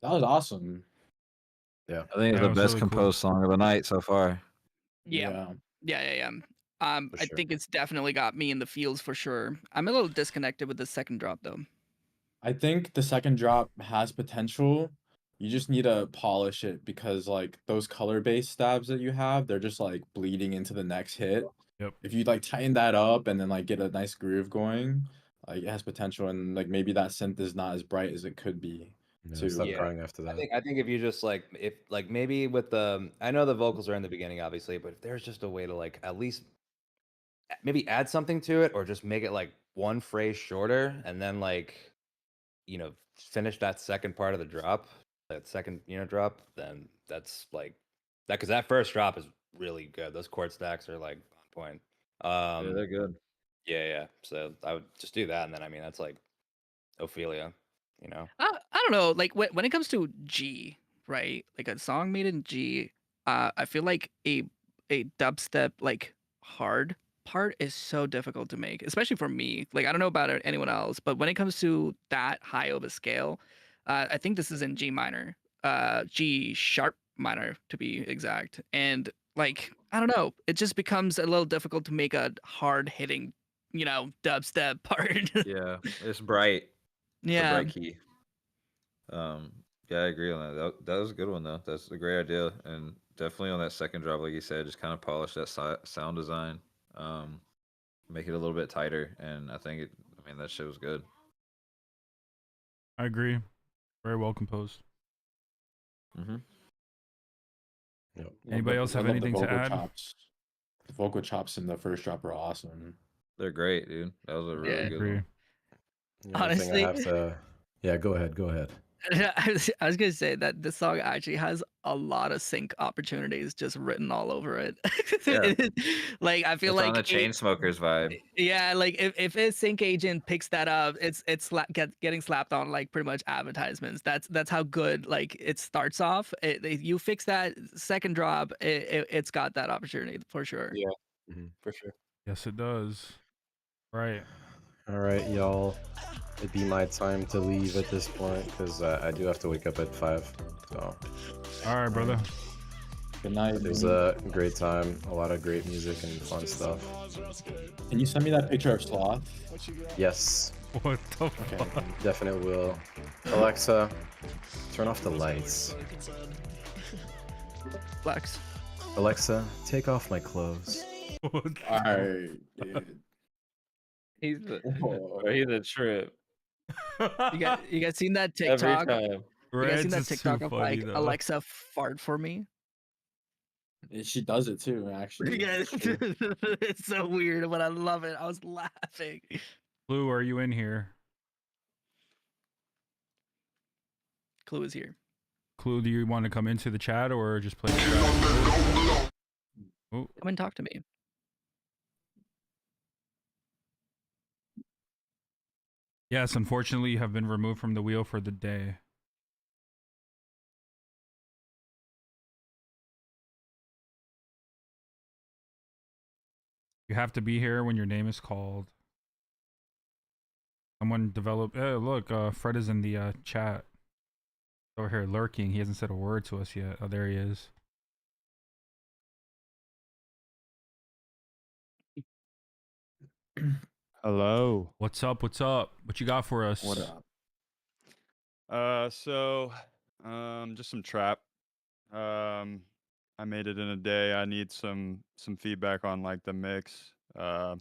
That was awesome. Yeah. I think it's the best composed song of the night so far. Yeah. Yeah. For I sure. think it's definitely got me in the feels for sure. I'm a little disconnected with the second drop though. I think the second drop has potential. You just need to polish it because like those color based stabs that you have, they're just like bleeding into the next hit. Yep. If you like tighten that up and then like get a nice groove going, like it has potential and like maybe that synth is not as bright as it could be. Yeah, stop crying after that. I think if you just like maybe with the I know the vocals are in the beginning obviously, but if there's just a way to like at least maybe add something to it or just make it like one phrase shorter and then like finish that second part of the drop, that second drop, then that's like that because that first drop is really good. Those chord stacks are like on point. Yeah, they're good. Yeah. So I would just do that, and then I mean that's like Ophelia, I don't know. Like when it comes to G, right? Like a song made in G, I feel like a dubstep like hard part is so difficult to make, especially for me. Like I don't know about anyone else, but when it comes to that high of a scale, I think this is in G minor, G sharp minor to be exact. And like I don't know, it just becomes a little difficult to make a hard hitting, dubstep part. Yeah, it's bright. It's a Yeah. bright key. Yeah, I agree on that. That was a good one though. That's a great idea, and definitely on that second drop, like you said, just kind of polish that sound design, make it a little bit tighter, and I think that shit was good. I agree. Very well composed. Mm-hmm. Yep. Anybody else have anything to add? The vocal chops in the first drop are awesome. They're great, dude. That was a really good Agree. one. The only thing I Honestly- have to. Yeah, go ahead. Go ahead. I was gonna say that this song actually has a lot of sync opportunities just written all over it. Yeah. Like I feel It's like on the Chainsmokers vibe. yeah, like if a sync agent picks that up, it's getting slapped on like pretty much advertisements. That's how good like it starts off. You fix that second drop, it's got that opportunity for sure. Yeah, for sure. Yes, it does. Right. All right, y'all. It'd be my time to leave at this point because I do have to wake up at 5. So. All right, brother. Good night. It was a great time. A lot of great music and fun stuff. Can you send me that picture of Sloth? Yes. What the Okay. Definitely will. Alexa, turn off the lights. Flex. Alexa, take off my clothes. Alright, dude. He's a trip. You guys seen that Every TikTok? time. You guys seen that Reds is TikTok too of funny, like though. Alexa fart for me? She does it too, actually. Yeah, It's true. it's so weird, but I love it. I was laughing. Blue, are you in here? Clue is here. Clue, do you want to come into the chat or just play the track? Oh, Come and talk to me. yes, unfortunately, you have been removed from the wheel for the day. You have to be here when your name is called. Someone develop. Hey, look, Fred is in the chat. Over here lurking. He hasn't said a word to us yet. Oh, there he is. Hello. What's up? What's up? What you got for us? What up? Just some trap. I made it in a day. I need some feedback on like the mix. I'm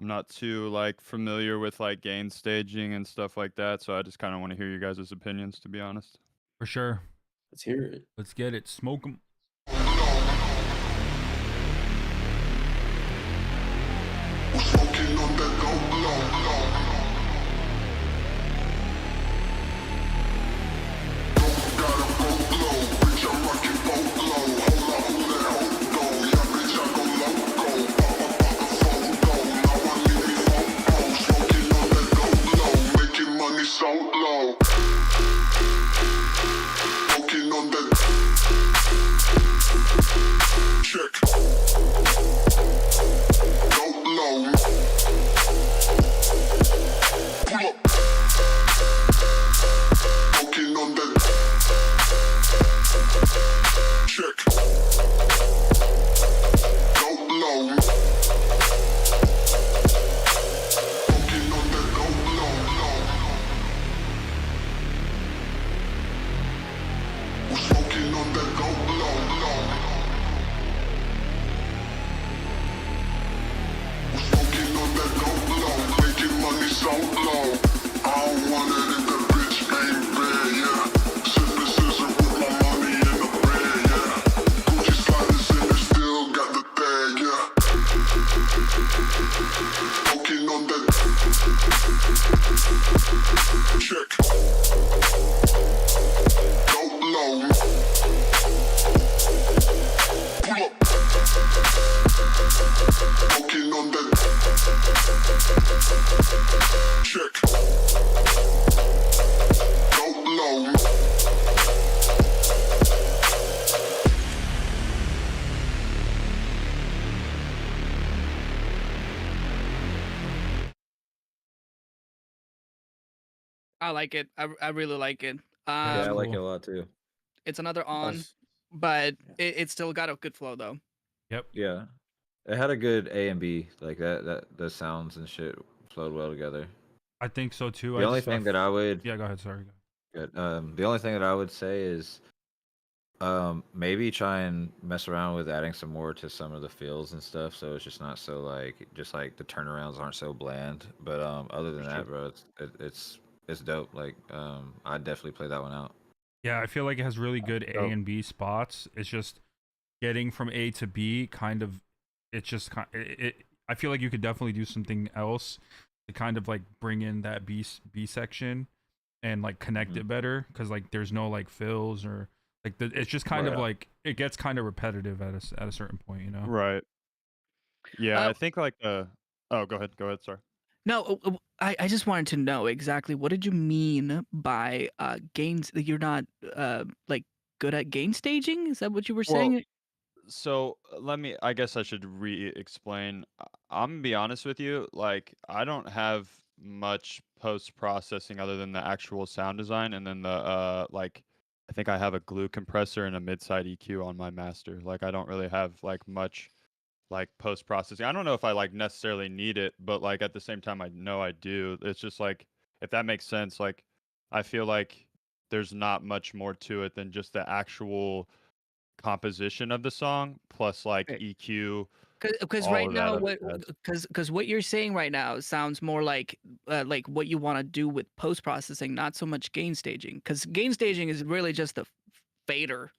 not too like familiar with like gain staging and stuff like that, so I just kind of want to hear you guys' opinions, to be honest. For sure. Let's hear it. Let's get it. Smoke 'em. I like it. I really like it. Yeah, I like it a lot too. It's another on, That's- but it's still got a good flow though. Yep. Yeah, it had a good A and B, like that. The sounds and shit flowed well together. I think so too. The only thing that I would, yeah, go ahead. Sorry. good. The only thing that I would say is, maybe try and mess around with adding some more to some of the feels and stuff, so it's just not so like, just like the turnarounds aren't so bland. But other than that, bro, it's dope. Like, I'd definitely play that one out. Yeah, I feel like it has really good A and B spots. It's just getting from A to B kind of. It's just I feel like you could definitely do something else to kind of like bring in that B section and like connect it better, because like there's no like fills or like it's just kind of like it gets kind of repetitive at a certain point, you know. Right. Yeah, I think like oh, go ahead. Sorry. No, I just wanted to know exactly what did you mean by gains that you're not like good at gain staging? Is that what you were saying? So I guess I should re-explain. I'm gonna be honest with you, like I don't have much post-processing other than the actual sound design, and then the like I think I have a glue compressor and a mid-side EQ on my master. Like I don't really have like much like post-processing. I don't know if I like necessarily need it, but like at the same time I know I do. It's just like, if that makes sense, like I feel like there's not much more to it than just the actual composition of the song plus like EQ. Because all right of that now, other what jazz. because what you're saying right now sounds more like what you want to do with post processing, not so much gain staging. Because gain staging is really just the fader,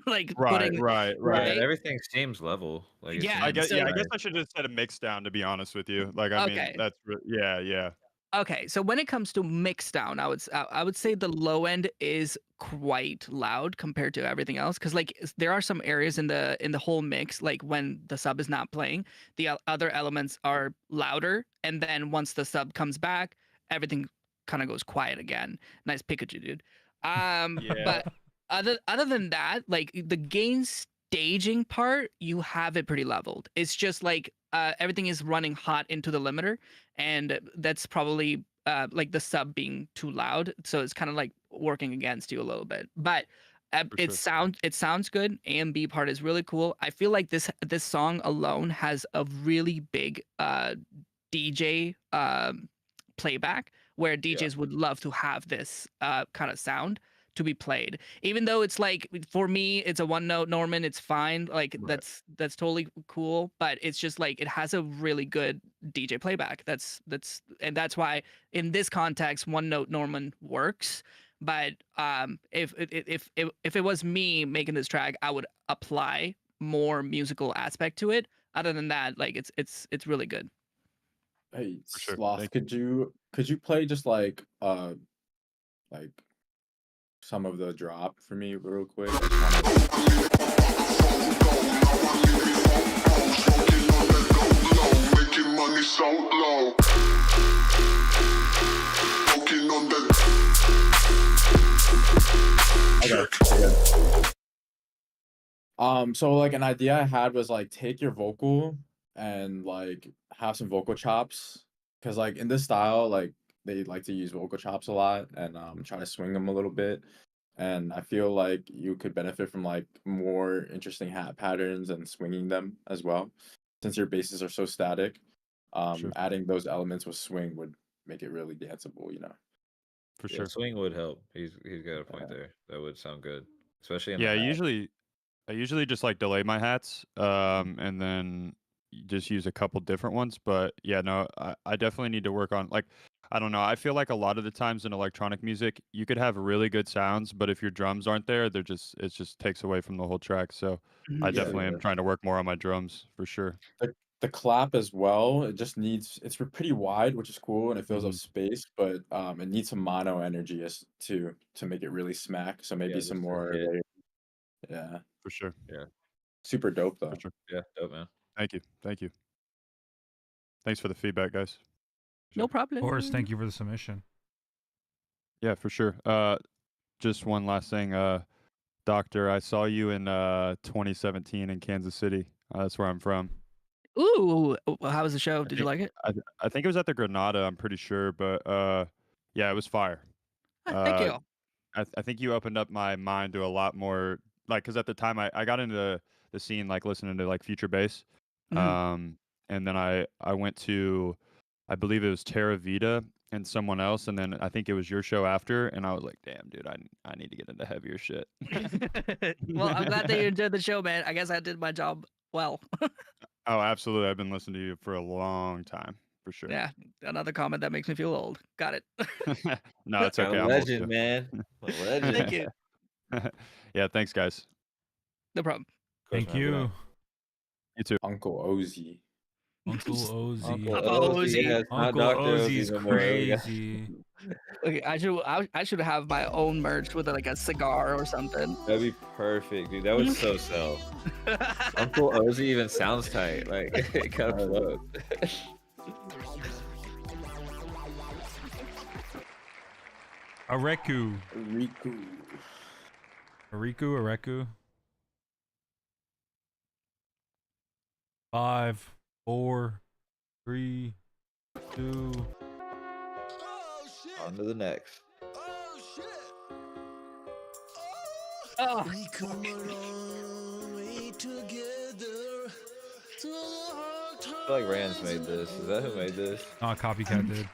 like putting Yeah, everything seems level. Like it Yeah, I seems guess I nice. guess I should have said a mix down, to be honest with you. Like I mean Okay. that's yeah. Okay, so when it comes to mix down, I would say the low end is quite loud compared to everything else, because like there are some areas in the whole mix, like when the sub is not playing, the other elements are louder, and then once the sub comes back, everything kind of goes quiet again. Nice Pikachu, dude. Yeah. But other than that, like the gain staging part, you have it pretty leveled. It's just like everything is running hot into the limiter, and that's probably like the sub being too loud, so it's kind of like working against you a little bit. But it sounds good. A and B part is really cool. I feel like this song alone has a really big DJ playback, where DJs would love to have this kind of sound to be played. Even though it's like, for me, it's a one note Norman, it's fine. Like that's totally cool, but it's just like it has a really good DJ playback. And that's why in this context one note Norman works. But if it was me making this track, I would apply more musical aspect to it. Other than that, like it's really good. Hey, sure. Sloth, could you play just like some of the drop for me real quick? Making money so low. Smoking on the So like an idea I had was like take your vocal and like have some vocal chops, because like in this style, like they like to use vocal chops a lot and try to swing them a little bit. And I feel like you could benefit from like more interesting hat patterns and swinging them as well, since your basses are so static. Adding those elements with swing would make it really danceable, you know. For Yeah, sure. swing would help. He's got a point there. That would sound good, especially in Yeah, the hat. I usually just like delay my hats, and then just use a couple different ones. But yeah, no, I definitely need to work on like, I don't know. I feel like a lot of the times in electronic music, you could have really good sounds, but if your drums aren't there, it just takes away from the whole track. So I Yeah, definitely am trying to work more on my drums for sure. the clap as well, it just needs, it's pretty wide, which is cool, and it fills up Mhm. space, but it needs some mono energy to make it really smack. So maybe Yeah, some just a more hit. yeah. For sure. Yeah. Super dope For though. sure. Yeah, dope, man. Thank you. Thanks for the feedback, guys. No Of problem. course, thank you for the submission. Yeah, for sure. Just one last thing. Doctor, I saw you in 2017 in Kansas City. That's where I'm from. Ooh, how was the show? Did you like it? I think it was at the Granada, I'm pretty sure, but yeah, it was fire. Thank you. I think you opened up my mind to a lot more, like, because at the time I got into the scene, like listening to like future bass, Mhm. and then I went to, I believe it was Terra Vita and someone else, and then I think it was your show after, and I was like, damn, dude, I need to get into heavier shit. Well, I'm glad that you enjoyed the show, man. I guess I did my job well. Oh, absolutely. I've been listening to you for a long time, for sure. Yeah, another comment that makes me feel old. Got it. No, it's Got okay. a I'm old legend, too. man. A legend. Thank you. Yeah, thanks, guys. No problem. Thank you. You too. Uncle OZI. Uncle OZI. Uncle Uncle OZ, yeah, OZ. it's not Uncle Dr. OZ's no more. We got- crazy. Okay, I should have my own merch with like a cigar or something. That'd be perfect, dude. That would so sell. Uncle OZ even sounds tight. Like it kind of flows. Areku. Areku. 5, 4, 3, 2. On to the next. Oh. We come a long way together. I feel like Rand's made this. Is that who made this? Oh, Copycat did.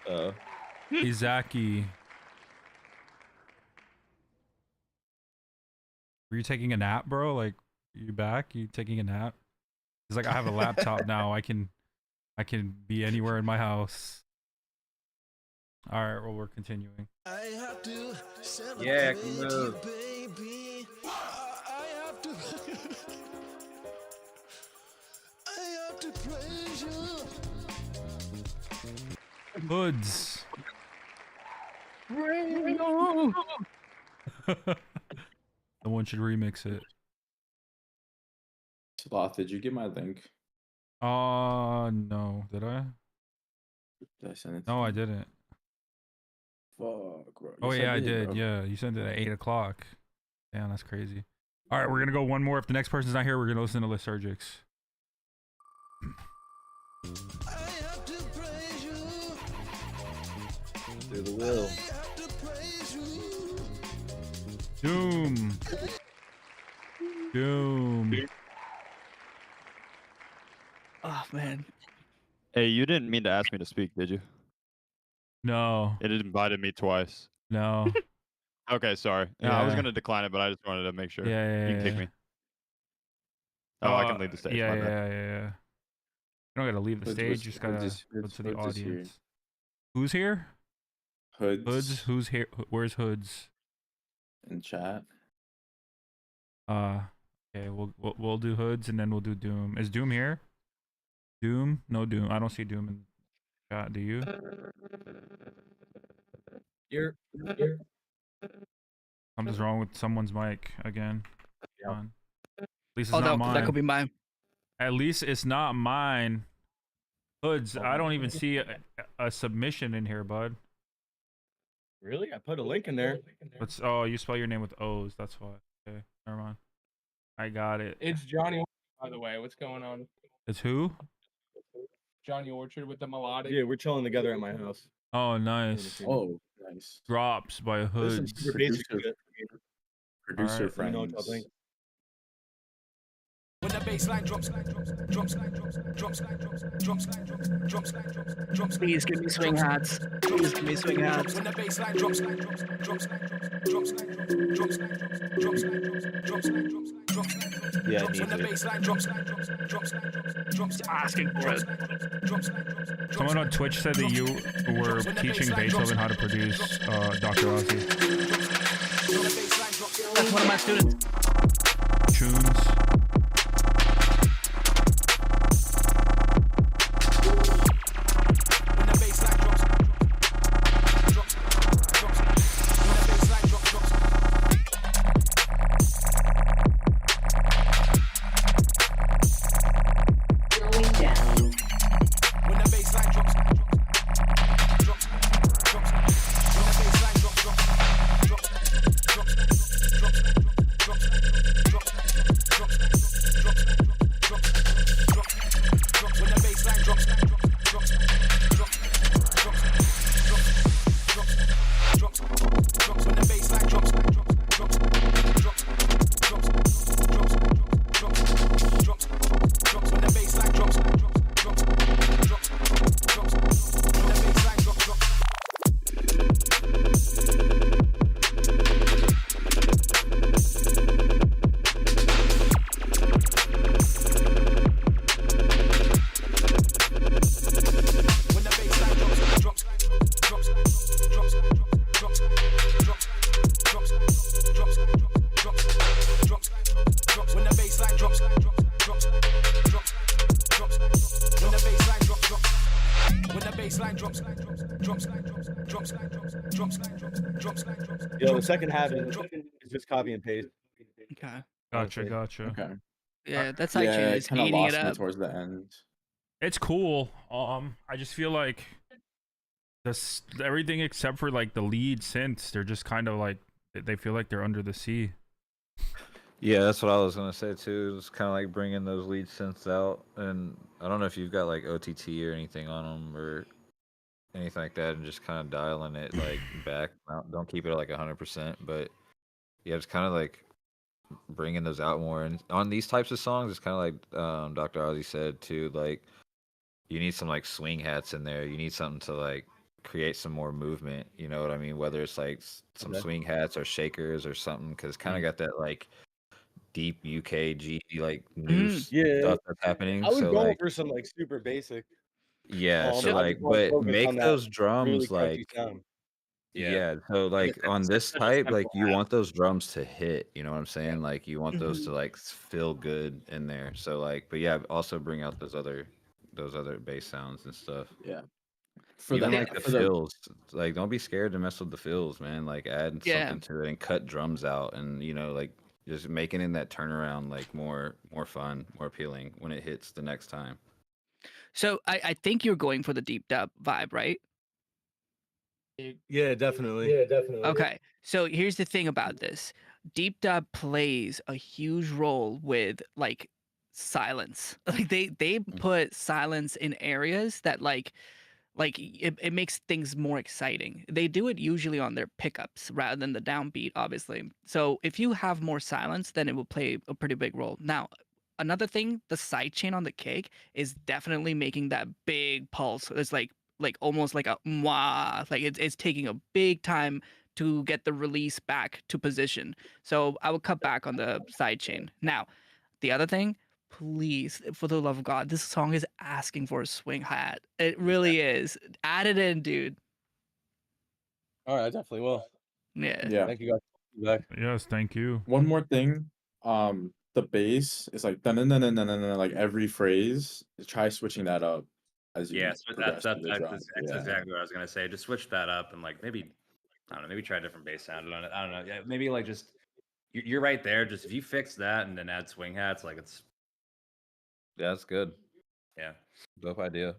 Oh. Izaki. Were you taking a nap, bro? Like, you back? You taking a nap? It's like I have a laptop now. I can be anywhere in my house. All right, well, we're continuing. Yeah, can move. Hoods. Someone should remix it. Sloth, did you get my link? No. Did I? Did I send it? No, I didn't. Fuck, bro. Oh Yes, yeah, I did. bro. Yeah, you sent it at 8 o'clock. Damn, that's crazy. All right, we're gonna go one more. If the next person's not here, we're gonna listen to LYSRGIX. Through the will. Doom. Oh man. Hey, you didn't mean to ask me to speak, did you? No. It invited me twice. No. Okay, sorry. No, I was Yeah. gonna decline it, but I just wanted to make sure. Yeah, You can kick me. Oh, I can leave the stage. Yeah, my bad. yeah. You don't gotta leave the Hoods stage. was- You just gotta Hoods is- go Hoods- to the Hoods is here. audience. Who's here? Hoods. Hoods. Who's here? Where's Hoods? In chat. Okay. We'll do Hoods and then we'll do Doom. Is Doom here? Doom? No Doom. I don't see Doom in chat. Do you? You're. Something's wrong with someone's mic again. Yeah. At least it's Oh, not mine. that could be mine. At least it's not mine. Hoods. I don't even see a submission in here, bud. Really? I put a link in there. Oh, you spell your name with O's. That's why. Okay, never mind. I got it. It's Johnny, by the way. What's going on? It's who? Johnny Orchard with the melodic. Yeah, we're chilling together at my house. Oh, nice. Oh, nice. Drops by Hoods. Super basic shit. Producer Alright. friends. You know what y'all think? When the bass line drops, drops, drops. Please give me swing hats. Please give me swing hats. When the bass line drops, Yeah, I need when the it. bass line drops, Asking for it. Someone on Twitch said that you were teaching Beethoven how to produce Dr. Ozzy. That's one of my students. Tunes. second half is just copy and paste. Okay. Gotcha, gotcha. Okay. Yeah, that side Yeah, chain it is kind of eating it lost me up. towards the end. It's cool. I just feel like everything except for like the lead synths, they're just kind of like they feel like they're under the sea. Yeah, that's what I was gonna say too. It's kind of like bringing those lead synths out, and I don't know if you've got like OTT or anything on them or anything like that, and just kind of dialing it like back. Don't keep it at like 100%, but yeah, it's kind of like bringing those out more. And on these types of songs, it's kind of like Dr. Ozzy said too. Like you need some like swing hats in there. You need something to like create some more movement. You know what I mean? Whether it's like some Okay. swing hats or shakers or something, because kind of got that like deep UKG like news Yeah, stuff that's happening. I was So going like for some like super basic. yeah, so I like just want to but focus make on that those really drums crunchy like sound. yeah, so like on this type, like you want those drums to hit, you know what I'm saying? Like you want those to like feel good in there. So like, but yeah, also bring out those other bass sounds and stuff. Yeah. For Even the like the for the fills, like don't be scared to mess with the fills, man. Like add Yeah. something to it and cut drums out, and you know, like just making in that turnaround like more fun, more appealing when it hits the next time. So I think you're going for the deep dub vibe, right? Yeah, definitely. Yeah, definitely. Okay. So here's the thing about this. Deep dub plays a huge role with like silence. Like they put silence in areas that like it makes things more exciting. They do it usually on their pickups rather than the downbeat, obviously. So if you have more silence, then it will play a pretty big role. Now, another thing, the sidechain on the kick is definitely making that big pulse. It's like almost like a mwah, like it's taking a big time to get the release back to position. So I will cut back on the sidechain. Now, the other thing, please, for the love of God, this song is asking for a swing hat. It really is. Add it in, dude. All right, I definitely will. Yeah. Yeah. Thank you guys. Back. Yes, thank you. One more thing. The bass is like like every phrase. Try switching that up as you Yeah, so progress that's through the drum. that's Yeah. exactly what I was gonna say. Just switch that up and like maybe I don't know, maybe try a different bass sound on it. I don't know. Yeah, maybe like just you're right there. Just if you fix that and then add swing hats, like it's Yeah, that's good. yeah. Dope idea.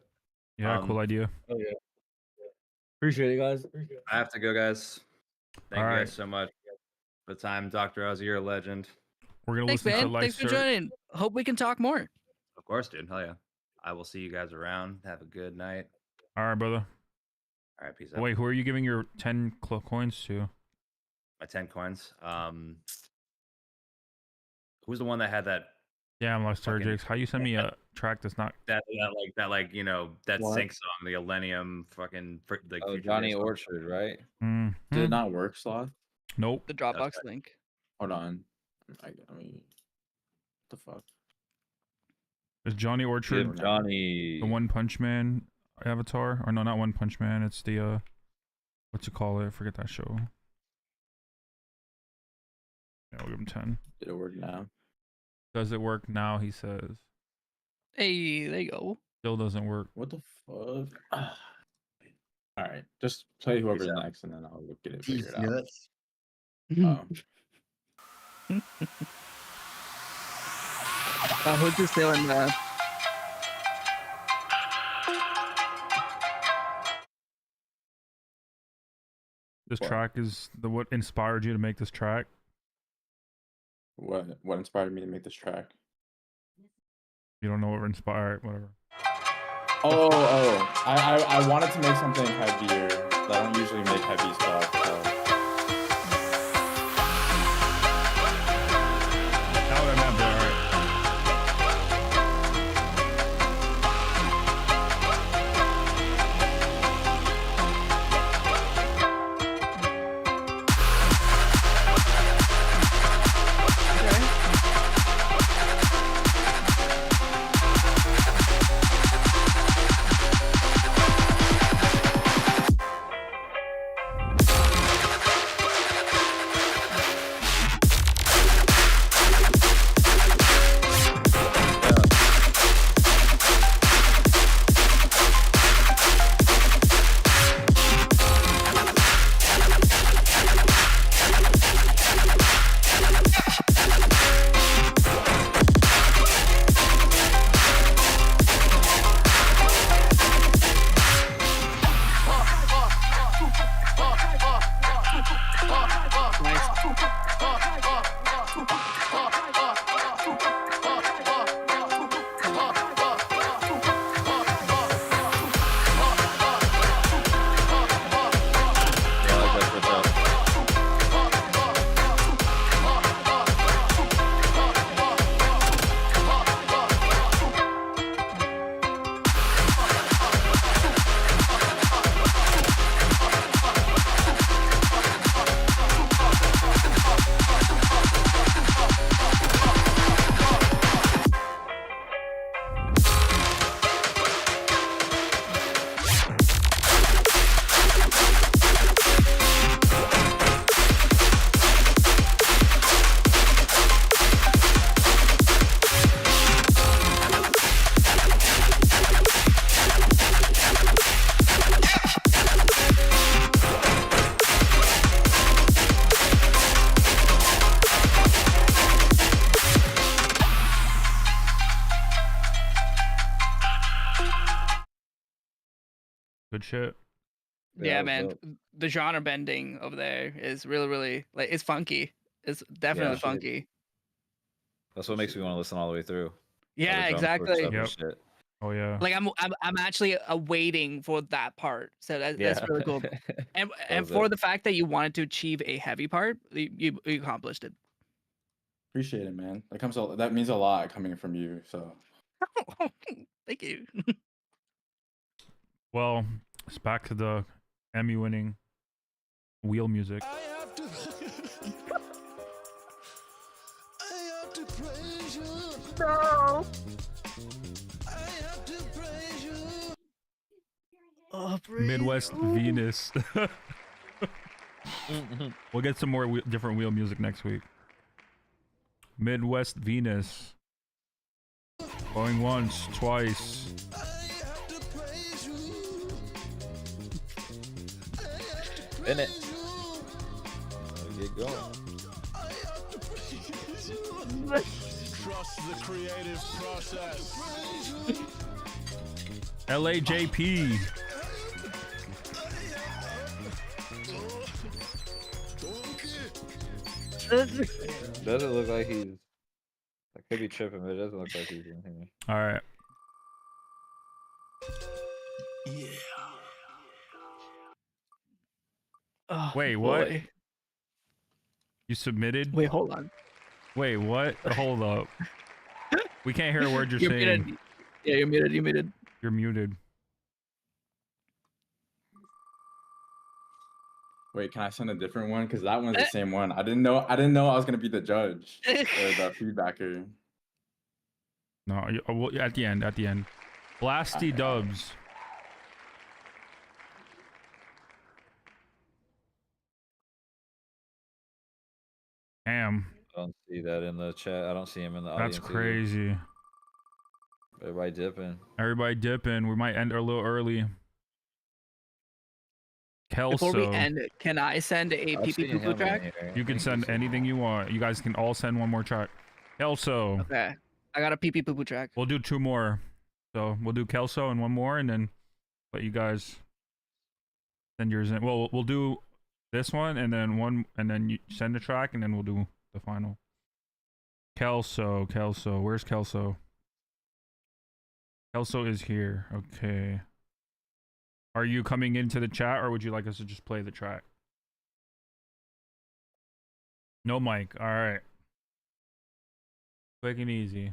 Yeah, cool idea. Oh yeah. Appreciate it, guys. I have to go, guys. Thank All you right. guys so much for the time, Dr. Ozzy. You're a legend. We're gonna Thanks, listen man. to Thanks for Lyser. joining. Hope we can talk more. Of course, dude. Hell yeah. I will see you guys around. Have a good night. All right, brother. All right, peace out. Wait, who are you giving your 10 coins to? My 10 coins. Who's the one that had that Yeah, LYSRGIX. How you send me a track that's not that you know that What? sync song, the Millennium fucking like Oh, Future Johnny Days song. Orchard, right? Did it not work, Sloth? Nope. The Dropbox link. Hold on. I mean, what the fuck? Is Johnny Orchard Give Johnny the One Punch Man avatar? Or no, not One Punch Man. It's the what's it call it? Forget that show. Yeah, we'll give him 10. Did it work now? Does it work now? He says. Hey, there you go. Still doesn't work. What the fuck? All right, just play whoever's next, and then I'll get it figured out. Oh. Who's just doing that? This track is what inspired you to make this track? What inspired me to make this track? You don't know what inspired, whatever. I wanted to make something heavier. I don't usually make heavy stuff. So. Now what I meant, bro, all right. Good shit. Yeah, man. The genre bending over there is really like it's funky. It's definitely shit. funky. That's what makes me want to listen all the way through. Yeah, exactly. Shit. Oh yeah. Like I'm actually waiting for that part. So that's Yeah. really cool. And was for it. the fact that you wanted to achieve a heavy part, you accomplished it. Appreciate it, man. That means a lot coming from you. So Thank you. Well, it's back to the Emmy-winning wheel music. No. Midwest Venus. We'll get some more different wheel music next week. Midwest Venus. Going once, twice. In it. Get going. Trust the creative process. LAJP. Doesn't look like he's. I could be tripping, but it doesn't look like he's in here. All right. Yeah. Oh, Wait, what? boy. You submitted? Wait, hold on. Wait, what? Hold up. We can't hear a word you're saying. Muted. Yeah, you're muted. You're muted. You're muted. wait, can I send a different one? Because that one's the same one. I didn't know I was gonna be the judge or the feedbacker. No, well, at the end. Blasty Dubs. Damn. I don't see that in the chat. I don't see him in the audience. That's crazy. Everybody dipping. Everybody dipping. We might end a little early. Kelso. Before we end, can I send a PP Poo track? You can send anything you want. You guys can all send one more track. Kelso. Okay. I got a PP Poo track. We'll do 2 more. So we'll do Kelso and 1 more, and then let you guys send yours in. Well, we'll do this one, and then one, and then you send a track, and then we'll do the final. Kelso. Where's Kelso? Kelso is here. Okay. Are you coming into the chat, or would you like us to just play the track? No mic. All right. Quick and easy.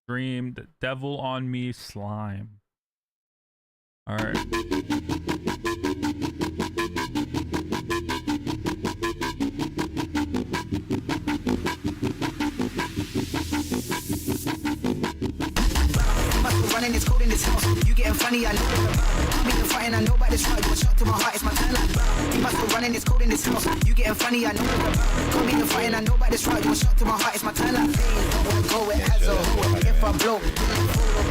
Dream the devil on me slime. All right. Running this code in this house. You getting funny, I know it. Me fighting, I know about this right. You a shot to my heart, it's my turn like you must be running this code in this house. You getting funny, I know it. Call me the fighting, I know about this right. You a shot to my heart, it's my turn like don't wanna go it as a whole. If I blow, will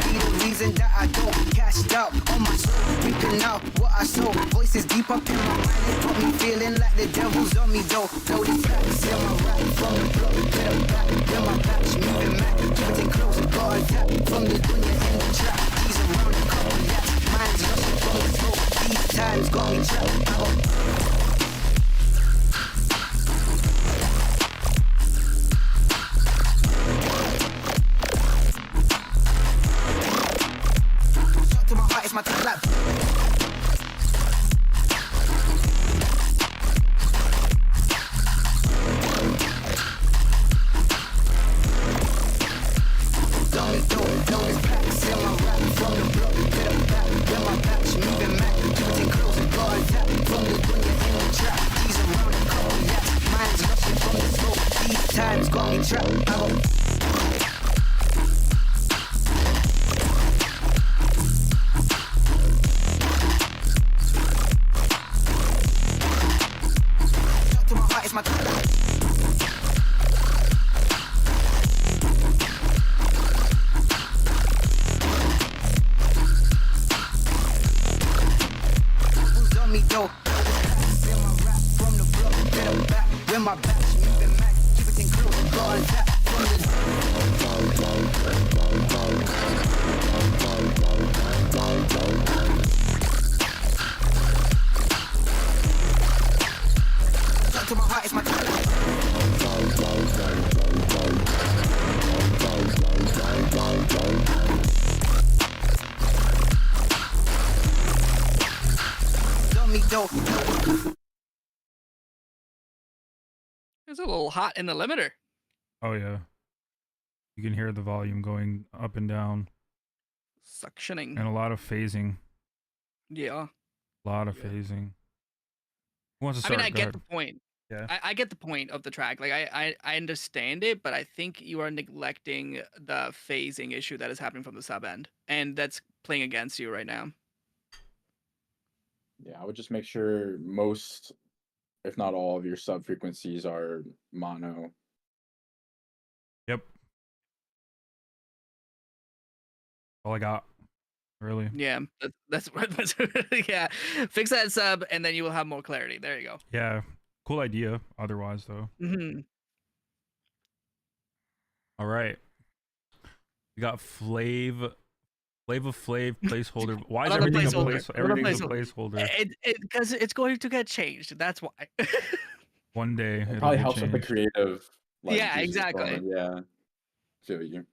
be the reason that I don't cashed out on my soul. Reaping out what I sow. Voices deep up in my mind, it got me feeling like the devil's on me though. Flow this back, see my rap from the block. Get up back, get my patch, moving mad. Keep it close, got a tap from the dunya in the trap. Shot to my heart, it's my time like. Times got me trapped. Shot to my heart, it's my time. Who's on me though? Feel my rap from the block, get her back. When my back, she moving mad. Keep it in close, got a tap from the. Shot to my heart, it's my time. On me though. It's a little hot in the limiter. Oh yeah. You can hear the volume going up and down. Suctioning. And a lot of phasing. Yeah. A lot of phasing. Who wants to I start? mean, I Go get ahead. the point. Yeah. I get the point of the track. Like I understand it, but I think you are neglecting the phasing issue that is happening from the sub end, and that's playing against you right now. Yeah, I would just make sure most, if not all, of your sub frequencies are mono. Yep. All I got. Really. Yeah, that's yeah. Fix that sub, and then you will have more clarity. There you go. Yeah. Cool idea. Otherwise, though. Hmm. All right. We got Flav placeholder. Why is Another everything a placeholder. place? Another Everything's a placeholder. Because it's going to get changed. That's why. One day. It it'll probably get helps with the changed. creative. Yeah, juices exactly. flowing. Yeah. Feel you.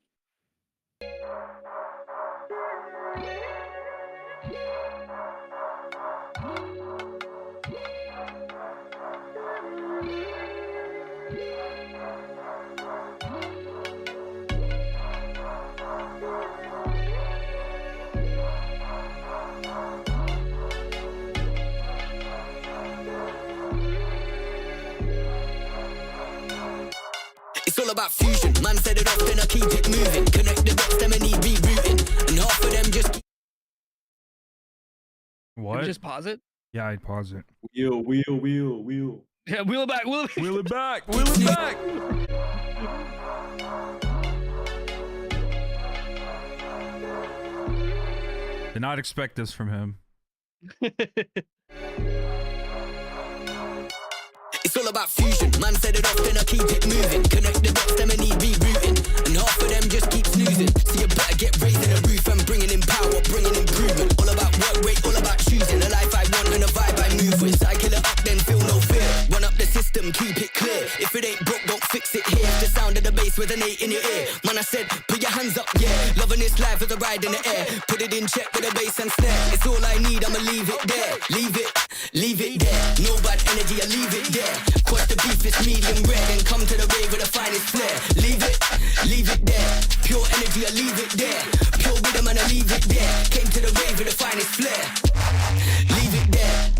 It's all about fusion. Man said it often, I keep it moving. Connect the dots, them and need rerouting. And half of them just keep. What? Just pause it. Yeah, I'd pause it. Wheel. Yeah, wheel it back. Wheel it back. Wheel it back. Wheel it back. Did not expect this from him. It's all about fusion. Man said it often, I keep it moving. Connect the dots, them and need rerouting. And half of them just keep snoozing. So you better get raising the roof and bringing in power, bringing improvement. All about work rate, all about choosing a life I want and a vibe I move with. Cycle it up, then feel no fear. Run up the system, keep it clear. If it ain't broke, don't fix it here. The sound of the bass with an 8 in your ear. Man, I said, put your hands up, yeah. Loving this life as a ride in the air. Put it in check with a bass and snare. It's all I need, I'ma leave it there. Leave it there. No bad energy, I leave it there. Quite the beef is medium rare, then come to the rave with the finest flair. Leave it there. Pure energy, I leave it there. Pure rhythm and I leave it there. Came to the rave with the finest flair. Leave it there.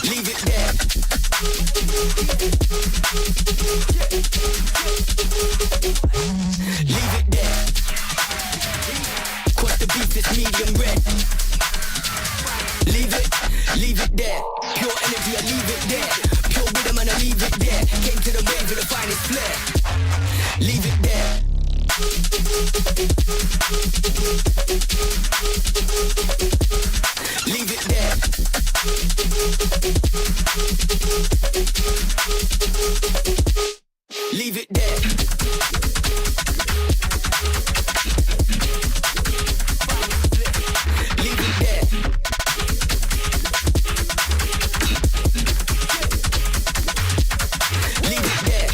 Leave it there. Leave it there. Quite the beef is medium red. Leave it there. Pure energy, I leave it there. Pure rhythm and I leave it there. Came to the rave with the finest flair. Leave it there. Leave it there. Leave it there. Leave it there. Leave it there.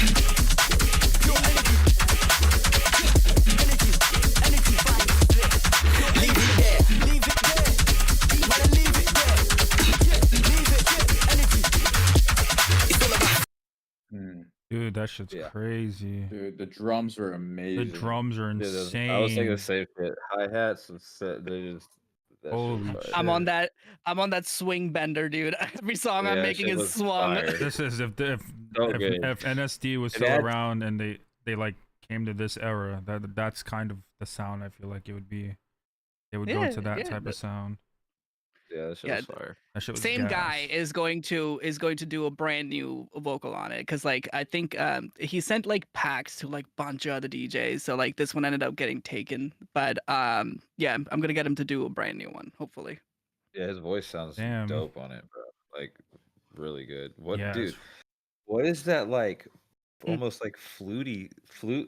Leave it there. Leave it there. Gotta leave it there. Leave it there. Energy. It's all about. Dude, that shit's crazy. Dude, the drums are amazing. The drums are insane. I was thinking the same shit. Hi hats and set. They just. Holy shit. I'm on that swing bender, dude. Every song I'm Yeah, making shit is was swung. fire. This is if good. NSD was It still adds- around and they like came to this era, that's kind of the sound I feel like it would be. They would go Yeah, to that yeah, type of but- sound. Yeah, that shit Yeah, was fire. That shit was Same gas. guy is going to do a brand new vocal on it because like I think he sent like packs to like bunch of other DJs, so like this one ended up getting taken, but yeah, I'm gonna get him to do a brand new one hopefully. Yeah, his voice sounds Damn. dope on it, bro. Like, really good. What, Yes. dude? What is that like? Almost like flute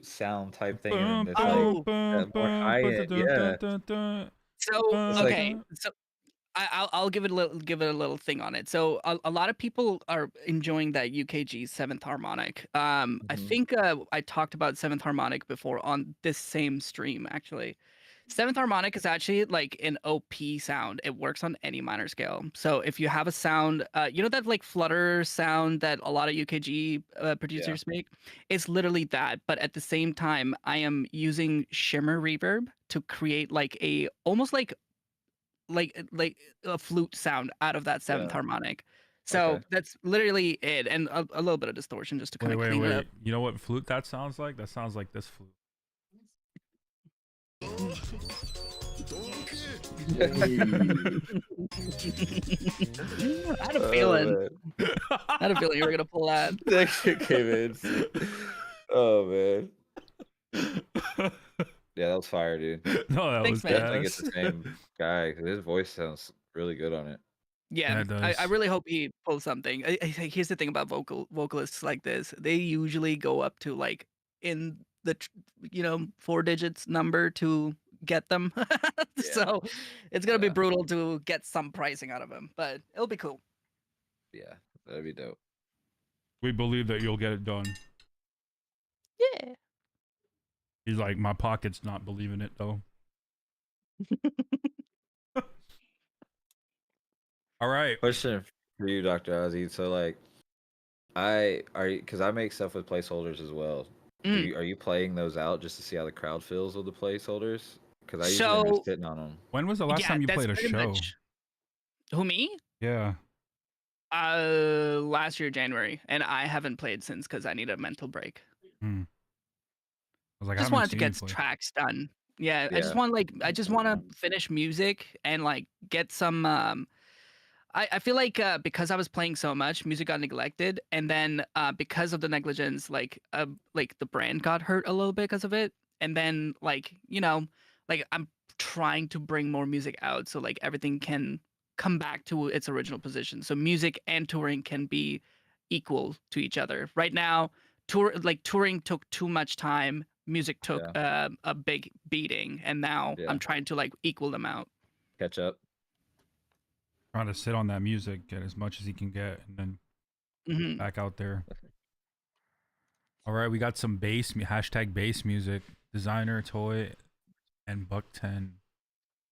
sound type thing. And it's like that more high end. Yeah. So It's like- okay, so I'll give it a little thing on it. So a lot of people are enjoying that UKG seventh harmonic. I think I talked about seventh harmonic before on this same stream actually. Seventh harmonic is actually like an OP sound. It works on any minor scale. So if you have a sound, you know that like flutter sound that a lot of UKG producers make? It's literally that. But at the same time, I am using shimmer reverb to create like a almost like a flute sound out of that seventh harmonic. So Okay. that's literally it, and a little bit of distortion just to kind of clean it up. You know what flute that sounds like? That sounds like this flute. I had a feeling. I had a feeling you were gonna pull that. That shit came in. Oh man. Yeah, that was fire, dude. No, that Thanks, was man. I think gas. it's the same guy. 'Cause his voice sounds really good on it. Yeah, it I does. really hope he pulls something. Here's the thing about vocalists like this: they usually go up to like in the 4 digits number to get them. So it's gonna be brutal to get some pricing out of him, but it'll be cool. Yeah, that'd be dope. We believe that you'll get it done. Yeah. He's like, my pocket's not believing it though. All right. Question for you, Dr. Ozzy. So like, because I make stuff with placeholders as well. Are you playing those out just to see how the crowd feels with the placeholders? Because I usually am just sitting on them. When was the last time you that's played a pretty show? much- Who, me? Yeah. Last year January, and I haven't played since because I need a mental break. I was like, I Just haven't wanted to seen get you play. tracks done. Yeah, I just Yeah. want to finish music and like get some. I feel like because I was playing so much, music got neglected, and then because of the negligence, like the brand got hurt a little bit because of it, and then like I'm trying to bring more music out so like everything can come back to its original position. So music and touring can be equal to each other. Right now, touring took too much time. Music took a big beating, and now I'm trying to like equal them out. Catch up. Trying to sit on that music, get as much as he can get, and then back out there. All right, we got some bass, #bass music. Designer Toy and Buck 10.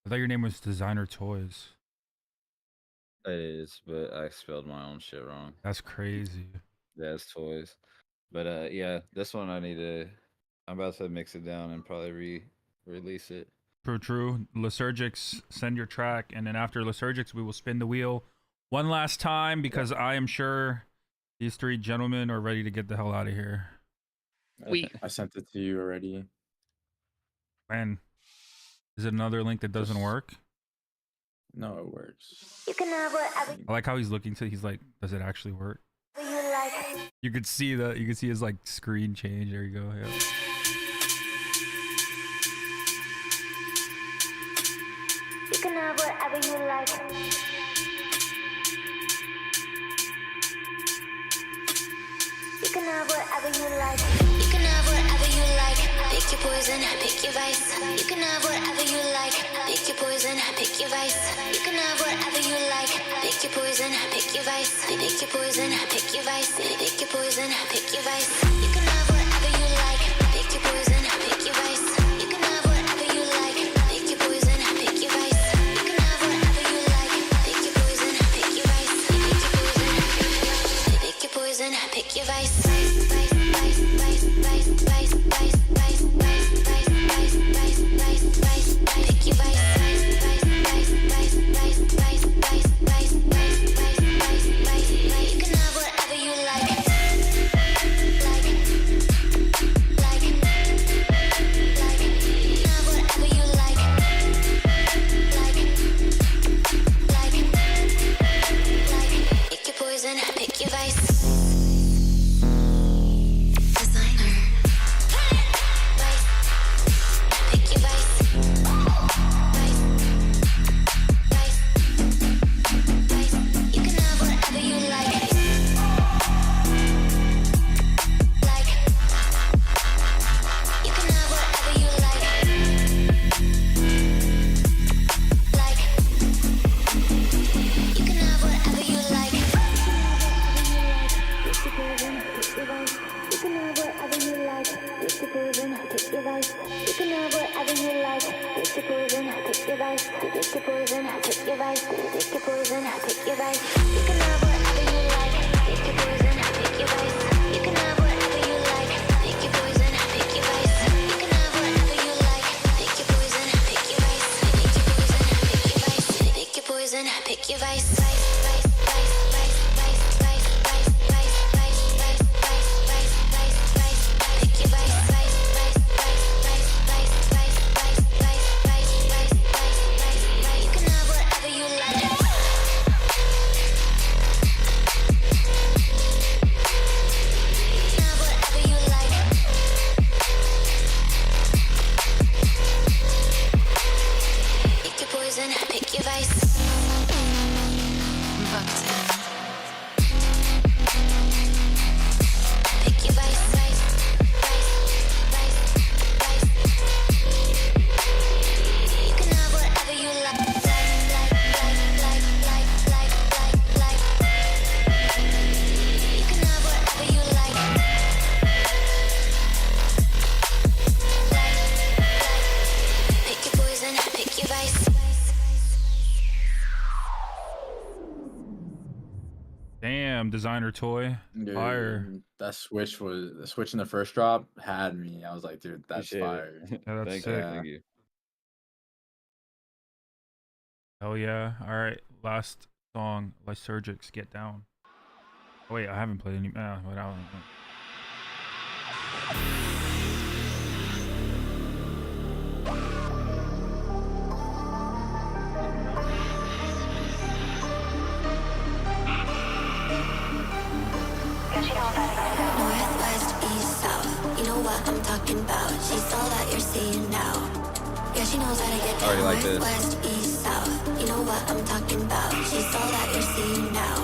I thought your name was Designer Toys. It is, but I spelled my own shit wrong. That's crazy. Yeah, it's toys. But yeah, this one I'm about to mix it down and probably release it. True. LYSRGIX, send your track, and then after LYSRGIX, we will spin the wheel one last time because I am sure these three gentlemen are ready to get the hell out of here. I sent it to you already. Man, is it another link that doesn't work? No, it works. You can have whatever I like how he's looking to. He's like, does it actually work? you like. You could see his like screen change. There you go. Yeah. You can have whatever you like. You can have whatever you like. You can have whatever you like. Pick your poison, pick your vice. You can have whatever you like. Pick your poison, pick your vice. You can have whatever you like. Pick your poison, pick your vice. Pick your poison, pick your vice. Pick your poison, pick your vice. You can have whatever you like. Pick your poison, pick your vice. You can have whatever you like. Pick your poison, pick your vice. You can have whatever you like. Pick your poison, pick your vice. Pick your poison, pick your vice. Damn, designer toy. Dude, Fire. that switch was the switch in the first drop had me. I was like, dude, that's Appreciate fire. it. Yeah, that's Thank sick. you. Thank you. Hell yeah. All right. Last song, LYSRGIX, Get Down. Oh, wait, I haven't played any. But I don't. Northwest, east, south. You know what I'm talking about. She's all that you're seeing now. Yeah, she knows how to get I already down. like this. Northwest, east, south. You know what I'm talking about. She's all that you're seeing now.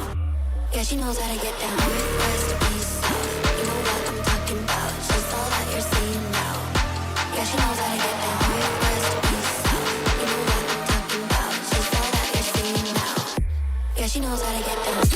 Yeah, she knows how to get down. Northwest, east, south. You know what I'm talking about. She's all that you're seeing now. Yeah, she knows how to get down. Northwest, east, south. You know what I'm talking about. She's all that you're seeing now. Yeah, she knows how to get down.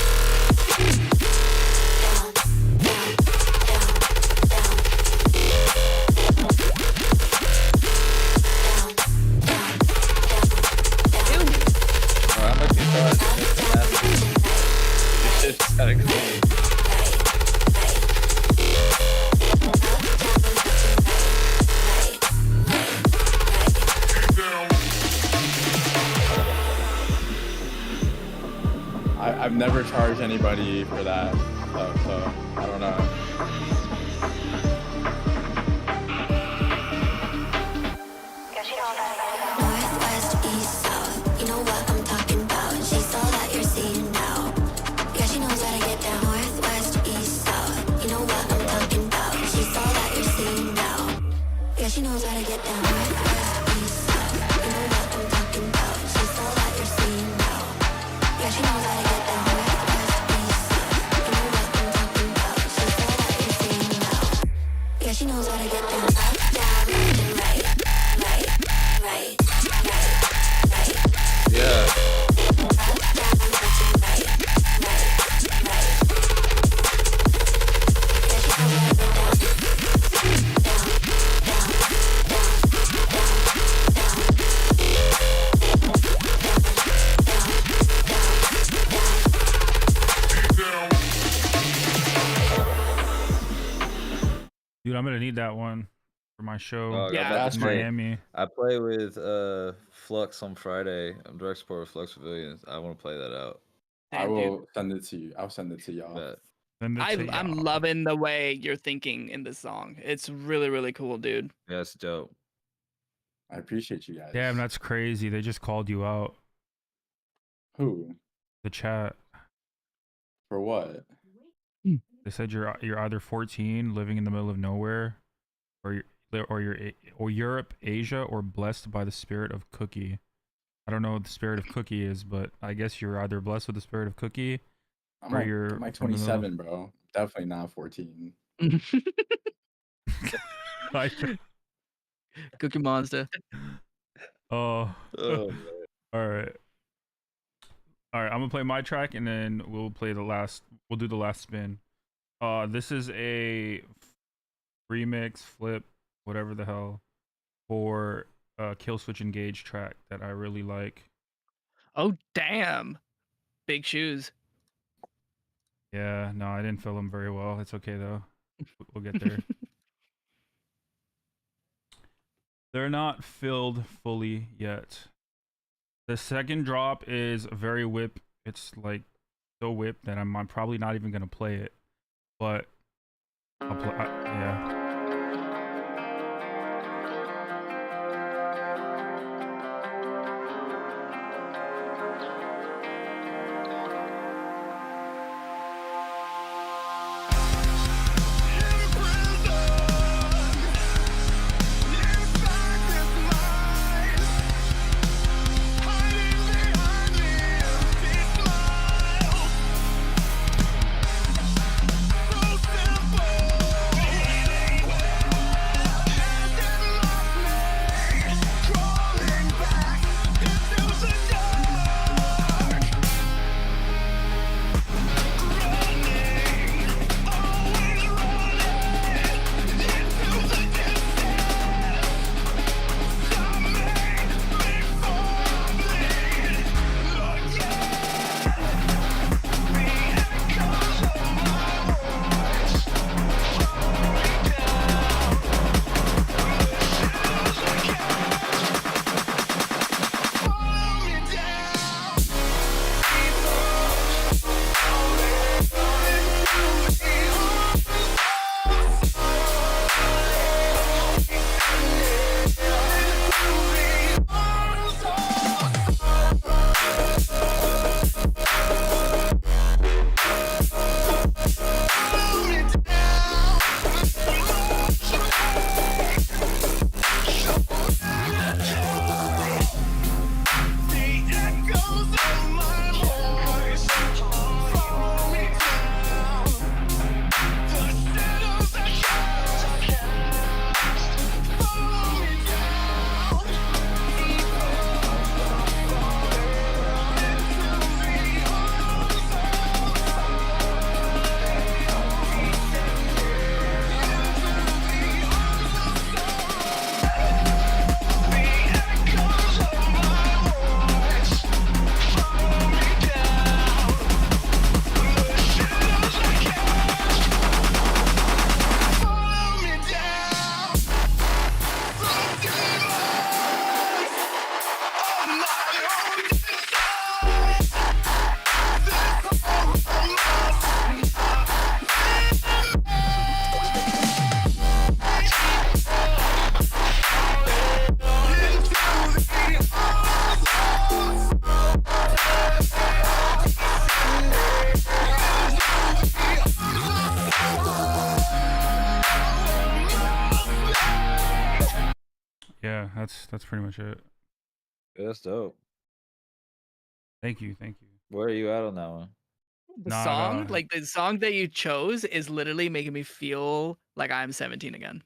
I've never charged anybody for that stuff, so I don't know. Northwest, east, south. You know what I'm talking about. She's all that you're seeing now. Yeah, she knows how to get down. Northwest, east, south. You know what I'm talking about. She's all that you're seeing now. Yeah, she knows how to get down. Northwest, east, south. You know what I'm talking about. She's all that you're seeing now. Yeah, she knows how to get down. Northwest, east, south. You know what I'm talking about. She's all that you're she knows how to get down, up, down, left and right, right, right, right, right. Yeah. Dude, I'm gonna need that one for my show Dog, I'm about to in say, Miami. I play with Flux on Friday. I'm direct support with Flux Pavilions. I want to play that out. I will send it to you. I'll send it to y'all. Bet. I'm loving the way you're thinking in this song. It's really, really cool, dude. Yeah, it's dope. I appreciate you guys. Damn, that's crazy. They just called you out. Who? The chat. For what? They said you're either 14, living in the middle of nowhere, or you're Europe, Asia, or blessed by the spirit of Cookie. I don't know what the spirit of Cookie is, but I guess you're either blessed with the spirit of Cookie, I'm or like, you're I'm like from the middle- 27, bro. Definitely not 14. Cookie Monster. Oh. Oh, All right. All right, I'm gonna play my track and then we'll play the last. We'll do the last spin. This is a remix, flip, whatever the hell, for Kill Switch Engage track that I really like. Oh damn, big shoes. Yeah, no, I didn't fill them very well. It's okay though. We'll get there. They're not filled fully yet. The second drop is very whip. It's like so whip that I'm probably not even gonna play it, but I'll play. Yeah. Yeah, that's pretty much it. Yeah, that's dope. Thank you. Where are you at on that one? The Not song, like the song that you chose, is literally making me feel like I'm 17 again.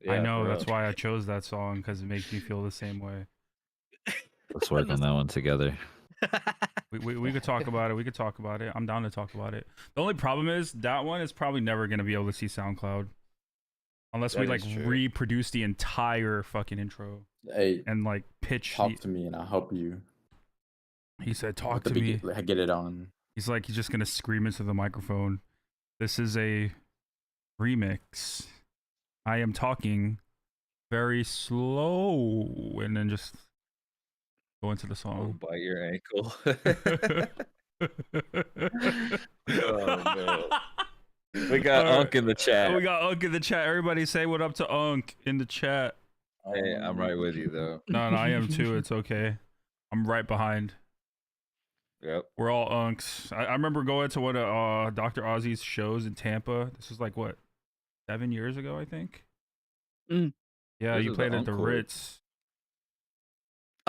I know that's why I chose that song because it makes me feel the same way. Let's work on that one together. We could talk about it. We could talk about it. I'm down to talk about it. The only problem is that one is probably never gonna be able to see SoundCloud unless we That like is true. reproduce the entire fucking intro Hey, and like pitch. talk to me and I'll help you. He said, "Talk Let to me me." get it on. He's like, he's just gonna scream into the microphone. This is a remix. I am talking very slow, and then just go into the Oh, song. bite your ankle. Oh no. We got All right. Unk in the chat. We got Unk in the chat. Everybody say what up to Unk in the chat. Hey, I'm right with you though. No, I am too. It's okay. I'm right behind. Yep. We're all Unks. I remember going to one of Dr. Ozzy's shows in Tampa. This was like what, 7 years ago, I think. Mm. Yeah, This you is played the at the encore. Ritz.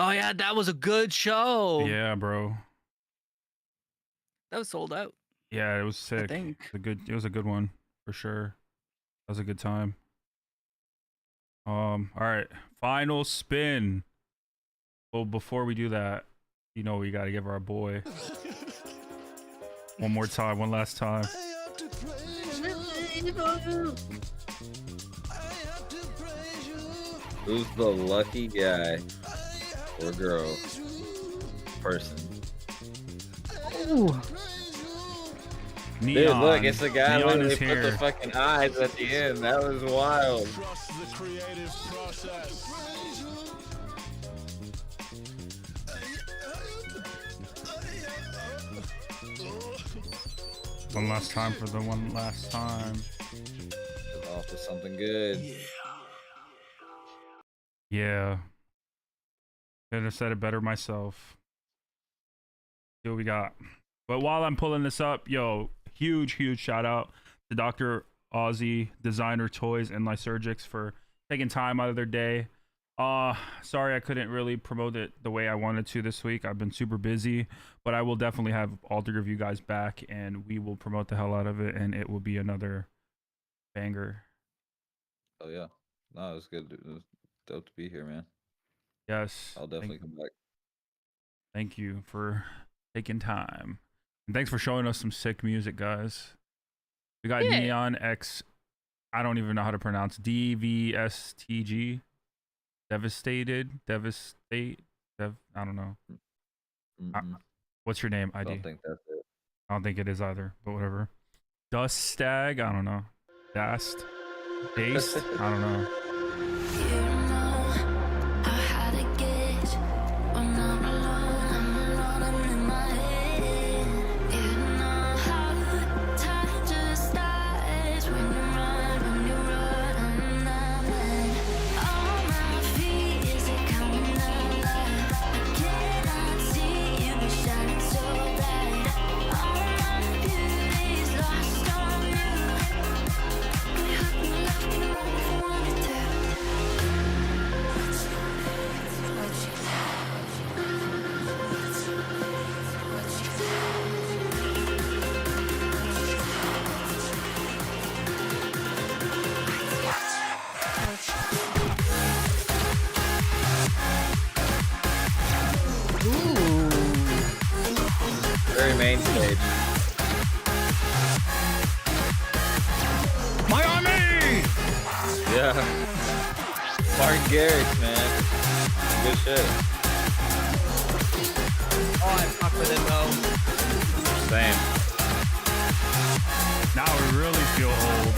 Oh yeah, that was a good show. Yeah, bro. That was sold out. Yeah, it was sick. think. It was a good one for sure. That was a good time. All right, final spin. Well, before we do that, you know we gotta give our boy one more time, one last time. Who's the lucky guy or girl person? Ooh. Dude, Neon. look, it's the guy Neon literally is put here. the fucking eyes at the end. That was wild. One last time for the one last time. It's off to something good. Yeah. Could have said it better myself. See what we got. But while I'm pulling this up, yo, huge shout out to Dr. Ozzy, Designer Toys, and LYSRGIX for taking time out of their day. Sorry I couldn't really promote it the way I wanted to this week. I've been super busy, but I will definitely have all three of you guys back, and we will promote the hell out of it, and it will be another banger. Oh yeah. No, it was good. It was dope to be here, man. Yes. I'll definitely come back. Thank you for taking time. And thanks for showing us some sick music, guys. We got Neon X, I don't even know how to pronounce, DVSTG. Devastate. I don't know. What's your name, I ID? don't think that's it. I don't think it is either, but whatever. Dust Stag, I don't know. Dast? Daced? I don't know. Very main stage. Miami! Yeah. Martin Garrix, man. Good shit. Oh, I fuck with it though. Same. Now we really feel old.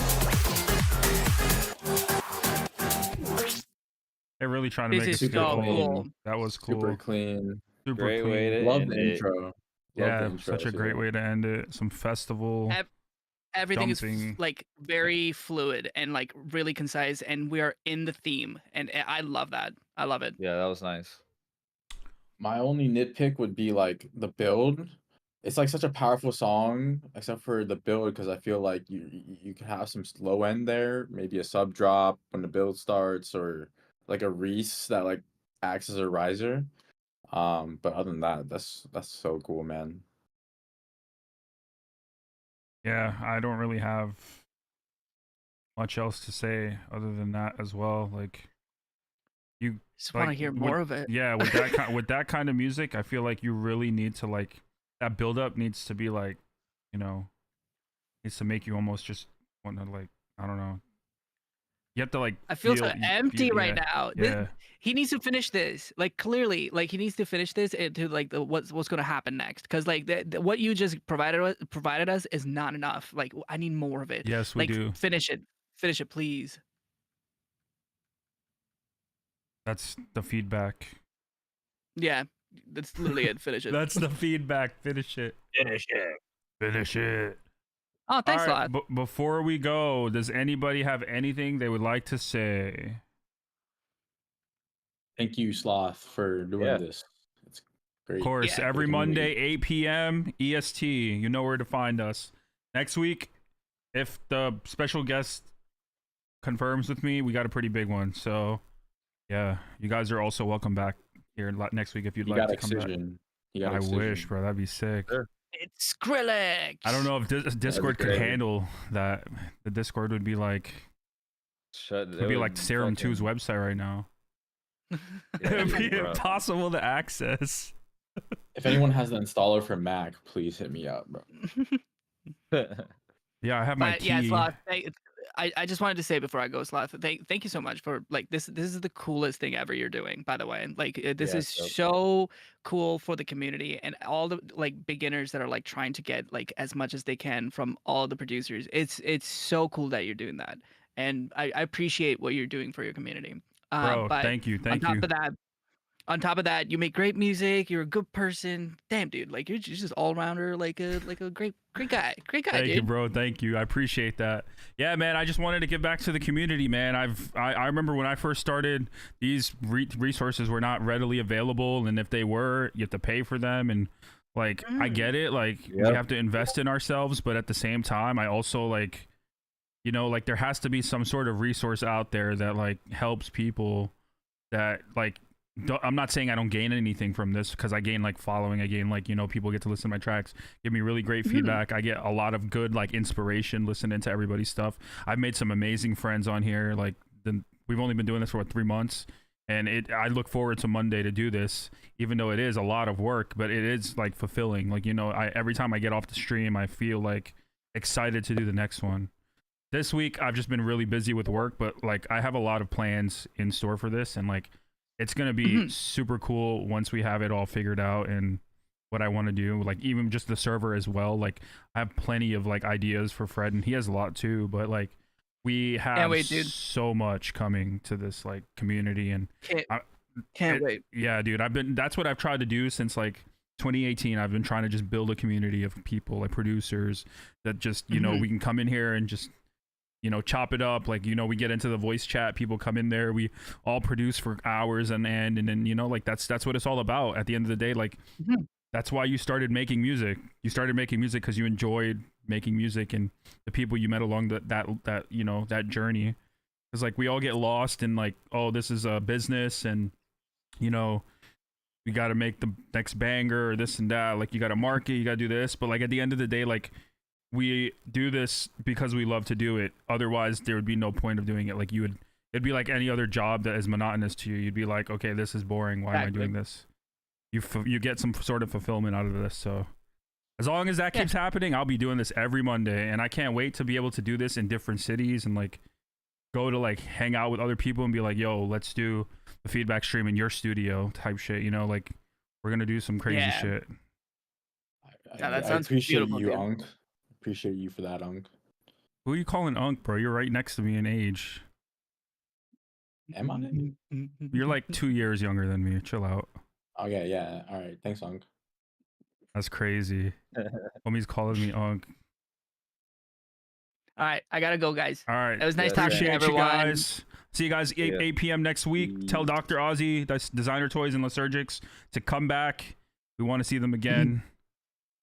They're really trying to This make is us feel so old. cool. That was cool. Super clean. Super Great clean. way to Love end the it. intro. Love Yeah, the intro. such a great way to end it. Some festival. Everything Jumping. is like very fluid and like really concise, and we are in the theme, and I love that. I love it. Yeah, that was nice. My only nitpick would be like the build. It's like such a powerful song, except for the build, because I feel like you could have some low end there, maybe a sub drop when the build starts, or like a Reese that like acts as a riser. But other than that, that's so cool, man. Yeah, I don't really have much else to say other than that as well. Like you Just want to like hear with- more of it. Yeah, with that kind with that kind of music, I feel like you really need to like that build up needs to be like, you know, needs to make you almost just want to like, I don't know. You have to like I feel so you empty feel- right yeah, now. Yeah. He needs to finish this. Like clearly, like he needs to finish this into like what's going to happen next. Because like what you just provided us is not enough. Like I need more of it. Yes, we like, do. Finish it, please. That's the feedback. Yeah, that's literally it. Finish it. That's the feedback. Finish it. Finish it. Finish it. Oh, thanks a All right, lot. before we go, does anybody have anything they would like to say? Thank you, Sloth, for doing this. It's great. Of course, for the every community. Monday, 8 p.m. EST. You know where to find us. Next week, if the special guest confirms with me, we got a pretty big one. So, yeah, you guys are also welcome back here next week if you'd You like got to come back. Excision. You got I wish, Excision. bro. That'd be sick. It's Skrillex. I don't know if Discord could great. handle that. The Discord would be like, Shut. it would be like Serum 2's website right now. It would be bro. impossible to access. If anyone has the installer for Mac, please hit me up, bro. Yeah, I have my But key. yeah, Sloth. I just wanted to say before I go, Sloth. Thank you so much for like this. This is the coolest thing ever you're doing, by the way. And like this Yeah, is dope. so cool for the community and all the like beginners that are like trying to get like as much as they can from all the producers. It's so cool that you're doing that, and I appreciate what you're doing for your community. Bro, But thank you. Thank on you. top of that, you make great music. You're a good person. Damn, dude, like you're just all rounder, like a great guy. Great guy, Thank dude. you, bro. Thank you. I appreciate that. Yeah, man. I just wanted to give back to the community, man. I remember when I first started, these resources were not readily available, and if they were, you have to pay for them. And like, I get it. Like, we have to invest in ourselves, but at the same time, I also like, you know, like there has to be some sort of resource out there that like helps people. That like, I'm not saying I don't gain anything from this because I gain like following. I gain like, you know, people get to listen to my tracks, give me really great feedback. I get a lot of good like inspiration listening to everybody's stuff. I've made some amazing friends on here. Like we've only been doing this for what, 3 months, and I look forward to Monday to do this, even though it is a lot of work, but it is like fulfilling. Like, you know, every time I get off the stream, I feel like excited to do the next one. This week I've just been really busy with work, but like I have a lot of plans in store for this, and like it's gonna be super cool once we have it all figured out and what I want to do. Like even just the server as well. Like I have plenty of like ideas for Fred, and he has a lot too. But like we have wait, dude. so much coming to this like community, and Can't wait. Yeah, dude. That's what I've tried to do since like 2018. I've been trying to just build a community of people like producers that just, you know, we can come in here and just, you know, chop it up. Like, you know, we get into the voice chat, people come in there, we all produce for hours on end, and then, you know, like that's what it's all about at the end of the day. Like that's why you started making music. You started making music because you enjoyed making music and the people you met along that you know, that journey. It's like we all get lost in like, oh, this is a business, and you know, we got to make the next banger or this and that. Like you got to market, you got to do this, but like at the end of the day, like we do this because we love to do it. Otherwise, there would be no point of doing it. Like it'd be like any other job that is monotonous to you. You'd be like, okay, this is boring. Why am I doing this? You get some sort of fulfillment out of this. So as long as that keeps happening, I'll be doing this every Monday, and I can't wait to be able to do this in different cities and like go to like hang out with other people and be like, yo, let's do the feedback stream in your studio type shit. You know, like we're gonna do some crazy shit. That I sounds appreciate beautiful, you, dude. Unk. Appreciate you for that, Unk. Who are you calling Unk, bro? You're right next to me in age. Am I? You're like 2 years younger than me. Chill out. Okay, yeah. All right. Thanks, Unk. That's crazy. Homie's calling me Unk. All right, I gotta go, guys. All right. It was nice talking to Appreciate everyone. you guys. See you guys 8 p.m. next week. Tell Dr. Ozzy, that's Designer Toys and LYSRGIX, to come back. We want to see them again.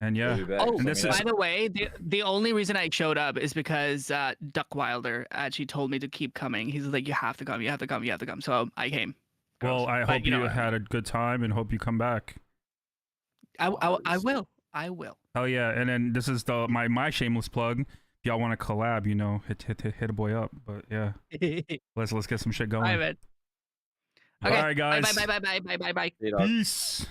And yeah. Oh, And this by is the way, the only reason I showed up is because Duck Wilder actually told me to keep coming. He's like, you have to come, you have to come, you have to come. So I came. well, I But hope you you know, had a good time and hope you come back. I will. I will. Hell yeah! And then this is the my shameless plug. If y'all want to collab, you know, hit a boy up. But yeah, let's get some shit going. All right, man. Okay. All right, guys. Bye. Peace.